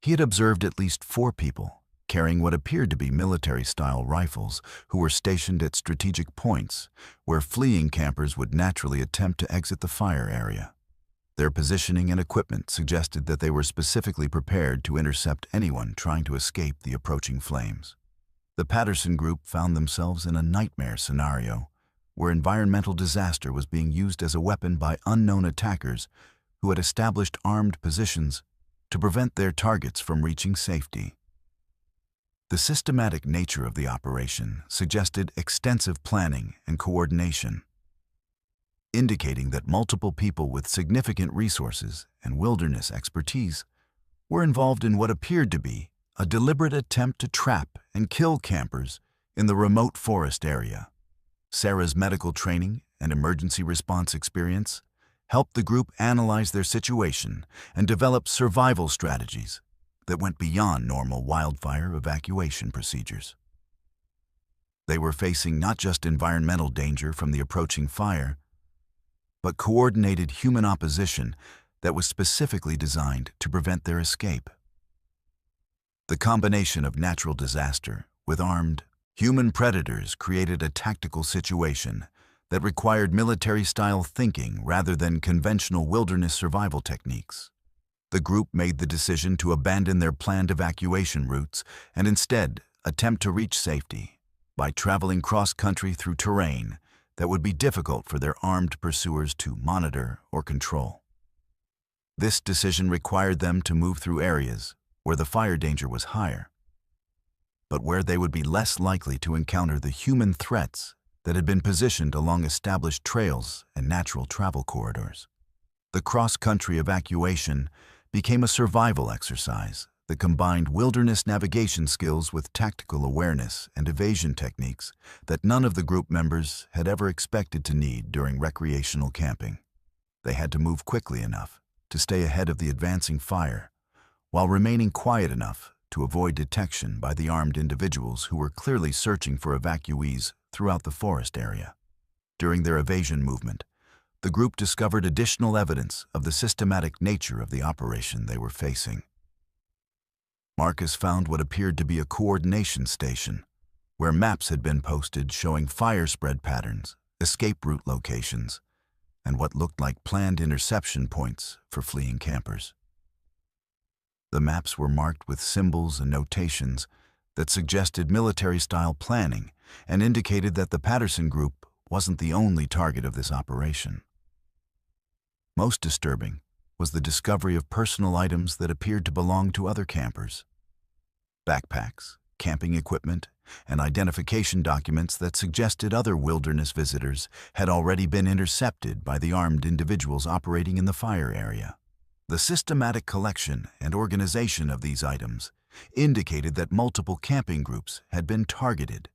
He had observed at least 4 people carrying what appeared to be military-style rifles who were stationed at strategic points where fleeing campers would naturally attempt to exit the fire area. Their positioning and equipment suggested that they were specifically prepared to intercept anyone trying to escape the approaching flames. The Patterson group found themselves in a nightmare scenario where environmental disaster was being used as a weapon by unknown attackers who had established armed positions to prevent their targets from reaching safety. The systematic nature of the operation suggested extensive planning and coordination, indicating that multiple people with significant resources and wilderness expertise were involved in what appeared to be a deliberate attempt to trap and kill campers in the remote forest area. Sarah's medical training and emergency response experience helped the group analyze their situation and develop survival strategies that went beyond normal wildfire evacuation procedures. They were facing not just environmental danger from the approaching fire, but coordinated human opposition that was specifically designed to prevent their escape. The combination of natural disaster with armed human predators created a tactical situation that required military-style thinking rather than conventional wilderness survival techniques. The group made the decision to abandon their planned evacuation routes and instead attempt to reach safety by traveling cross-country through terrain that would be difficult for their armed pursuers to monitor or control. This decision required them to move through areas where the fire danger was higher, but where they would be less likely to encounter the human threats that had been positioned along established trails and natural travel corridors. The cross-country evacuation became a survival exercise that combined wilderness navigation skills with tactical awareness and evasion techniques that none of the group members had ever expected to need during recreational camping. They had to move quickly enough to stay ahead of the advancing fire, while remaining quiet enough to avoid detection by the armed individuals who were clearly searching for evacuees throughout the forest area. During their evasion movement, the group discovered additional evidence of the systematic nature of the operation they were facing. Marcus found what appeared to be a coordination station, where maps had been posted showing fire spread patterns, escape route locations, and what looked like planned interception points for fleeing campers. The maps were marked with symbols and notations that suggested military-style planning and indicated that the Patterson group wasn't the only target of this operation. Most disturbing was the discovery of personal items that appeared to belong to other campers. Backpacks, camping equipment, and identification documents that suggested other wilderness visitors had already been intercepted by the armed individuals operating in the fire area. The systematic collection and organization of these items indicated that multiple camping groups had been targeted,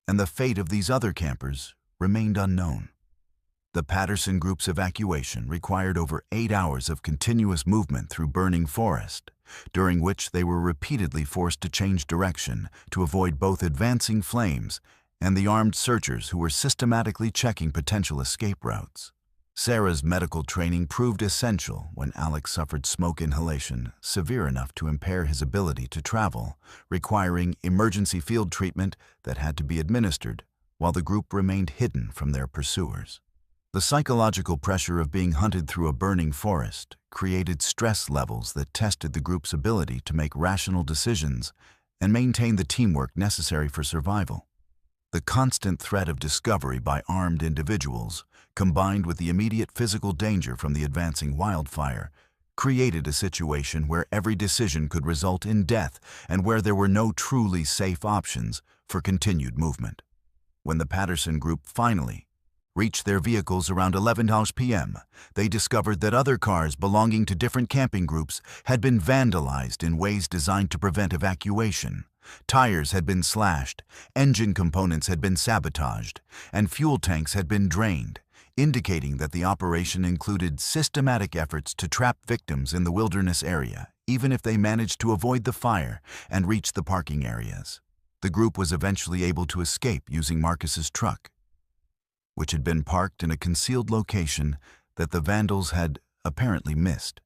and the fate of these other campers remained unknown. The Patterson group's evacuation required over 8 hours of continuous movement through burning forest, during which they were repeatedly forced to change direction to avoid both advancing flames and the armed searchers who were systematically checking potential escape routes. Sarah's medical training proved essential when Alex suffered smoke inhalation severe enough to impair his ability to travel, requiring emergency field treatment that had to be administered while the group remained hidden from their pursuers. The psychological pressure of being hunted through a burning forest created stress levels that tested the group's ability to make rational decisions and maintain the teamwork necessary for survival. The constant threat of discovery by armed individuals, combined with the immediate physical danger from the advancing wildfire, created a situation where every decision could result in death and where there were no truly safe options for continued movement. When the Patterson group finally reached their vehicles around 11 p.m., they discovered that other cars belonging to different camping groups had been vandalized in ways designed to prevent evacuation. Tires had been slashed, engine components had been sabotaged, and fuel tanks had been drained, indicating that the operation included systematic efforts to trap victims in the wilderness area, even if they managed to avoid the fire and reach the parking areas. The group was eventually able to escape using Marcus's truck, which had been parked in a concealed location that the vandals had apparently missed.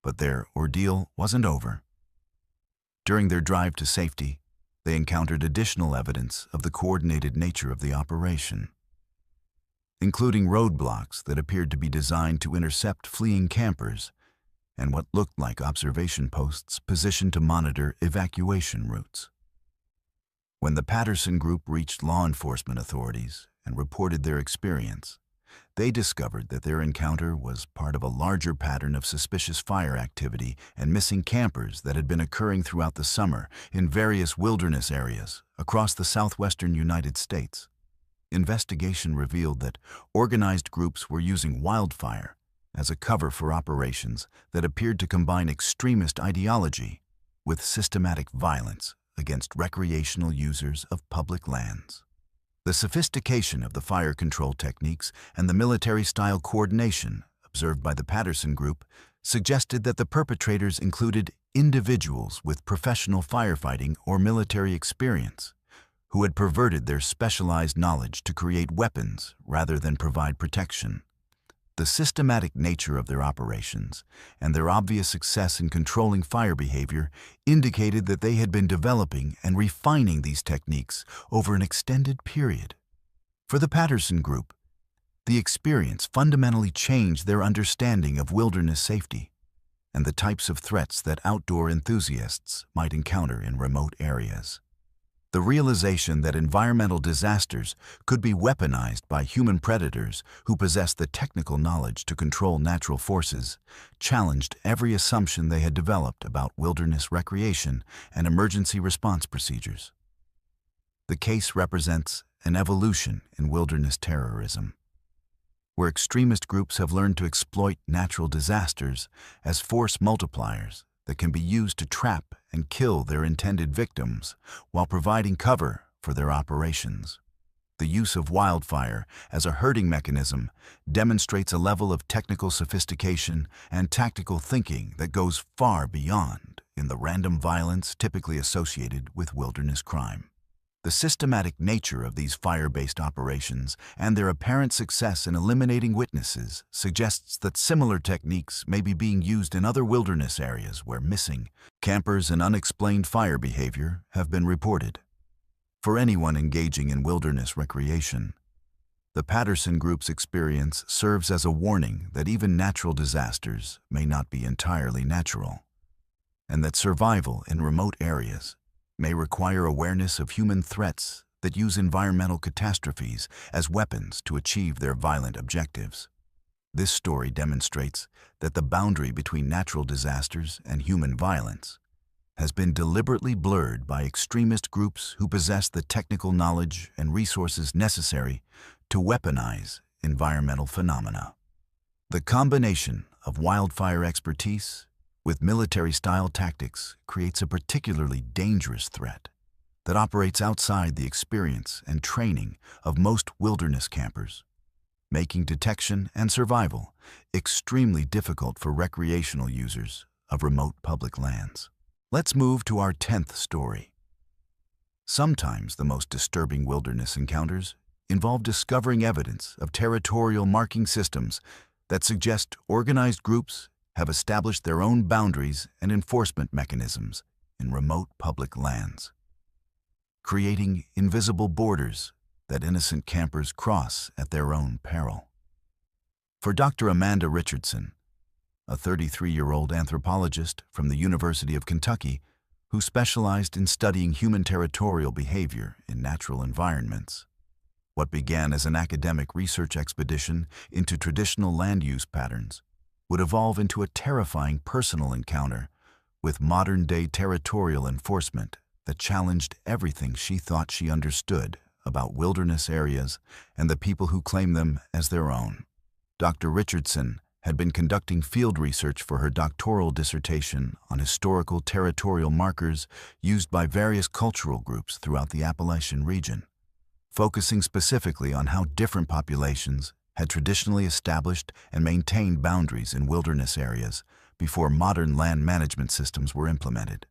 But their ordeal wasn't over. During their drive to safety, they encountered additional evidence of the coordinated nature of the operation, including roadblocks that appeared to be designed to intercept fleeing campers and what looked like observation posts positioned to monitor evacuation routes. When the Patterson Group reached law enforcement authorities and reported their experience, they discovered that their encounter was part of a larger pattern of suspicious fire activity and missing campers that had been occurring throughout the summer in various wilderness areas across the southwestern United States. Investigation revealed that organized groups were using wildfire as a cover for operations that appeared to combine extremist ideology with systematic violence against recreational users of public lands. The sophistication of the fire control techniques and the military-style coordination observed by the Patterson Group suggested that the perpetrators included individuals with professional firefighting or military experience who had perverted their specialized knowledge to create weapons rather than provide protection. The systematic nature of their operations and their obvious success in controlling fire behavior indicated that they had been developing and refining these techniques over an extended period. For the Patterson Group, the experience fundamentally changed their understanding of wilderness safety and the types of threats that outdoor enthusiasts might encounter in remote areas. The realization that environmental disasters could be weaponized by human predators who possess the technical knowledge to control natural forces challenged every assumption they had developed about wilderness recreation and emergency response procedures. The case represents an evolution in wilderness terrorism, where extremist groups have learned to exploit natural disasters as force multipliers that can be used to trap and kill their intended victims while providing cover for their operations. The use of wildfire as a herding mechanism demonstrates a level of technical sophistication and tactical thinking that goes far beyond in the random violence typically associated with wilderness crime. The systematic nature of these fire-based operations and their apparent success in eliminating witnesses suggests that similar techniques may be being used in other wilderness areas where missing campers and unexplained fire behavior have been reported. For anyone engaging in wilderness recreation, the Patterson Group's experience serves as a warning that even natural disasters may not be entirely natural, and that survival in remote areas may require awareness of human threats that use environmental catastrophes as weapons to achieve their violent objectives. This story demonstrates that the boundary between natural disasters and human violence has been deliberately blurred by extremist groups who possess the technical knowledge and resources necessary to weaponize environmental phenomena. The combination of wildfire expertise with military-style tactics creates a particularly dangerous threat that operates outside the experience and training of most wilderness campers, making detection and survival extremely difficult for recreational users of remote public lands. Let's move to our 10th story. Sometimes the most disturbing wilderness encounters involve discovering evidence of territorial marking systems that suggest organized groups have established their own boundaries and enforcement mechanisms in remote public lands, creating invisible borders that innocent campers cross at their own peril. For Dr. Amanda Richardson, a 33-year-old anthropologist from the University of Kentucky who specialized in studying human territorial behavior in natural environments, what began as an academic research expedition into traditional land use patterns would evolve into a terrifying personal encounter with modern-day territorial enforcement that challenged everything she thought she understood about wilderness areas and the people who claim them as their own. Dr. Richardson had been conducting field research for her doctoral dissertation on historical territorial markers used by various cultural groups throughout the Appalachian region, focusing specifically on how different populations had traditionally established and maintained boundaries in wilderness areas before modern land management systems were implemented.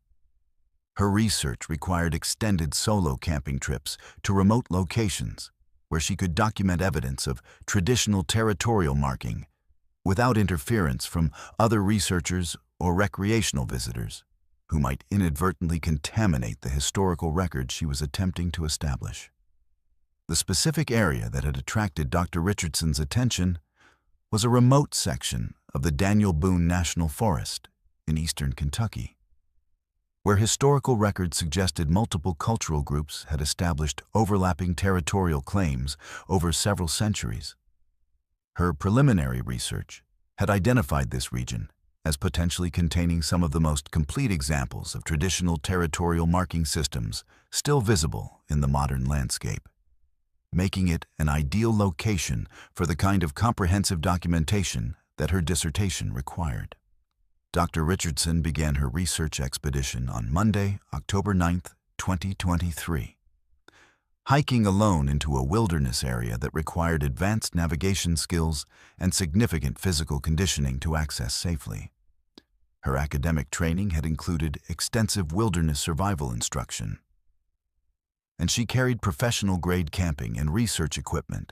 Her research required extended solo camping trips to remote locations where she could document evidence of traditional territorial marking without interference from other researchers or recreational visitors who might inadvertently contaminate the historical record she was attempting to establish. The specific area that had attracted Dr. Richardson's attention was a remote section of the Daniel Boone National Forest in eastern Kentucky, where historical records suggested multiple cultural groups had established overlapping territorial claims over several centuries. Her preliminary research had identified this region as potentially containing some of the most complete examples of traditional territorial marking systems still visible in the modern landscape, making it an ideal location for the kind of comprehensive documentation that her dissertation required. Dr. Richardson began her research expedition on Monday, October 9, 2023. Hiking alone into a wilderness area that required advanced navigation skills and significant physical conditioning to access safely. Her academic training had included extensive wilderness survival instruction, and she carried professional-grade camping and research equipment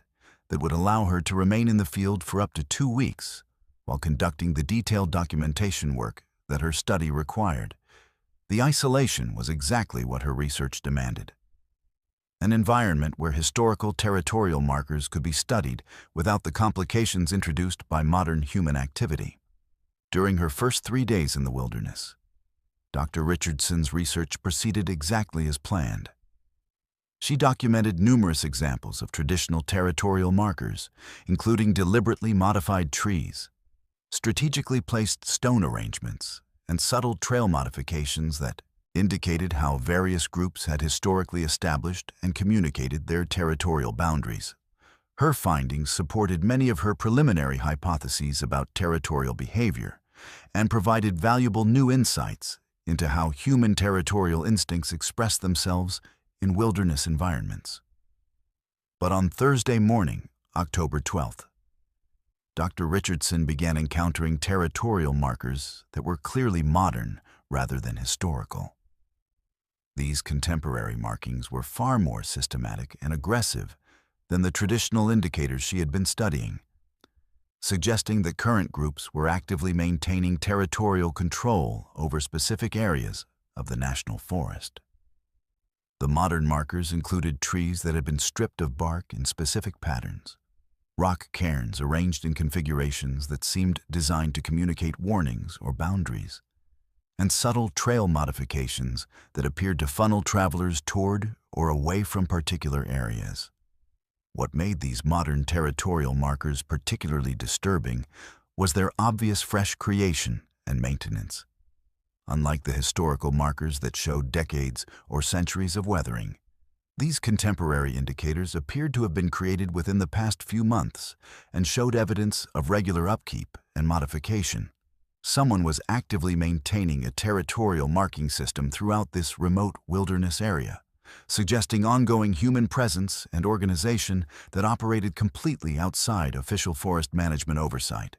that would allow her to remain in the field for up to 2 weeks while conducting the detailed documentation work that her study required. The isolation was exactly what her research demanded. An environment where historical territorial markers could be studied without the complications introduced by modern human activity. During her first 3 days in the wilderness, Dr. Richardson's research proceeded exactly as planned. She documented numerous examples of traditional territorial markers, including deliberately modified trees, strategically placed stone arrangements, and subtle trail modifications that indicated how various groups had historically established and communicated their territorial boundaries. Her findings supported many of her preliminary hypotheses about territorial behavior and provided valuable new insights into how human territorial instincts express themselves in wilderness environments. But on Thursday morning, October 12th, Dr. Richardson began encountering territorial markers that were clearly modern rather than historical. These contemporary markings were far more systematic and aggressive than the traditional indicators she had been studying, suggesting that current groups were actively maintaining territorial control over specific areas of the national forest. The modern markers included trees that had been stripped of bark in specific patterns, rock cairns arranged in configurations that seemed designed to communicate warnings or boundaries, and subtle trail modifications that appeared to funnel travelers toward or away from particular areas. What made these modern territorial markers particularly disturbing was their obvious fresh creation and maintenance. Unlike the historical markers that showed decades or centuries of weathering, these contemporary indicators appeared to have been created within the past few months and showed evidence of regular upkeep and modification. Someone was actively maintaining a territorial marking system throughout this remote wilderness area, suggesting ongoing human presence and organization that operated completely outside official forest management oversight.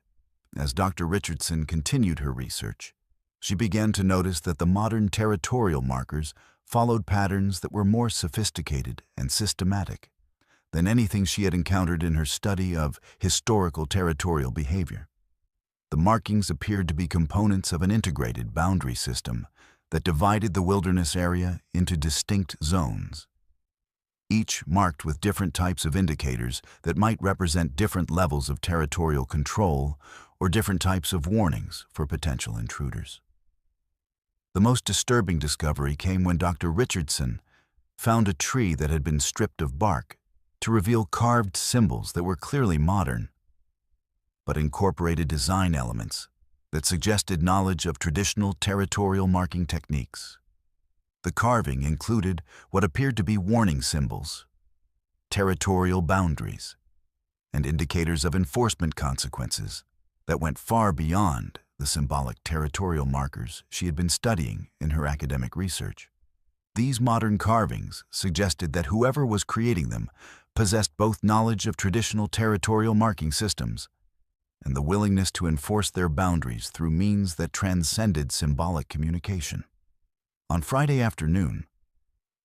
As Dr. Richardson continued her research, she began to notice that the modern territorial markers followed patterns that were more sophisticated and systematic than anything she had encountered in her study of historical territorial behavior. The markings appeared to be components of an integrated boundary system that divided the wilderness area into distinct zones, each marked with different types of indicators that might represent different levels of territorial control or different types of warnings for potential intruders. The most disturbing discovery came when Dr. Richardson found a tree that had been stripped of bark to reveal carved symbols that were clearly modern, but incorporated design elements that suggested knowledge of traditional territorial marking techniques. The carving included what appeared to be warning symbols, territorial boundaries, and indicators of enforcement consequences that went far beyond the symbolic territorial markers she had been studying in her academic research. These modern carvings suggested that whoever was creating them possessed both knowledge of traditional territorial marking systems and the willingness to enforce their boundaries through means that transcended symbolic communication. On Friday afternoon,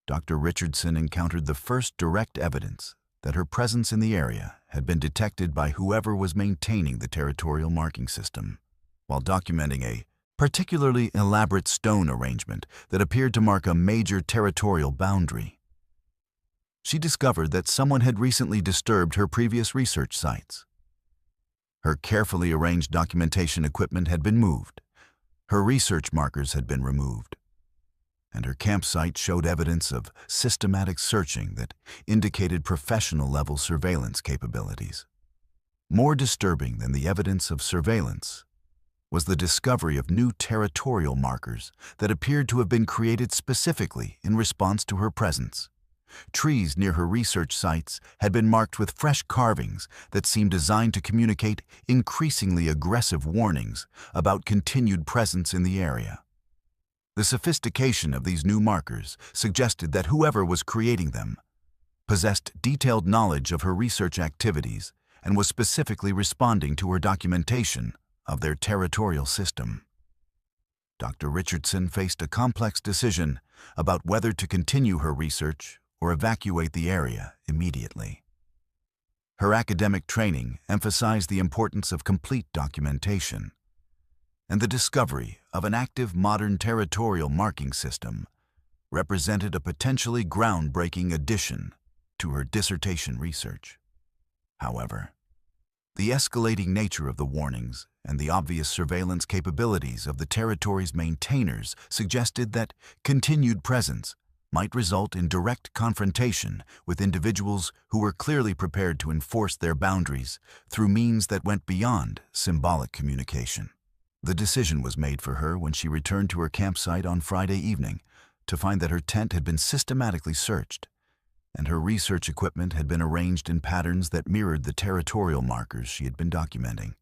Dr. Richardson encountered the first direct evidence that her presence in the area had been detected by whoever was maintaining the territorial marking system. While documenting a particularly elaborate stone arrangement that appeared to mark a major territorial boundary, she discovered that someone had recently disturbed her previous research sites. Her carefully arranged documentation equipment had been moved, her research markers had been removed, and her campsite showed evidence of systematic searching that indicated professional-level surveillance capabilities. More disturbing than the evidence of surveillance was the discovery of new territorial markers that appeared to have been created specifically in response to her presence. Trees near her research sites had been marked with fresh carvings that seemed designed to communicate increasingly aggressive warnings about continued presence in the area. The sophistication of these new markers suggested that whoever was creating them possessed detailed knowledge of her research activities and was specifically responding to her documentation of their territorial system. Dr. Richardson faced a complex decision about whether to continue her research or evacuate the area immediately. Her academic training emphasized the importance of complete documentation, and the discovery of an active modern territorial marking system represented a potentially groundbreaking addition to her dissertation research. However, the escalating nature of the warnings and the obvious surveillance capabilities of the territory's maintainers suggested that continued presence might result in direct confrontation with individuals who were clearly prepared to enforce their boundaries through means that went beyond symbolic communication. The decision was made for her when she returned to her campsite on Friday evening to find that her tent had been systematically searched, and her research equipment had been arranged in patterns that mirrored the territorial markers she had been documenting.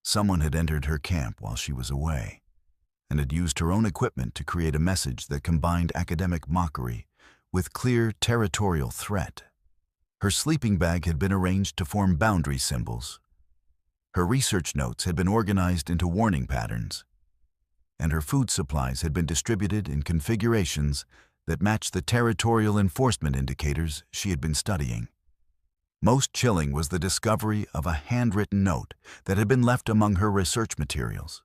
Someone had entered her camp while she was away, and had used her own equipment to create a message that combined academic mockery with clear territorial threat. Her sleeping bag had been arranged to form boundary symbols. Her research notes had been organized into warning patterns, and her food supplies had been distributed in configurations that matched the territorial enforcement indicators she had been studying. Most chilling was the discovery of a handwritten note that had been left among her research materials.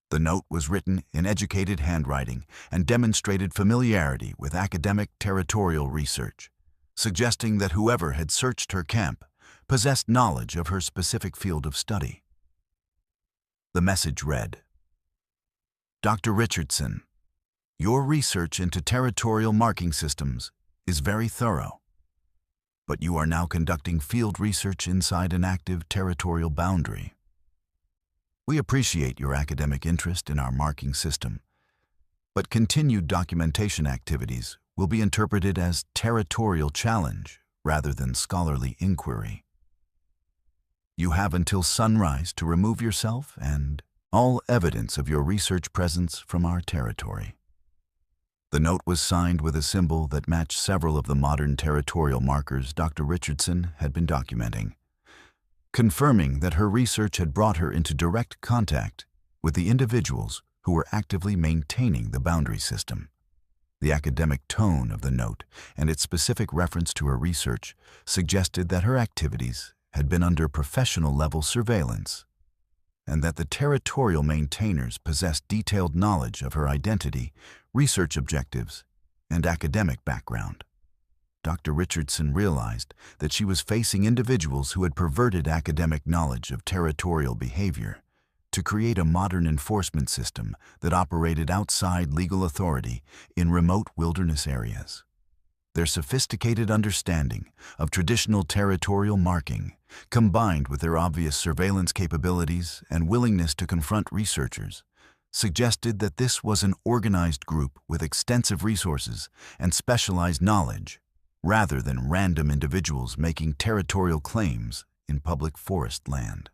The note was written in educated handwriting and demonstrated familiarity with academic territorial research, suggesting that whoever had searched her camp possessed knowledge of her specific field of study. The message read, "Dr. Richardson, your research into territorial marking systems is very thorough, but you are now conducting field research inside an active territorial boundary. We appreciate your academic interest in our marking system, but continued documentation activities will be interpreted as territorial challenge rather than scholarly inquiry. You have until sunrise to remove yourself and all evidence of your research presence from our territory." The note was signed with a symbol that matched several of the modern territorial markers Dr. Richardson had been documenting, confirming that her research had brought her into direct contact with the individuals who were actively maintaining the boundary system. The academic tone of the note and its specific reference to her research suggested that her activities had been under professional-level surveillance, and that the territorial maintainers possessed detailed knowledge of her identity, research objectives, and academic background. Dr. Richardson realized that she was facing individuals who had perverted academic knowledge of territorial behavior to create a modern enforcement system that operated outside legal authority in remote wilderness areas. Their sophisticated understanding of traditional territorial marking, combined with their obvious surveillance capabilities and willingness to confront researchers, suggested that this was an organized group with extensive resources and specialized knowledge, rather than random individuals making territorial claims in public forest land.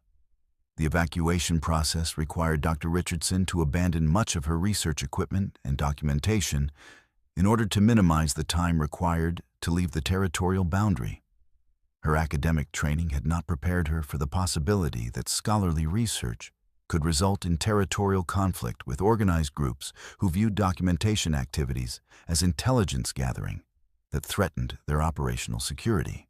The evacuation process required Dr. Richardson to abandon much of her research equipment and documentation in order to minimize the time required to leave the territorial boundary. Her academic training had not prepared her for the possibility that scholarly research could result in territorial conflict with organized groups who viewed documentation activities as intelligence gathering that threatened their operational security.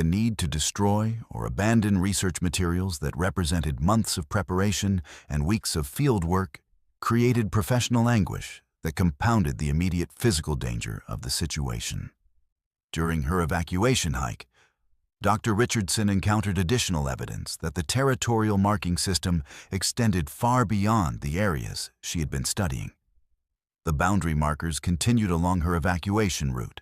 The need to destroy or abandon research materials that represented months of preparation and weeks of field work created professional anguish that compounded the immediate physical danger of the situation. During her evacuation hike, Dr. Richardson encountered additional evidence that the territorial marking system extended far beyond the areas she had been studying. The boundary markers continued along her evacuation route,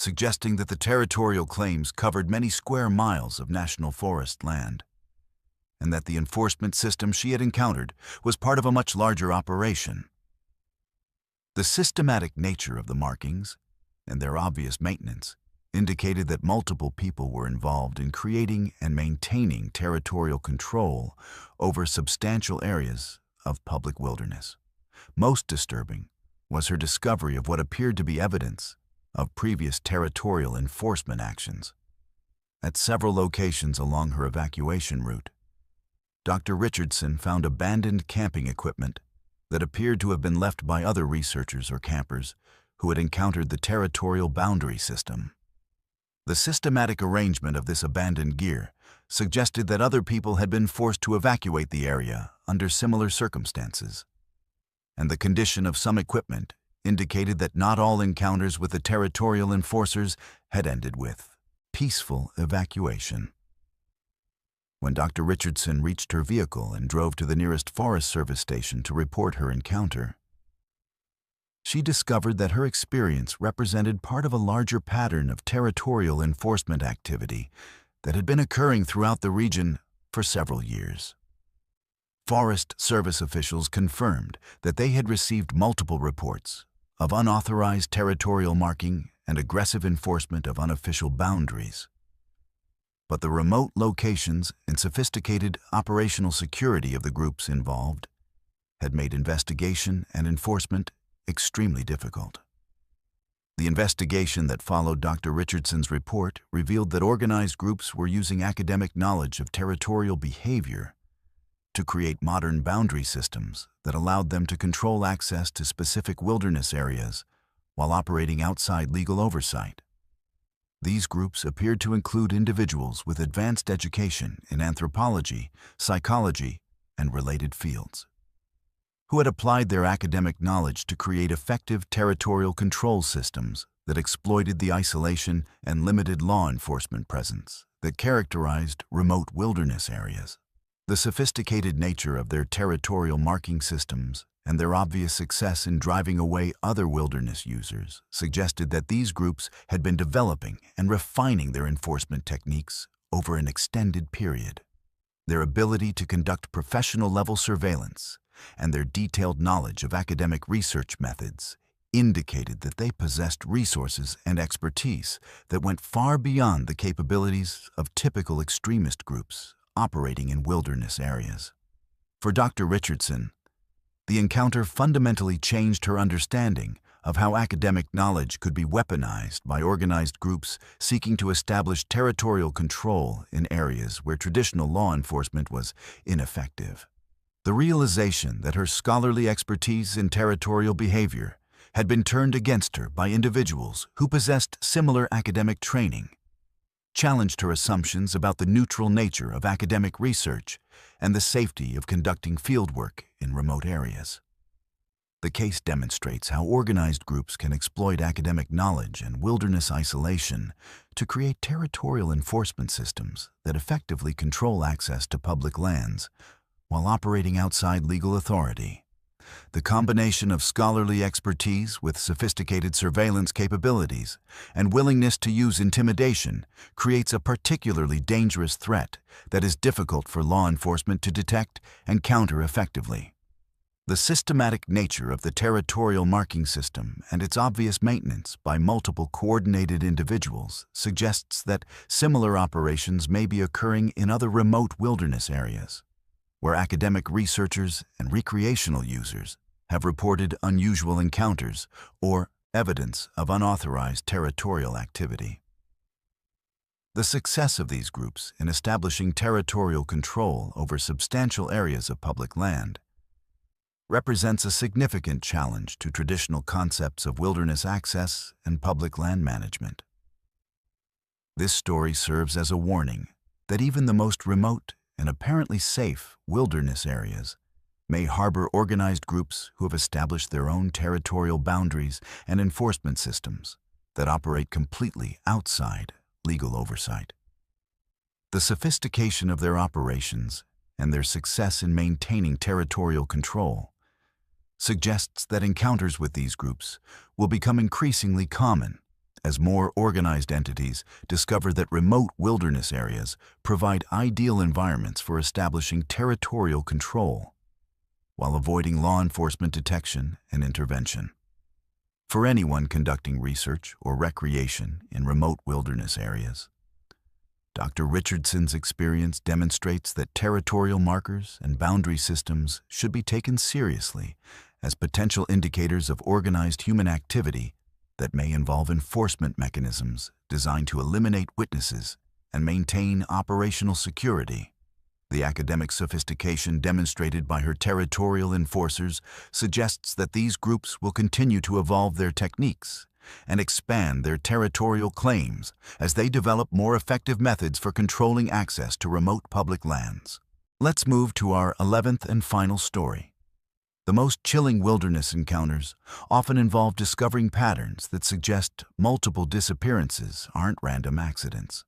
suggesting that the territorial claims covered many square miles of national forest land, and that the enforcement system she had encountered was part of a much larger operation. The systematic nature of the markings and their obvious maintenance indicated that multiple people were involved in creating and maintaining territorial control over substantial areas of public wilderness. Most disturbing was her discovery of what appeared to be evidence of previous territorial enforcement actions. At several locations along her evacuation route, Dr. Richardson found abandoned camping equipment that appeared to have been left by other researchers or campers who had encountered the territorial boundary system. The systematic arrangement of this abandoned gear suggested that other people had been forced to evacuate the area under similar circumstances, and the condition of some equipment indicated that not all encounters with the territorial enforcers had ended with peaceful evacuation. When Dr. Richardson reached her vehicle and drove to the nearest Forest Service station to report her encounter, she discovered that her experience represented part of a larger pattern of territorial enforcement activity that had been occurring throughout the region for several years. Forest Service officials confirmed that they had received multiple reports of unauthorized territorial marking and aggressive enforcement of unofficial boundaries. But the remote locations and sophisticated operational security of the groups involved had made investigation and enforcement extremely difficult. The investigation that followed Dr. Richardson's report revealed that organized groups were using academic knowledge of territorial behavior to create modern boundary systems that allowed them to control access to specific wilderness areas while operating outside legal oversight. These groups appeared to include individuals with advanced education in anthropology, psychology, and related fields, who had applied their academic knowledge to create effective territorial control systems that exploited the isolation and limited law enforcement presence that characterized remote wilderness areas. The sophisticated nature of their territorial marking systems and their obvious success in driving away other wilderness users suggested that these groups had been developing and refining their enforcement techniques over an extended period. Their ability to conduct professional-level surveillance and their detailed knowledge of academic research methods indicated that they possessed resources and expertise that went far beyond the capabilities of typical extremist groups operating in wilderness areas. For Dr. Richardson, the encounter fundamentally changed her understanding of how academic knowledge could be weaponized by organized groups seeking to establish territorial control in areas where traditional law enforcement was ineffective. The realization that her scholarly expertise in territorial behavior had been turned against her by individuals who possessed similar academic training challenged her assumptions about the neutral nature of academic research and the safety of conducting fieldwork in remote areas. The case demonstrates how organized groups can exploit academic knowledge and wilderness isolation to create territorial enforcement systems that effectively control access to public lands while operating outside legal authority. The combination of scholarly expertise with sophisticated surveillance capabilities and willingness to use intimidation creates a particularly dangerous threat that is difficult for law enforcement to detect and counter effectively. The systematic nature of the territorial marking system and its obvious maintenance by multiple coordinated individuals suggests that similar operations may be occurring in other remote wilderness areas, where academic researchers and recreational users have reported unusual encounters or evidence of unauthorized territorial activity. The success of these groups in establishing territorial control over substantial areas of public land represents a significant challenge to traditional concepts of wilderness access and public land management. This story serves as a warning that even the most remote and apparently safe wilderness areas may harbor organized groups who have established their own territorial boundaries and enforcement systems that operate completely outside legal oversight. The sophistication of their operations and their success in maintaining territorial control suggests that encounters with these groups will become increasingly common as more organized entities discover that remote wilderness areas provide ideal environments for establishing territorial control while avoiding law enforcement detection and intervention. For anyone conducting research or recreation in remote wilderness areas, Dr. Richardson's experience demonstrates that territorial markers and boundary systems should be taken seriously as potential indicators of organized human activity that may involve enforcement mechanisms designed to eliminate witnesses and maintain operational security. The academic sophistication demonstrated by her territorial enforcers suggests that these groups will continue to evolve their techniques and expand their territorial claims as they develop more effective methods for controlling access to remote public lands. Let's move to our 11th and final story. The most chilling wilderness encounters often involve discovering patterns that suggest multiple disappearances aren't random accidents,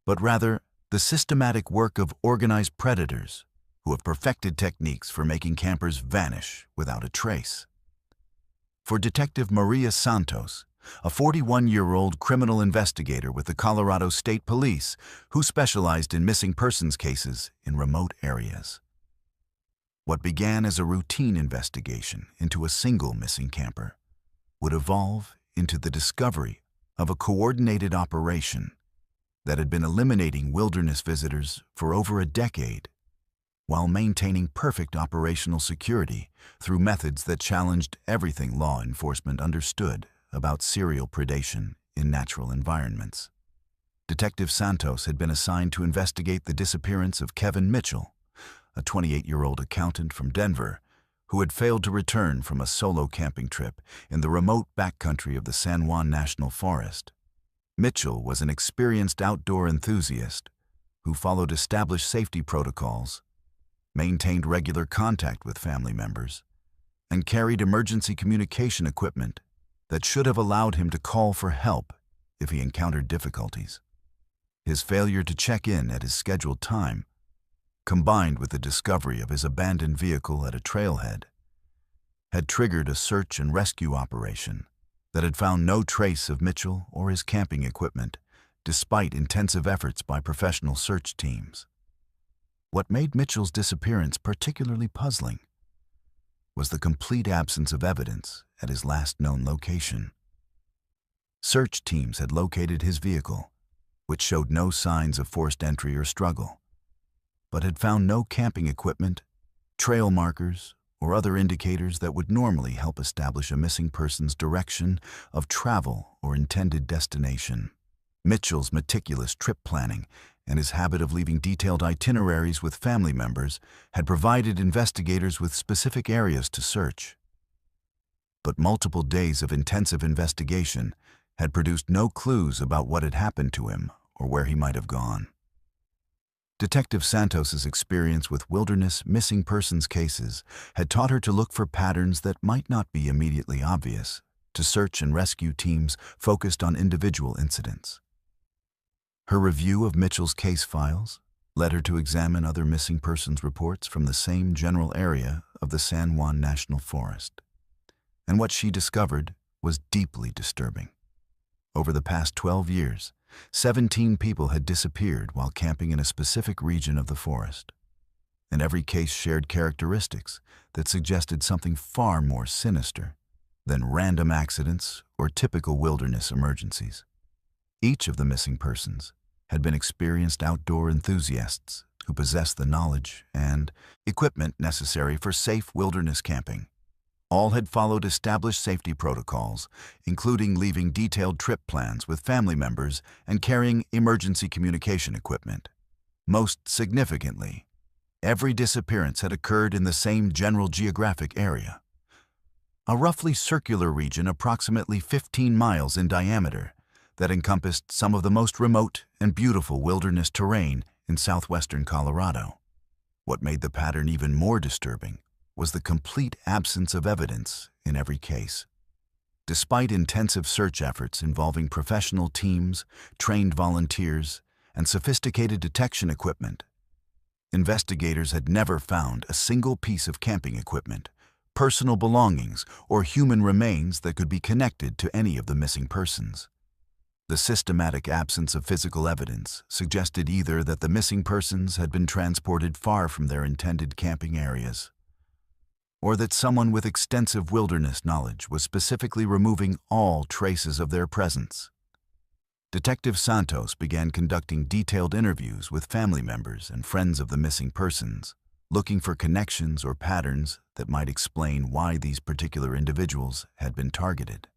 but rather the systematic work of organized predators who have perfected techniques for making campers vanish without a trace. For Detective Maria Santos, a 41-year-old criminal investigator with the Colorado State Police who specialized in missing persons cases in remote areas. What began as a routine investigation into a single missing camper would evolve into the discovery of a coordinated operation that had been eliminating wilderness visitors for over a decade, while maintaining perfect operational security through methods that challenged everything law enforcement understood about serial predation in natural environments. Detective Santos had been assigned to investigate the disappearance of Kevin Mitchell, a 28-year-old accountant from Denver who had failed to return from a solo camping trip in the remote backcountry of the San Juan National Forest. Mitchell was an experienced outdoor enthusiast who followed established safety protocols, maintained regular contact with family members, and carried emergency communication equipment that should have allowed him to call for help if he encountered difficulties. His failure to check in at his scheduled time, combined with the discovery of his abandoned vehicle at a trailhead, had triggered a search and rescue operation that had found no trace of Mitchell or his camping equipment, despite intensive efforts by professional search teams. What made Mitchell's disappearance particularly puzzling was the complete absence of evidence at his last known location. Search teams had located his vehicle, which showed no signs of forced entry or struggle, but had found no camping equipment, trail markers, or other indicators that would normally help establish a missing person's direction of travel or intended destination. Mitchell's meticulous trip planning and his habit of leaving detailed itineraries with family members had provided investigators with specific areas to search. But multiple days of intensive investigation had produced no clues about what had happened to him or where he might have gone. Detective Santos's experience with wilderness missing persons cases had taught her to look for patterns that might not be immediately obvious to search and rescue teams focused on individual incidents. Her review of Mitchell's case files led her to examine other missing persons reports from the same general area of the San Juan National Forest. And what she discovered was deeply disturbing. Over the past 12 years, 17 people had disappeared while camping in a specific region of the forest, and every case shared characteristics that suggested something far more sinister than random accidents or typical wilderness emergencies. Each of the missing persons had been experienced outdoor enthusiasts who possessed the knowledge and equipment necessary for safe wilderness camping. All had followed established safety protocols, including leaving detailed trip plans with family members and carrying emergency communication equipment. Most significantly, every disappearance had occurred in the same general geographic area, a roughly circular region approximately 15 miles in diameter that encompassed some of the most remote and beautiful wilderness terrain in southwestern Colorado. What made the pattern even more disturbing was the complete absence of evidence in every case. Despite intensive search efforts involving professional teams, trained volunteers, and sophisticated detection equipment, investigators had never found a single piece of camping equipment, personal belongings, or human remains that could be connected to any of the missing persons. The systematic absence of physical evidence suggested either that the missing persons had been transported far from their intended camping areas, or that someone with extensive wilderness knowledge was specifically removing all traces of their presence. Detective Santos began conducting detailed interviews with family members and friends of the missing persons, looking for connections or patterns that might explain why these particular individuals had been targeted.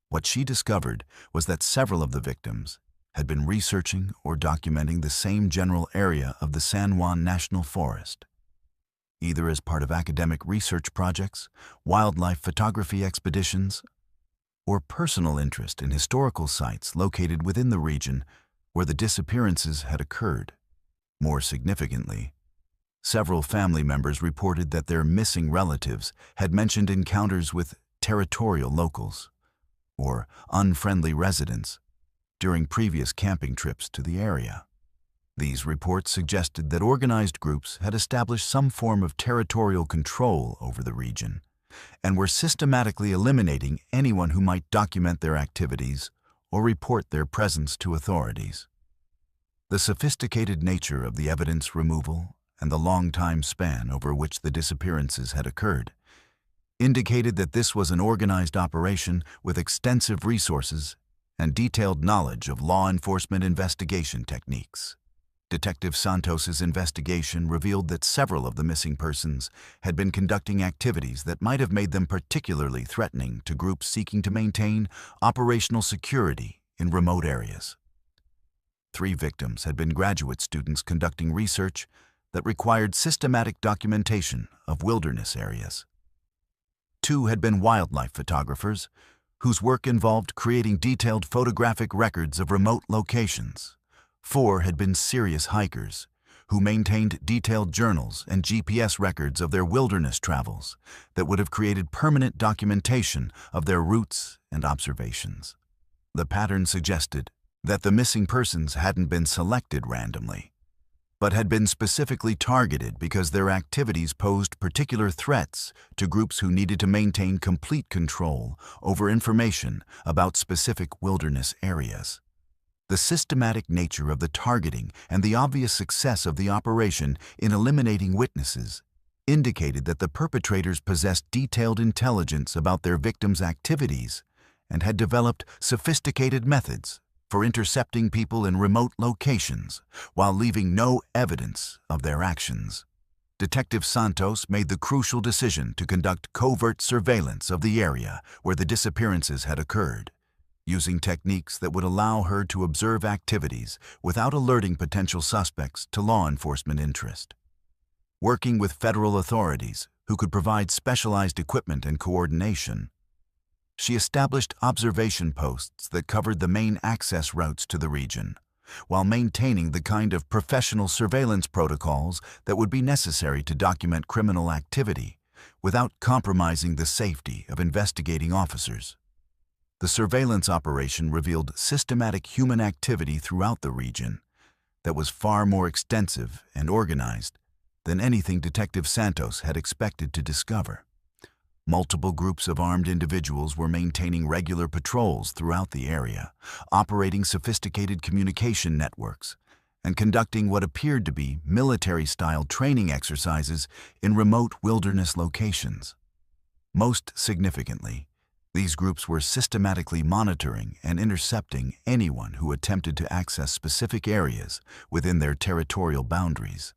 What she discovered was that several of the victims had been researching or documenting the same general area of the San Juan National Forest, either as part of academic research projects, wildlife photography expeditions, or personal interest in historical sites located within the region where the disappearances had occurred. More significantly, several family members reported that their missing relatives had mentioned encounters with territorial locals, or unfriendly residents, during previous camping trips to the area. These reports suggested that organized groups had established some form of territorial control over the region and were systematically eliminating anyone who might document their activities or report their presence to authorities. The sophisticated nature of the evidence removal and the long time span over which the disappearances had occurred indicated that this was an organized operation with extensive resources and detailed knowledge of law enforcement investigation techniques. Detective Santos's investigation revealed that several of the missing persons had been conducting activities that might have made them particularly threatening to groups seeking to maintain operational security in remote areas. 3 victims had been graduate students conducting research that required systematic documentation of wilderness areas. 2 had been wildlife photographers whose work involved creating detailed photographic records of remote locations. 4 had been serious hikers who maintained detailed journals and GPS records of their wilderness travels that would have created permanent documentation of their routes and observations. The pattern suggested that the missing persons hadn't been selected randomly, but had been specifically targeted because their activities posed particular threats to groups who needed to maintain complete control over information about specific wilderness areas. The systematic nature of the targeting and the obvious success of the operation in eliminating witnesses indicated that the perpetrators possessed detailed intelligence about their victims' activities and had developed sophisticated methods for intercepting people in remote locations while leaving no evidence of their actions. Detective Santos made the crucial decision to conduct covert surveillance of the area where the disappearances had occurred, using techniques that would allow her to observe activities without alerting potential suspects to law enforcement interest. Working with federal authorities who could provide specialized equipment and coordination, she established observation posts that covered the main access routes to the region, while maintaining the kind of professional surveillance protocols that would be necessary to document criminal activity without compromising the safety of investigating officers. The surveillance operation revealed systematic human activity throughout the region that was far more extensive and organized than anything Detective Santos had expected to discover. Multiple groups of armed individuals were maintaining regular patrols throughout the area, operating sophisticated communication networks, and conducting what appeared to be military-style training exercises in remote wilderness locations. Most significantly, these groups were systematically monitoring and intercepting anyone who attempted to access specific areas within their territorial boundaries.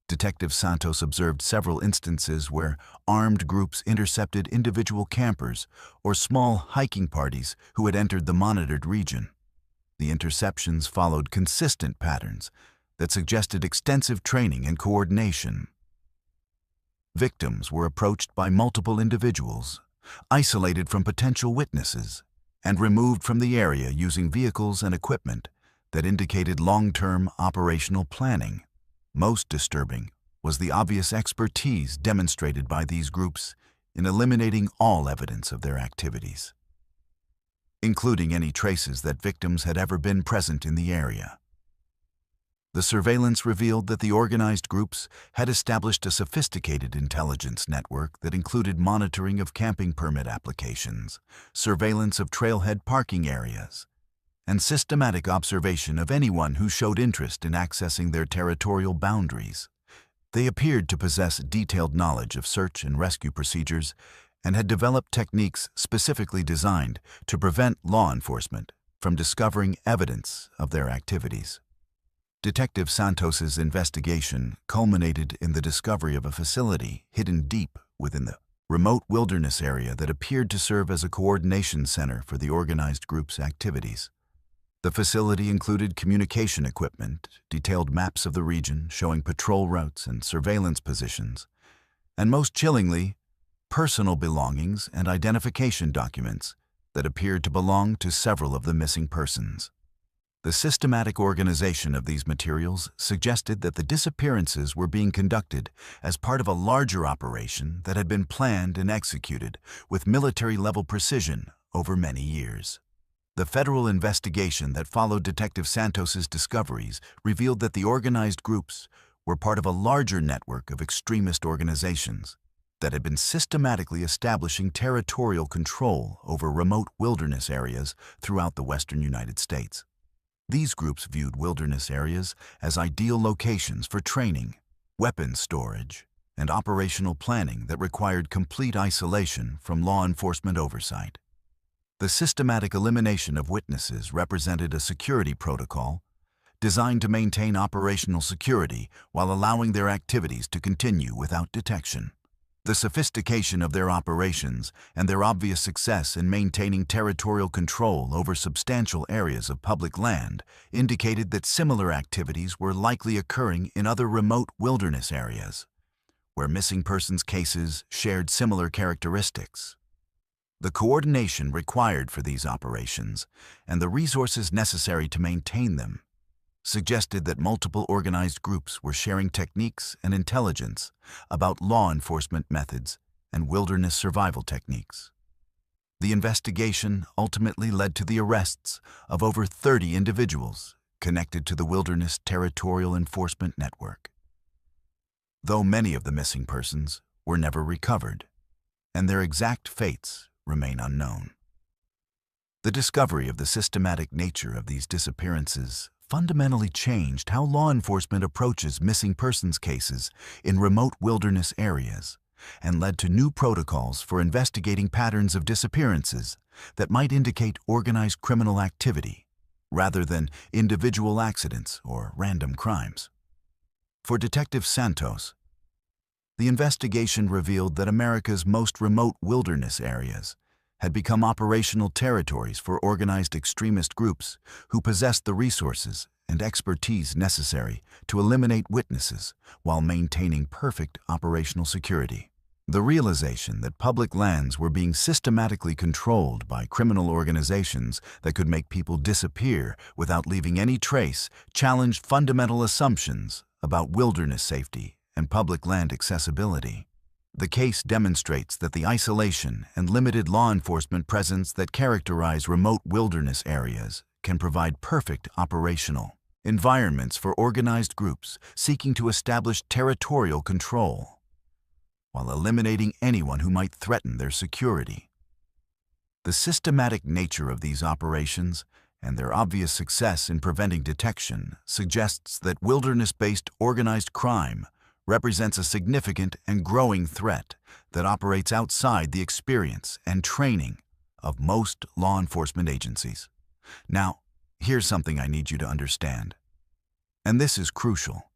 Detective Santos observed several instances where armed groups intercepted individual campers or small hiking parties who had entered the monitored region. The interceptions followed consistent patterns that suggested extensive training and coordination. Victims were approached by multiple individuals, isolated from potential witnesses, and removed from the area using vehicles and equipment that indicated long-term operational planning. Most disturbing was the obvious expertise demonstrated by these groups in eliminating all evidence of their activities, including any traces that victims had ever been present in the area. The surveillance revealed that the organized groups had established a sophisticated intelligence network that included monitoring of camping permit applications, surveillance of trailhead parking areas, and systematic observation of anyone who showed interest in accessing their territorial boundaries. They appeared to possess detailed knowledge of search and rescue procedures and had developed techniques specifically designed to prevent law enforcement from discovering evidence of their activities. Detective Santos's investigation culminated in the discovery of a facility hidden deep within the remote wilderness area that appeared to serve as a coordination center for the organized group's activities. The facility included communication equipment, detailed maps of the region showing patrol routes and surveillance positions, and most chillingly, personal belongings and identification documents that appeared to belong to several of the missing persons. The systematic organization of these materials suggested that the disappearances were being conducted as part of a larger operation that had been planned and executed with military-level precision over many years. The federal investigation that followed Detective Santos's discoveries revealed that the organized groups were part of a larger network of extremist organizations that had been systematically establishing territorial control over remote wilderness areas throughout the western United States. These groups viewed wilderness areas as ideal locations for training, weapons storage, and operational planning that required complete isolation from law enforcement oversight. The systematic elimination of witnesses represented a security protocol designed to maintain operational security while allowing their activities to continue without detection. The sophistication of their operations and their obvious success in maintaining territorial control over substantial areas of public land indicated that similar activities were likely occurring in other remote wilderness areas, where missing persons cases shared similar characteristics. The coordination required for these operations and the resources necessary to maintain them suggested that multiple organized groups were sharing techniques and intelligence about law enforcement methods and wilderness survival techniques. The investigation ultimately led to the arrests of over 30 individuals connected to the Wilderness Territorial Enforcement Network, though many of the missing persons were never recovered, and their exact fates remain unknown. The discovery of the systematic nature of these disappearances fundamentally changed how law enforcement approaches missing persons cases in remote wilderness areas and led to new protocols for investigating patterns of disappearances that might indicate organized criminal activity rather than individual accidents or random crimes. For Detective Santos, the investigation revealed that America's most remote wilderness areas had become operational territories for organized extremist groups who possessed the resources and expertise necessary to eliminate witnesses while maintaining perfect operational security. The realization that public lands were being systematically controlled by criminal organizations that could make people disappear without leaving any trace challenged fundamental assumptions about wilderness safety and public land accessibility. The case demonstrates that the isolation and limited law enforcement presence that characterize remote wilderness areas can provide perfect operational environments for organized groups seeking to establish territorial control, while eliminating anyone who might threaten their security. The systematic nature of these operations and their obvious success in preventing detection suggests that wilderness-based organized crime represents a significant and growing threat that operates outside the experience and training of most law enforcement agencies. Now, here's something I need you to understand, and this is crucial.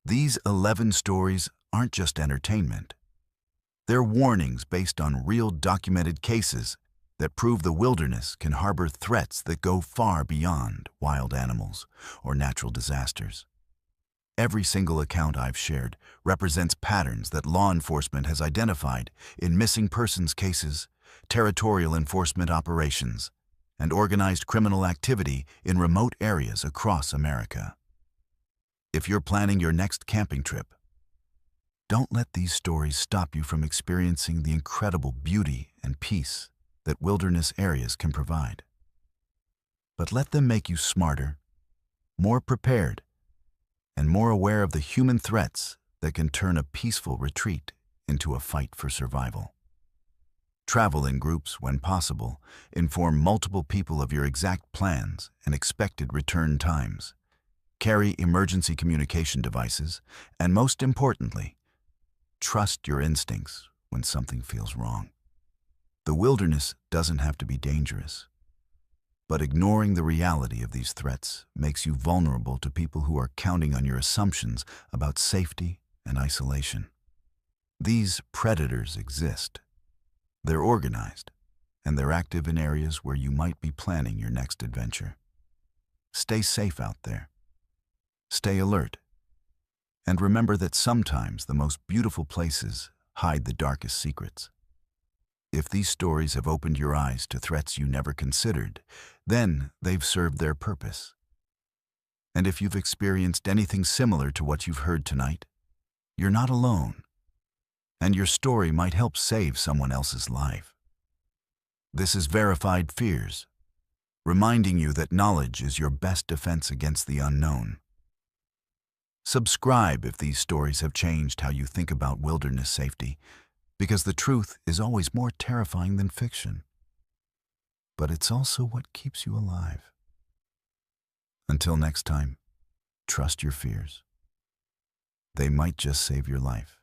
These 11 stories aren't just entertainment. They're warnings based on real documented cases that prove the wilderness can harbor threats that go far beyond wild animals or natural disasters. Every single account I've shared represents patterns that law enforcement has identified in missing persons cases, territorial enforcement operations, and organized criminal activity in remote areas across America. If you're planning your next camping trip, don't let these stories stop you from experiencing the incredible beauty and peace that wilderness areas can provide. But let them make you smarter, more prepared, and more aware of the human threats that can turn a peaceful retreat into a fight for survival. Travel in groups when possible. Inform multiple people of your exact plans and expected return times. Carry emergency communication devices, and most importantly, trust your instincts when something feels wrong. The wilderness doesn't have to be dangerous, but ignoring the reality of these threats makes you vulnerable to people who are counting on your assumptions about safety and isolation. These predators exist. They're organized, and they're active in areas where you might be planning your next adventure. Stay safe out there. Stay alert. And remember that sometimes the most beautiful places hide the darkest secrets. If these stories have opened your eyes to threats you never considered, then they've served their purpose. And if you've experienced anything similar to what you've heard tonight, you're not alone, and your story might help save someone else's life. This is Verified Fears, reminding you that knowledge is your best defense against the unknown. Subscribe if these stories have changed how you think about wilderness safety, because the truth is always more terrifying than fiction. But it's also what keeps you alive. Until next time, trust your fears. They might just save your life.